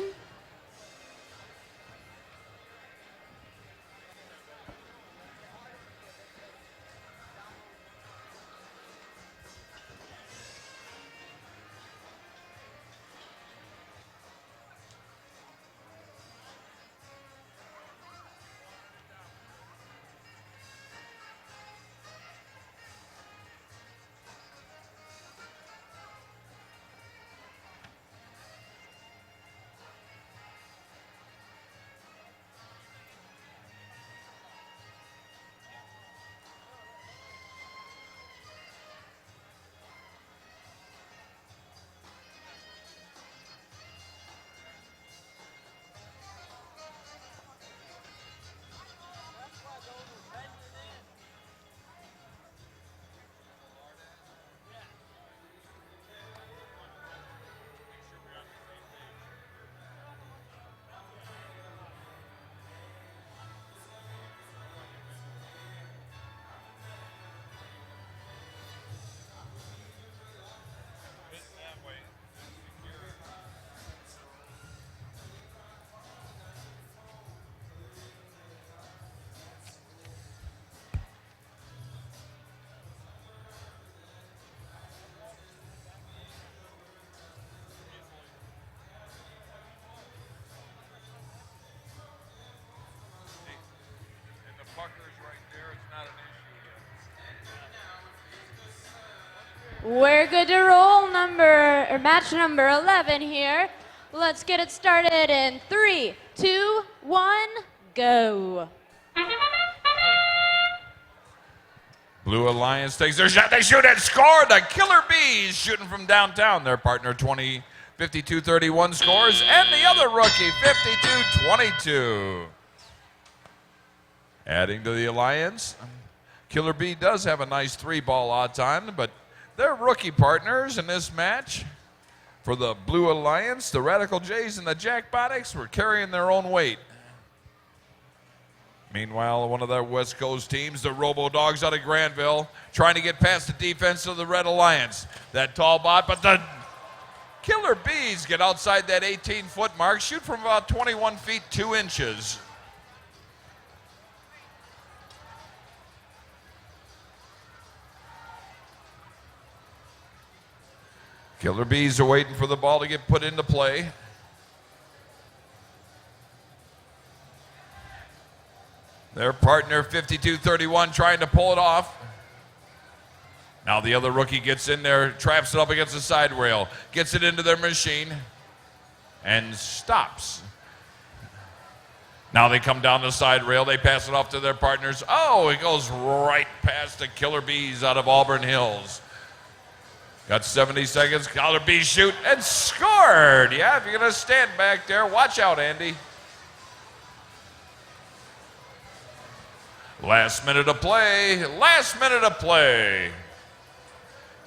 We're good to roll match number 11 here. Let's get it started in 3, 2, 1, go. Blue Alliance takes their shot. They shoot it, score. The Killer Bees shooting from downtown. Their partner 52-31 scores, and the other rookie 52-22. Adding to the alliance, Killer Bee does have a nice 3-ball odds on, but they're rookie partners in this match. For the Blue Alliance, the Radical Jays and the Jack Botics were carrying their own weight. Meanwhile, one of the West Coast teams, the Robo Dogs out of Granville, trying to get past the defense of the Red Alliance. That tall bot, but the Killer Bees get outside that 18-foot mark, shoot from about 21 feet 2 inches. Killer Bees are waiting for the ball to get put into play. Their partner, 52-31, trying to pull it off. Now the other rookie gets in there, traps it up against the side rail, gets it into their machine, and stops. Now they come down the side rail, they pass it off to their partners. Oh, it goes right past the Killer Bees out of Auburn Hills. Got 70 seconds, Killer Bees shoot, and scored! Yeah, if you're gonna stand back there, watch out, Andy. Last minute of play, last minute of play.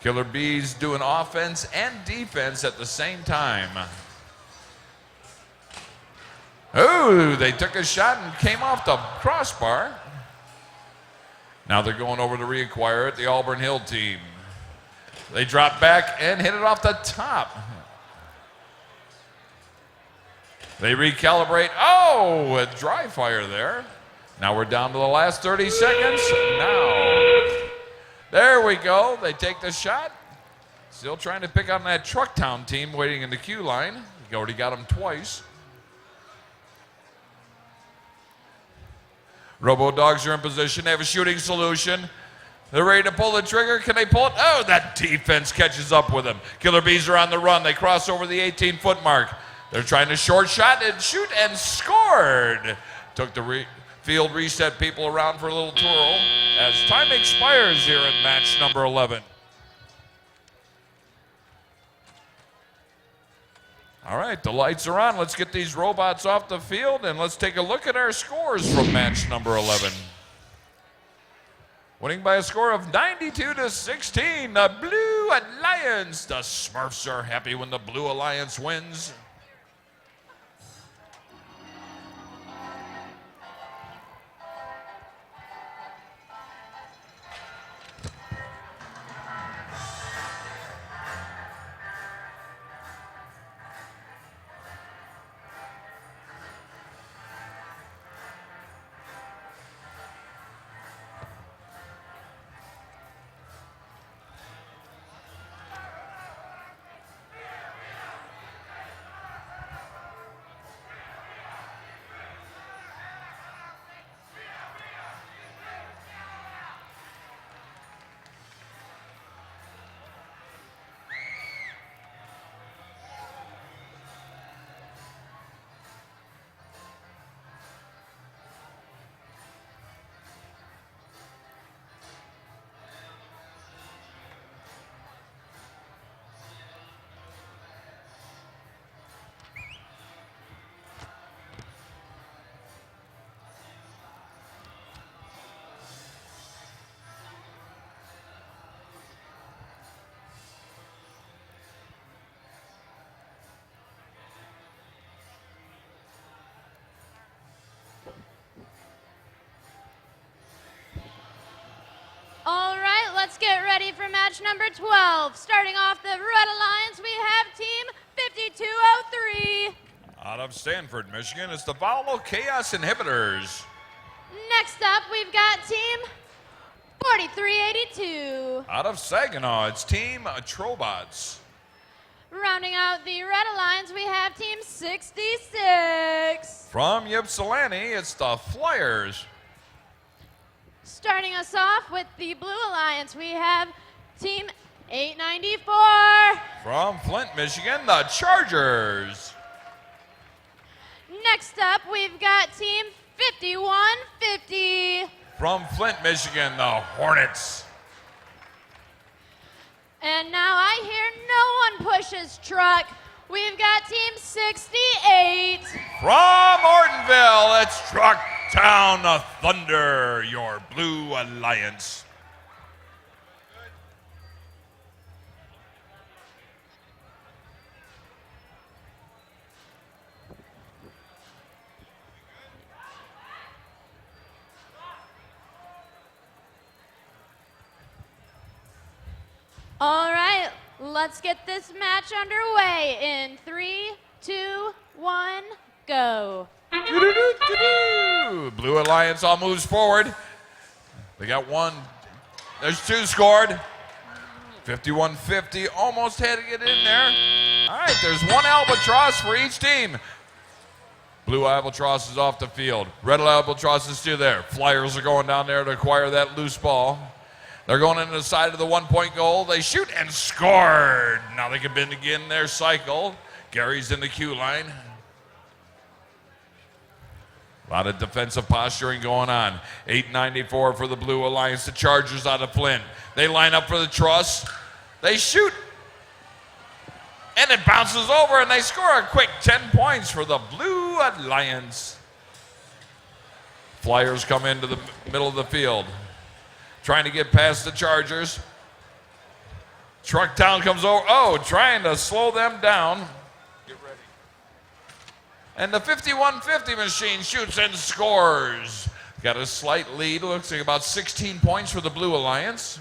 Killer Bees doing offense and defense at the same time. Oh, they took a shot and came off the crossbar. Now they're going over to reacquire it, the Auburn Hill team. They drop back and hit it off the top. They recalibrate. Oh, a dry fire there. Now we're down to the last 30 seconds. Now, there we go. They take the shot. Still trying to pick on that Trucktown team waiting in the queue line. You already got them twice. Robo Dogs are in position. They have a shooting solution. They're ready to pull the trigger. Can they pull it? Oh, that defense catches up with them. Killer Bees are on the run. They cross over the 18-foot mark. They're trying to short shot and shoot and scored. Took the field reset people around for a little twirl as time expires here in match number 11. All right, the lights are on. Let's get these robots off the field and let's take a look at our scores from match number 11. Winning by a score of 92-16, the Blue Alliance. The Smurfs are happy when the Blue Alliance wins. All right, let's get ready for match number 12. Starting off the Red Alliance, we have team 5203. Out of Sanford, Michigan, it's the Volatile Chaos Inhibitors. Next up, we've got team 4382. Out of Saginaw, it's Team Trobots. Rounding out the Red Alliance, we have team 66. From Ypsilanti, it's the Flyers. Starting us off with the Blue Alliance, we have team 894. From Flint, Michigan, the Chargers. Next up, we've got team 5150. From Flint, Michigan, the Hornets. And now I hear no one pushes truck. We've got team 68. From Ortonville, it's Trucktown Thunder, your Blue Alliance. All right, let's get this match underway in 3, 2, 1, go. Blue Alliance all moves forward. They got one. There's two scored. 51-50, almost had to get in there. All right, there's one albatross for each team. Blue Albatross is off the field. Red Albatross is still there. Flyers are going down there to acquire that loose ball. They're going into the side of the one-point goal. They shoot and scored. Now they can begin their cycle. Gary's in the queue line. A lot of defensive posturing going on. 8:94 for the Blue Alliance. The Chargers out of Flint. They line up for the truss. They shoot. And it bounces over, and they score a quick 10 points for the Blue Alliance. Flyers come into the middle of the field, trying to get past the Chargers. Truck Town comes over. Oh, trying to slow them down. Get ready. And the 51-50 machine shoots and scores. Got a slight lead. Looks like about 16 points for the Blue Alliance.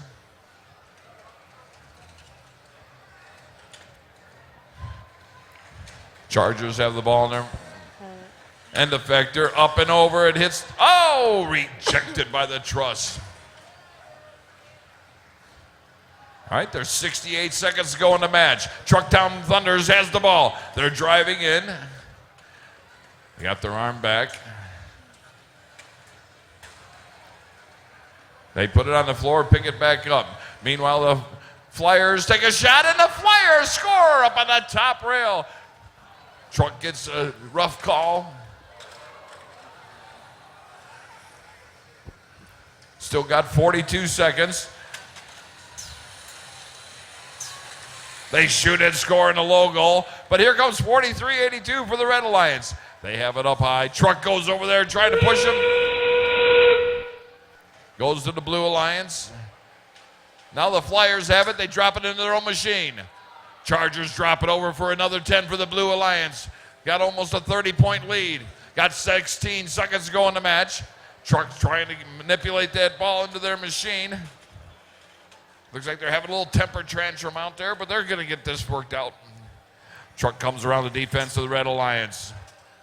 Chargers have the ball in their end effector. Up and over. It hits. Oh, rejected by the truss. All right, there's 68 seconds to go in the match. Trucktown Thunders has the ball. They're driving in. They got their arm back. They put it on the floor, pick it back up. Meanwhile, the Flyers take a shot, and the Flyers score up on the top rail. Truck gets a rough call. Still got 42 seconds. They shoot and score in the low goal. But here comes 43-82 for the Red Alliance. They have it up high. Truck goes over there trying to push him. Goes to the Blue Alliance. Now the Flyers have it. They drop it into their own machine. Chargers drop it over for another 10 for the Blue Alliance. Got almost a 30-point lead. Got 16 seconds to go in the match. Truck's trying to manipulate that ball into their machine. Looks like they're having a little temper tantrum out there, but they're going to get this worked out. Truck comes around the defense of the Red Alliance.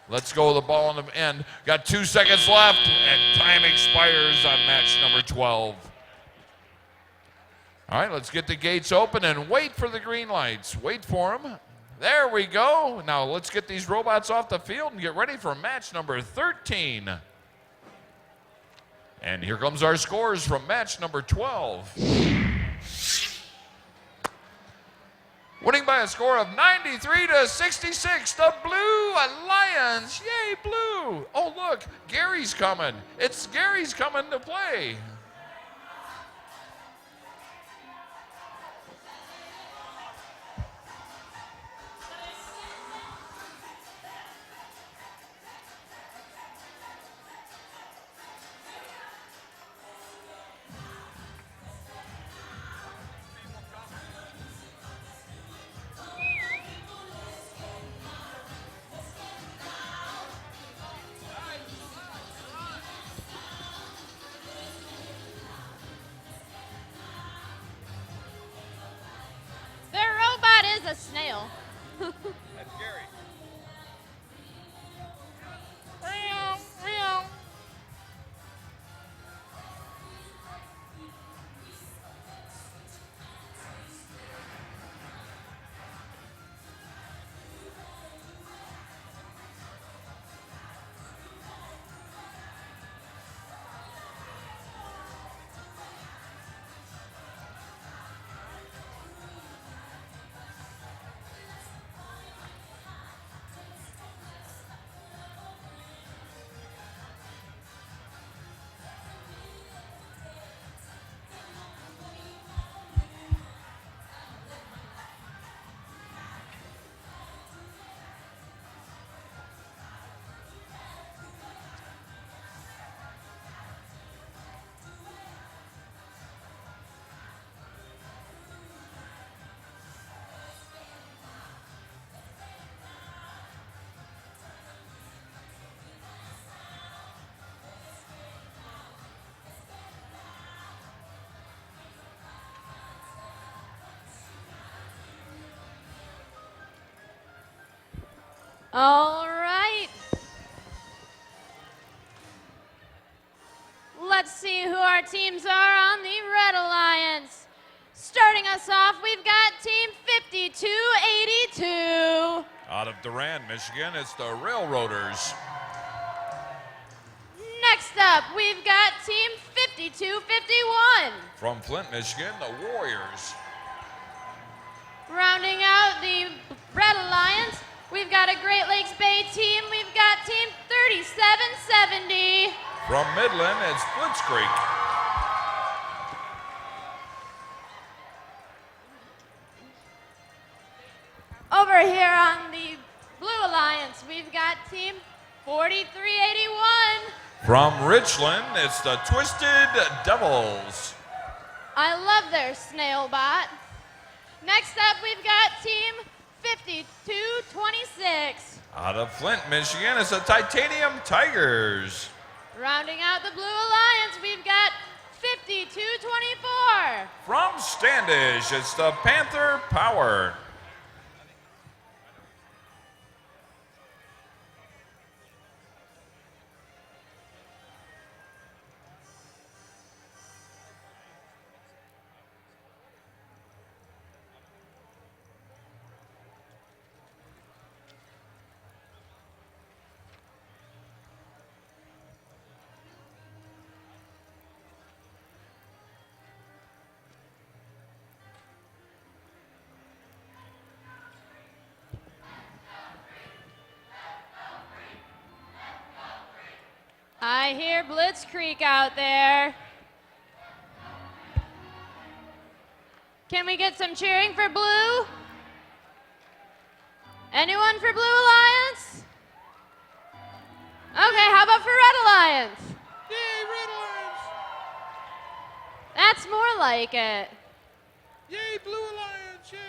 Let's go with the ball in the end. Got 2 seconds left, and time expires on match number 12. All right, let's get the gates open and wait for the green lights. Wait for them. There we go. Now let's get these robots off the field and get ready for match number 13. And here comes our scores from match number 12. Winning by a score of 93-66, the Blue Alliance. Yay, Blue. Oh, look, Gary's coming. Gary's coming to play. Their robot is a snail. That's Gary. All right. Let's see who our teams are on the Red Alliance. Starting us off, we've got Team 5282. Out of Durand, Michigan, it's the Railroaders. Next up, we've got Team 5251. From Flint, Michigan, the Warriors. Rounding out the Red Alliance, we've got a Great Lakes Bay team. We've got Team 3770. From Midland, it's Blitzkrieg. Over here on the Blue Alliance, we've got Team 4381. From Richland, it's the Twisted Devils. I love their snail bot. Next up, we've got Team 5226. Out of Flint, Michigan, it's the Titanium Tigers. Rounding out the Blue Alliance, we've got 5224. From Standish, it's the Panther Power. I hear Blitzkrieg out there. Can we get some cheering for Blue? Anyone for Blue Alliance? Okay, how about for Red Alliance? Yay, Red Alliance! That's more like it. Yay, Blue Alliance! Yay!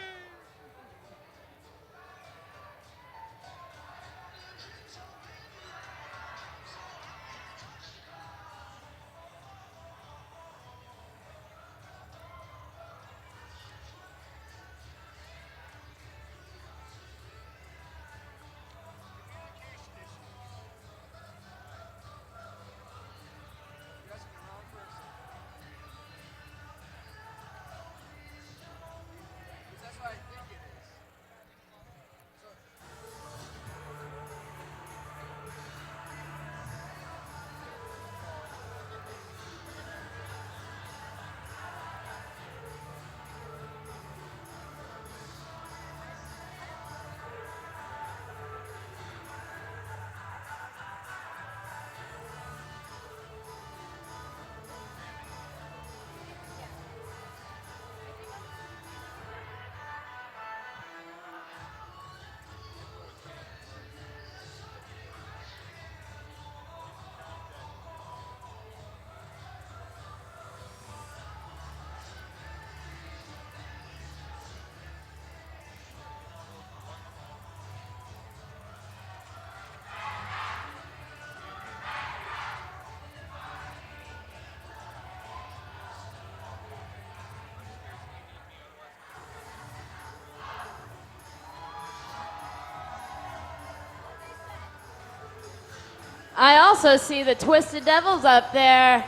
I also see the Twisted Devils up there.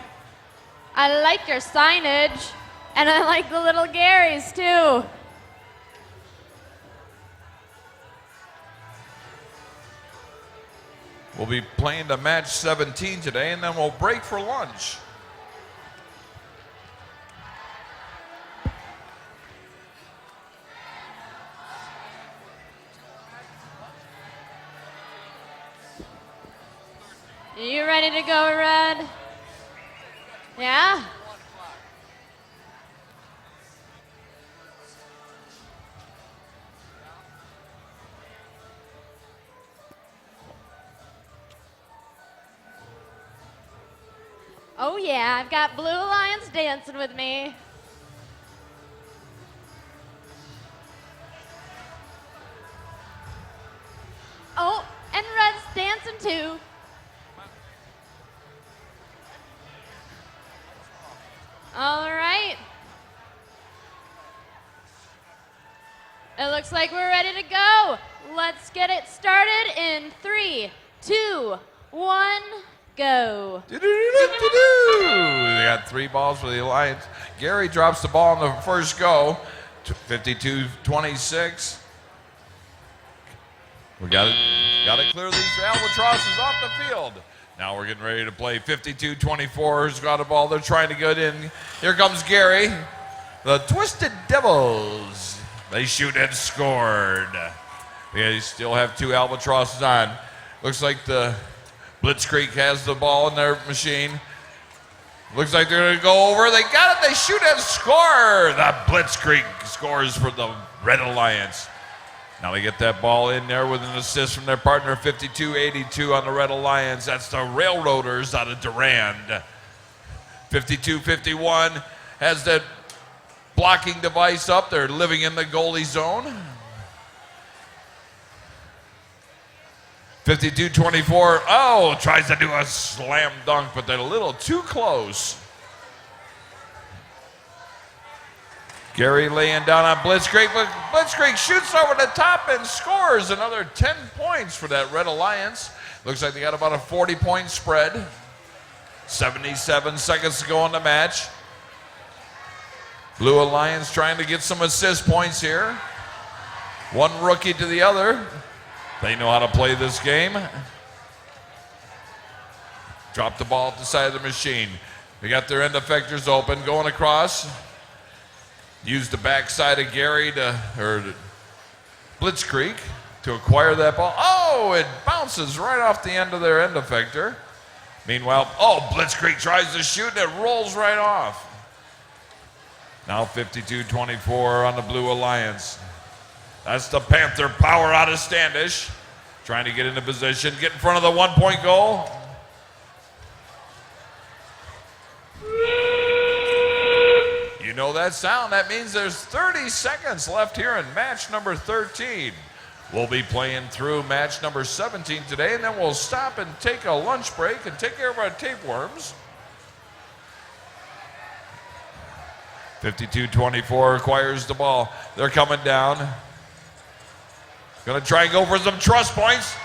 I like your signage, and I like the little Garys too. We'll be playing the match 17 today, and then we'll break for lunch. You ready to go, Red? Yeah? Oh yeah, I've got Blue Alliance dancing with me. Oh, and Red's dancing too. All right. It looks like we're ready to go. Let's get it started in 3, 2, 1, go. They got 3 balls for the Alliance. Gary drops the ball on the first go. 52-26. We got to clear these albatrosses off the field. Now we're getting ready to play 52-24. Who's got a ball? They're trying to get in. Here comes Gary. The Twisted Devils. They shoot and scored. They still have 2 albatrosses on. Looks like the Blitzkrieg has the ball in their machine. Looks like they're going to go over. They got it. They shoot and score. The Blitzkrieg scores for the Red Alliance. Now they get that ball in there with an assist from their partner, 52-82 on the Red Alliance. That's the Railroaders out of Durand. 52-51 has that blocking device up. They're living in the goalie zone. 52-24. Oh, tries to do a slam dunk, but they're a little too close. Gary laying down on Blitzkrieg, but Blitzkrieg shoots over the top and scores another 10 points for that Red Alliance. Looks like they got about a 40-point spread. 77 seconds to go in the match. Blue Alliance trying to get some assist points here. One rookie to the other. They know how to play this game. Drop the ball at the side of the machine. They got their end effectors open, going across. Use the backside of Gary or Blitzkrieg to acquire that ball. Oh, it bounces right off the end of their end effector. Meanwhile, Blitzkrieg tries to shoot and it rolls right off. Now 52-24 on the Blue Alliance. That's the Panther power out of Standish. Trying to get into position, get in front of the 1-point goal. You know that sound. That means there's 30 seconds left here in match number 13. We'll be playing through match number 17 today, and then we'll stop and take a lunch break and take care of our tapeworms. 52-24 acquires the ball. They're coming down. Going to try and go for some trust points.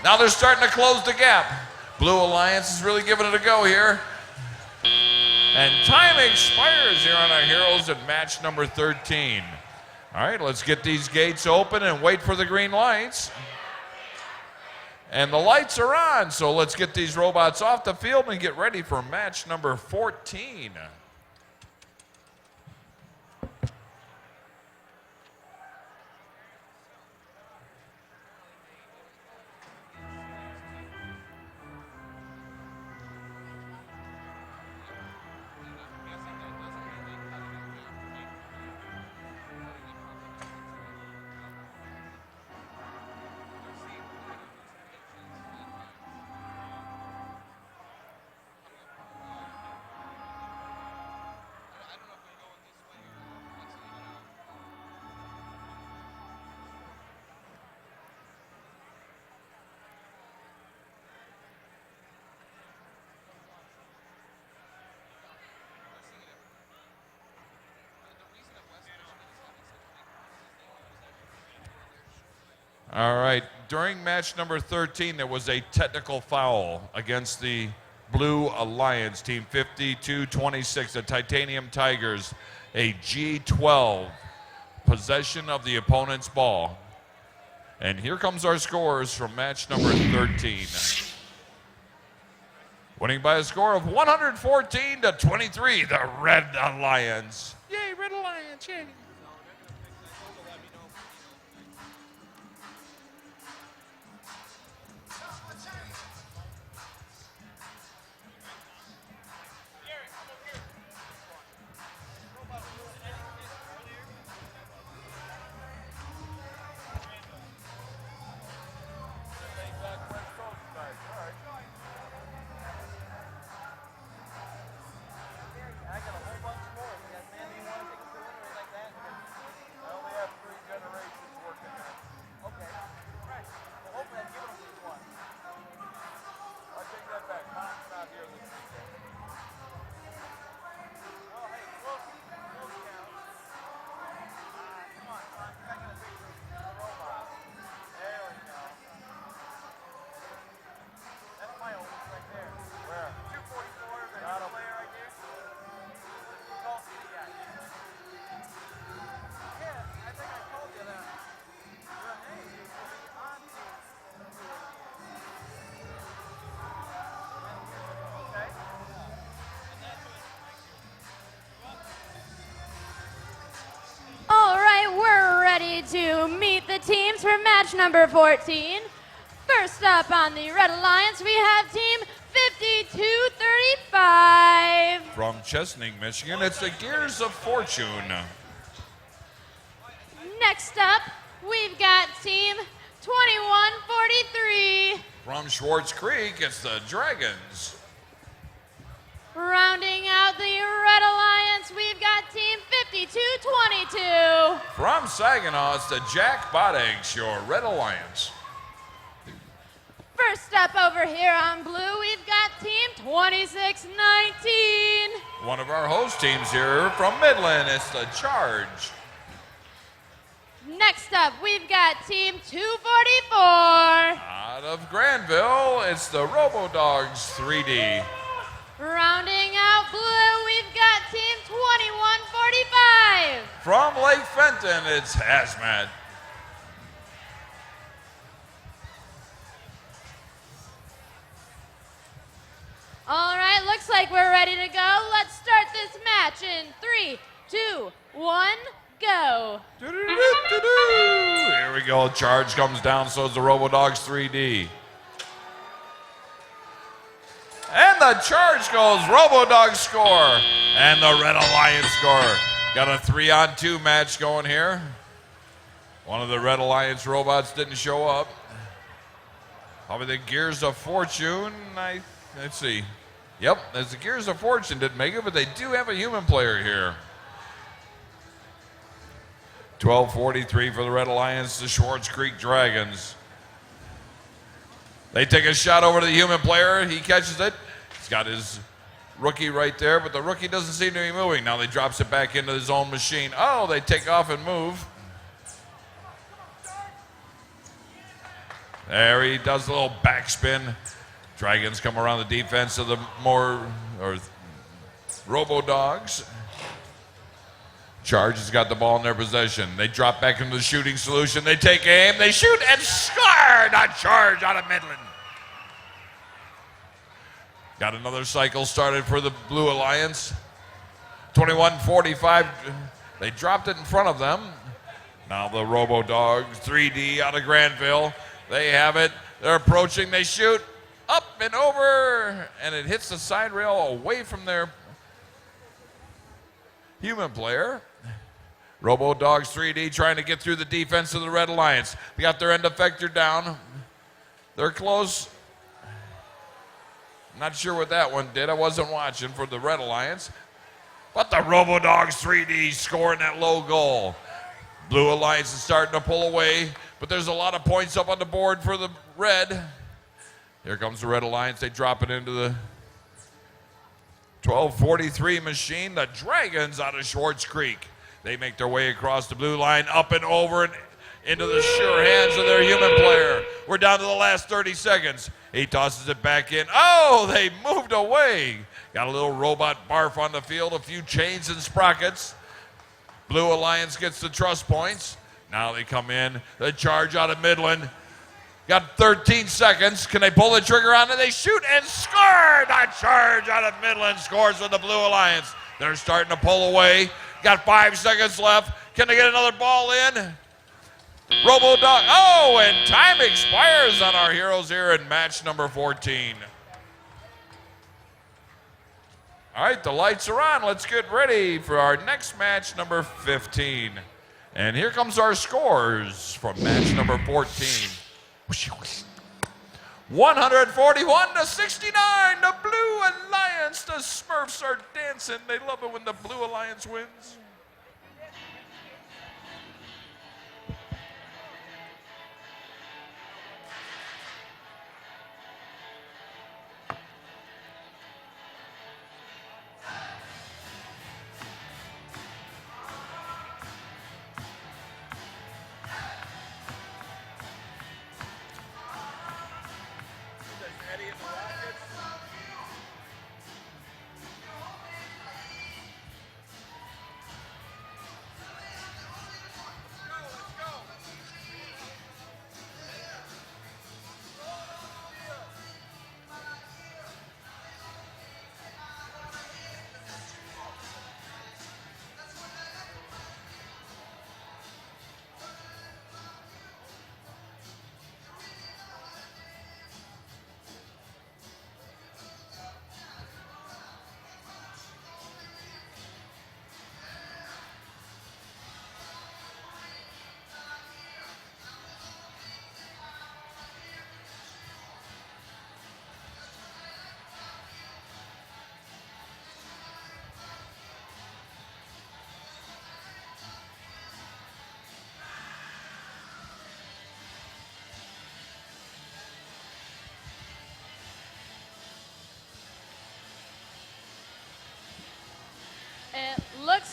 Now they're starting to close the gap. Blue Alliance is really giving it a go here. And time expires here on our heroes in match number 13. All right, let's get these gates open and wait for the green lights. And the lights are on, so let's get these robots off the field and get ready for match number 14. All right, during match number 13, there was a technical foul against the Blue Alliance team, 52-26, the Titanium Tigers, a G12 possession of the opponent's ball. And here comes our scores from match number 13. Winning by a score of 114-23, the Red Alliance. Yay, Red Alliance, yay. match number 14. First up on the Red Alliance, we have team 5235. From Chesaning, Michigan, it's the Gears of Fortune. Next up, we've got team 2143. From Schwartz Creek, it's the Dragons. Rounding out the Red Alliance, we've got team 5222. From Saginaw, it's the Jack Bodegs, your Red Alliance. First up over here on blue, we've got team 2619. One of our host teams here from Midland, it's the Charge. Next up, we've got team 244. Out of Granville, it's the Robodogs 3D. Rounding out blue, we've got team 2145. From Lake Fenton, it's Hazmat. All right, looks like we're ready to go. Let's start this match in 3, 2, 1, go. Here we go. Charge comes down, so is the Robodogs 3D. And the Charge goes. Robodogs score. And the Red Alliance score. Got a 3-on-2 match going here. One of the Red Alliance robots didn't show up. Probably the Gears of Fortune. Let's see. Yep, as the Gears of Fortune didn't make it, but they do have a human player here. 12:43 for the Red Alliance, the Schwartz Creek Dragons. They take a shot over to the human player. He catches it. He's got his rookie right there, but the rookie doesn't seem to be moving. Now he drops it back into his own machine. Oh, they take off and move. There he does a little backspin. Dragons come around the defense of the Robodogs. Charge has got the ball in their possession. They drop back into the shooting solution. They take aim. They shoot and score! Not Charge out of Midland. Got another cycle started for the Blue Alliance. 21:45. They dropped it in front of them. Now the Robodogs 3D out of Granville. They have it. They're approaching. They shoot. Up and over, and it hits the side rail away from their human player. Robodogs 3D trying to get through the defense of the Red Alliance. They got their end effector down. They're close. Not sure what that one did. I wasn't watching for the Red Alliance. But the Robodogs 3D scoring that low goal. Blue Alliance is starting to pull away, but there's a lot of points up on the board for the Red. Here comes the Red Alliance. They drop it into the 12:43 machine. The Dragons out of Schwartz Creek. They make their way across the blue line, up and over and into the sure hands of their human player. We're down to the last 30 seconds. He tosses it back in. Oh, they moved away. Got a little robot barf on the field, a few chains and sprockets. Blue Alliance gets the trust points. Now they come in. The Charge out of Midland. Got 13 seconds. Can they pull the trigger on it? They shoot and score! The Charge out of Midland scores with the Blue Alliance. They're starting to pull away. Got 5 seconds left. Can they get another ball in? Robodog. Oh, and time expires on our heroes here in match number 14. All right, the lights are on. Let's get ready for our next match, number 15. And here comes our scores from match number 14. 141-69, the Blue Alliance. The Smurfs are dancing. They love it when the Blue Alliance wins.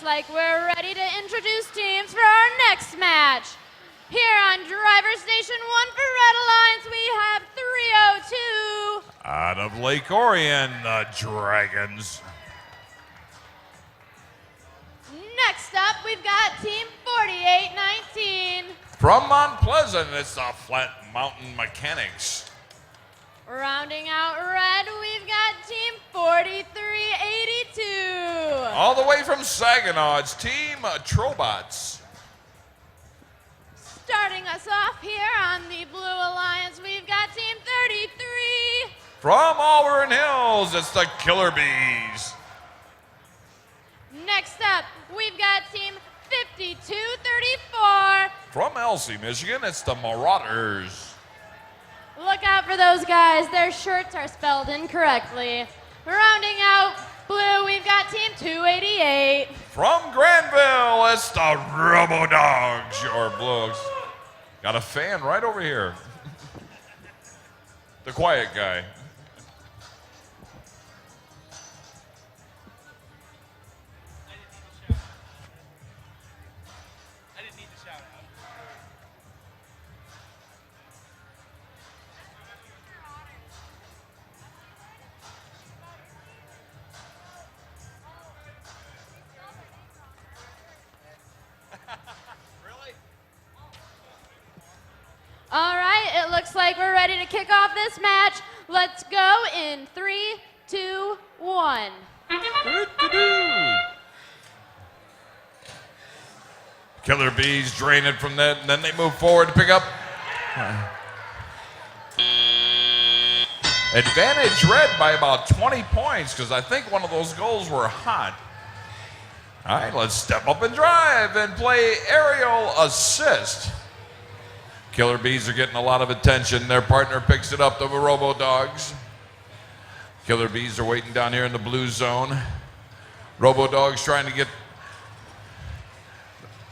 like we're ready to introduce teams for our next match. Here on Driver Station 1 for Red Alliance, we have 302. Out of Lake Orion, the Dragons. Next up, we've got Team 4819. From Mount Pleasant, it's the Flat Mountain Mechanics. Rounding out red, we've got Team 4382. All the way from Saginaw, it's Team Trobots. Starting us off here on the Blue Alliance, we've got Team 33. From Auburn Hills, it's the Killer Bees. Next up, we've got Team 5234. From Elsie, Michigan, it's the Marauders. Look out for those guys. Their shirts are spelled incorrectly. Rounding out blue, we've got Team 288. From Granville, it's the Robo Dogs, your Blues. Got a fan right over here. The quiet guy. All right, it looks like we're ready to kick off this match. Let's go in 3, 2, 1. Killer Bees drain it from that, and then they move forward to pick up. Advantage red by about 20 points, because I think one of those goals were hot. All right, let's step up and drive and play aerial assist. Killer Bees are getting a lot of attention. Their partner picks it up, the Robo Dogs. Killer Bees are waiting down here in the blue zone. Robo Dogs trying to get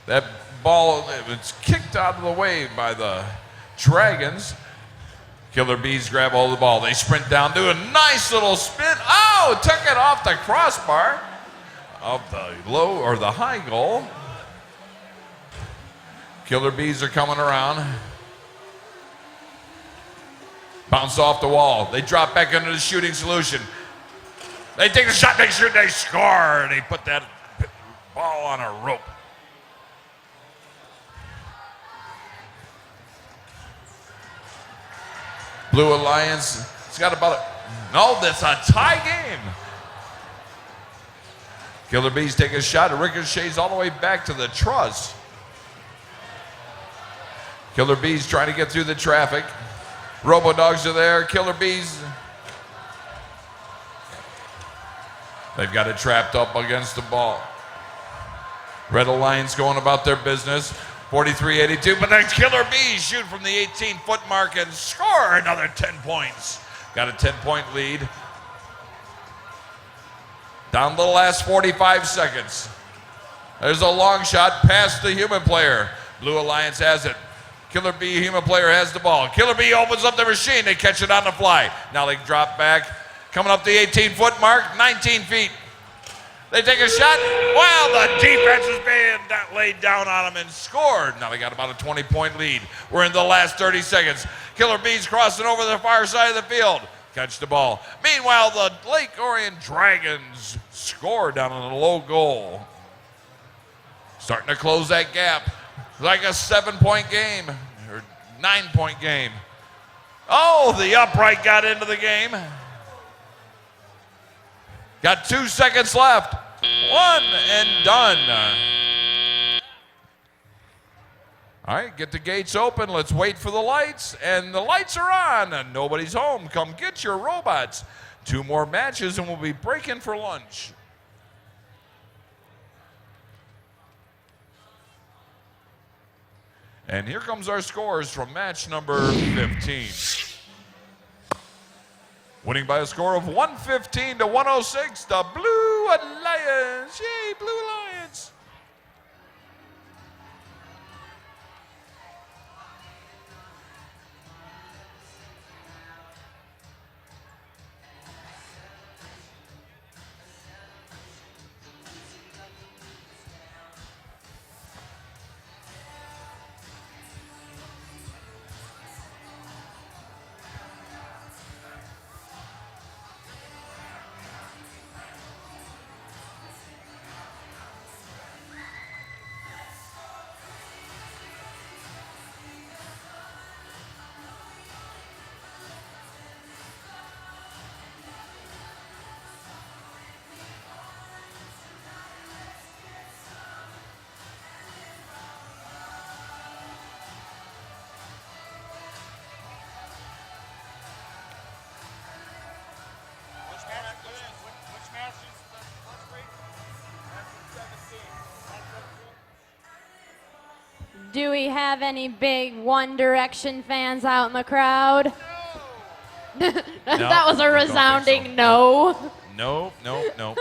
that ball. It's kicked out of the way by the Dragons. Killer Bees grab hold of the ball. They sprint down, do a nice little spin. Oh, took it off the crossbar of the low or the high goal. Killer Bees are coming around. Bounce off the wall. They drop back under the shooting solution. They take the shot, make sure they score. They put that ball on a rope. Blue Alliance, it's got about no, that's a tie game. Killer Bees take a shot. It ricochets all the way back to the truss. Killer Bees trying to get through the traffic. Robo Dogs are there. Killer Bees. They've got it trapped up against the ball. Red Alliance going about their business. 43-82, but then Killer Bees shoot from the 18-foot mark and score another 10 points. Got a 10-point lead. Down to the last 45 seconds. There's a long shot past the human player. Blue Alliance has it. Killer Bee, human player, has the ball. Killer Bee opens up the machine. They catch it on the fly. Now they drop back. Coming up the 18-foot mark, 19 feet. They take a shot. Well, the defense is being laid down on them and scored. Now they got about a 20-point lead. We're in the last 30 seconds. Killer Bees crossing over the far side of the field. Catch the ball. Meanwhile, the Lake Orion Dragons score down on the low goal. Starting to close that gap. Like a 7-point game or 9-point game. Oh, the upright got into the game. Got 2 seconds left. 1 and done. All right, get the gates open. Let's wait for the lights. And the lights are on. And nobody's home. Come get your robots. 2 more matches and we'll be breaking for lunch. And here comes our scores from match number 15. Winning by a score of 115 to 106, the Blue Alliance. Yay, Blue Alliance. Do we have any big One Direction fans out in the crowd? That was a resounding no. Nope, nope, nope.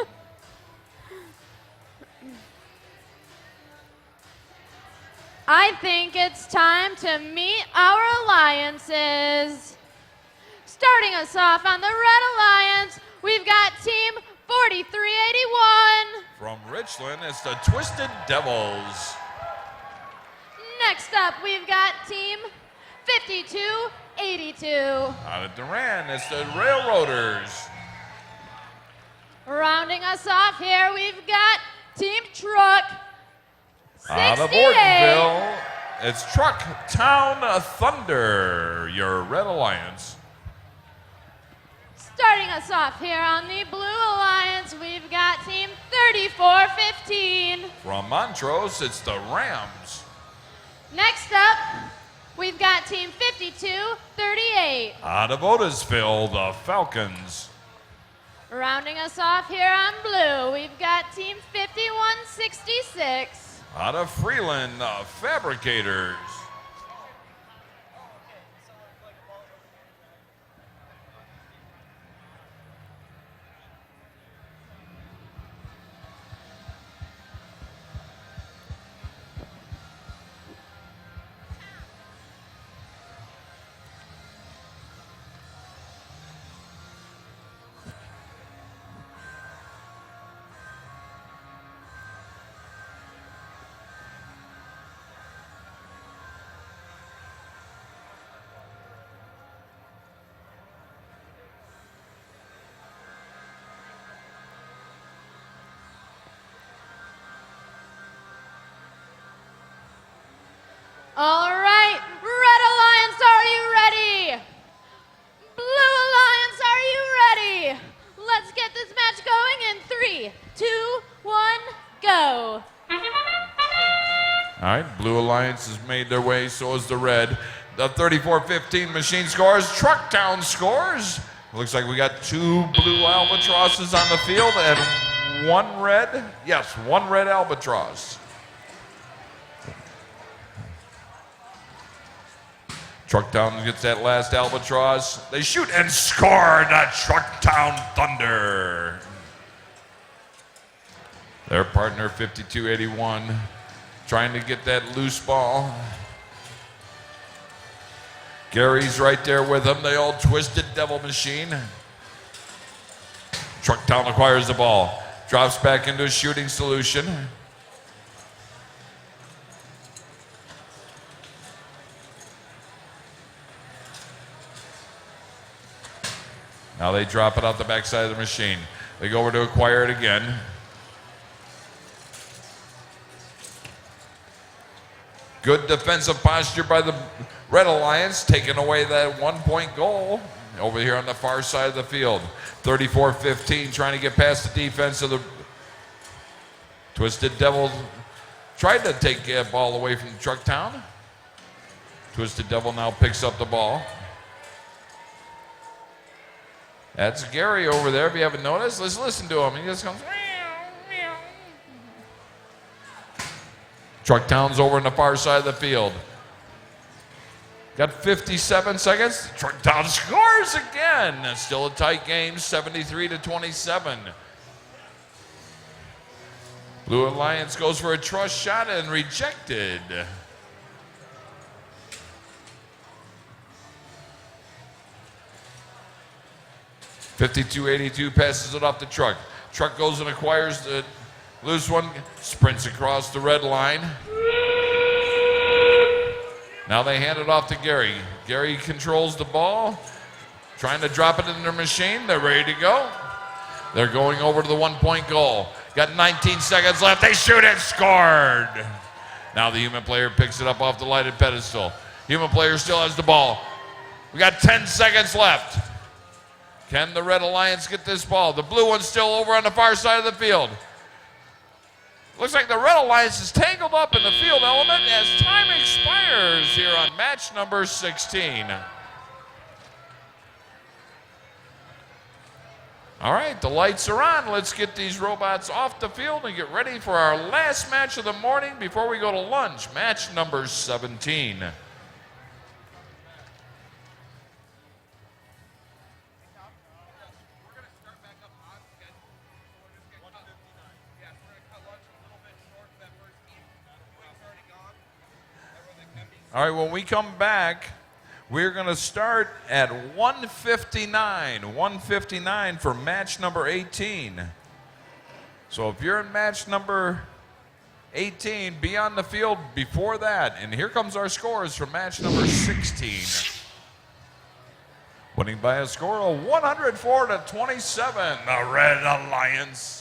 I think it's time to meet our alliances. Starting us off on the Red Alliance, we've got Team 4381. From Richland, it's the Twisted Devils. Next up, we've got Team 5282. Out of Durand, it's the Railroaders. Rounding us off here, we've got Team Truck 68. Out of Ortonville, it's Truck Town Thunder, your Red Alliance. Starting us off here on the Blue Alliance, we've got Team 3415. From Montrose, it's the Rams. Next up, we've got Team 5238. Out of Otisville, the Falcons. Rounding us off here on blue, we've got Team 5166. Out of Freeland, the Fabricators. All right, Red Alliance, are you ready? Blue Alliance, are you ready? Let's get this match going in 3, 2, 1, go. All right, Blue Alliance has made their way, so has the Red. The 34-15 machine scores, Trucktown scores. Looks like we got 2 blue albatrosses on the field and 1 red. Yes, 1 red albatross. Trucktown gets that last albatross. They shoot and score the Trucktown Thunder. Their partner, 5281, trying to get that loose ball. Gary's right there with them, the old Twisted Devil machine. Trucktown acquires the ball, drops back into a shooting solution. Now they drop it out the backside of the machine. They go over to acquire it again. Good defensive posture by the Red Alliance, taking away that 1-point goal over here on the far side of the field. 34-15, trying to get past the defense of the Twisted Devils. Tried to take that ball away from Trucktown. Twisted Devil now picks up the ball. That's Gary over there, if you haven't noticed. Let's listen to him. He just comes. Trucktown's over on the far side of the field. Got 57 seconds. Trucktown scores again. Still a tight game, 73-27. Blue Alliance goes for a trust shot and rejected. .52-82 passes it off the Truck. Truck goes and acquires the loose one, sprints across the red line. Now they hand it off to Gary. Gary controls the ball, trying to drop it in their machine. They're ready to go. They're going over to the 1-point goal. Got 19 seconds left. They shoot it, scored. Now the human player picks it up off the lighted pedestal. Human player still has the ball. We got 10 seconds left. Can the Red Alliance get this ball? The blue one's still over on the far side of the field. Looks like the Red Alliance is tangled up in the field element as time expires here on match number 16. All right, the lights are on. Let's get these robots off the field and get ready for our last match of the morning before we go to lunch. Match number 17. All right, when we come back, we're going to start at 159. 159 for match number 18. So if you're in match number 18, be on the field before that. And here comes our scores for match number 16. Winning by a score of 104-27, the Red Alliance.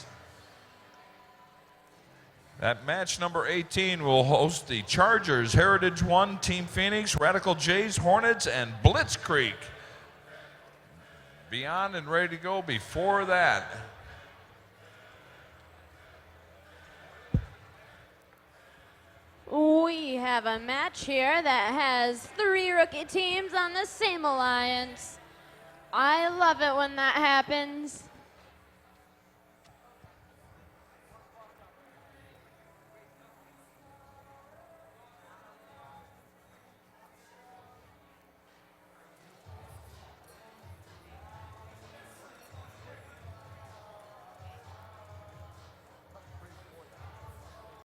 That match number 18 will host the Chargers, Heritage One, Team Phoenix, Radical Jays, Hornets, and Blitzkrieg. Be on and ready to go before that. We have a match here that has 3 rookie teams on the same alliance. I love it when that happens.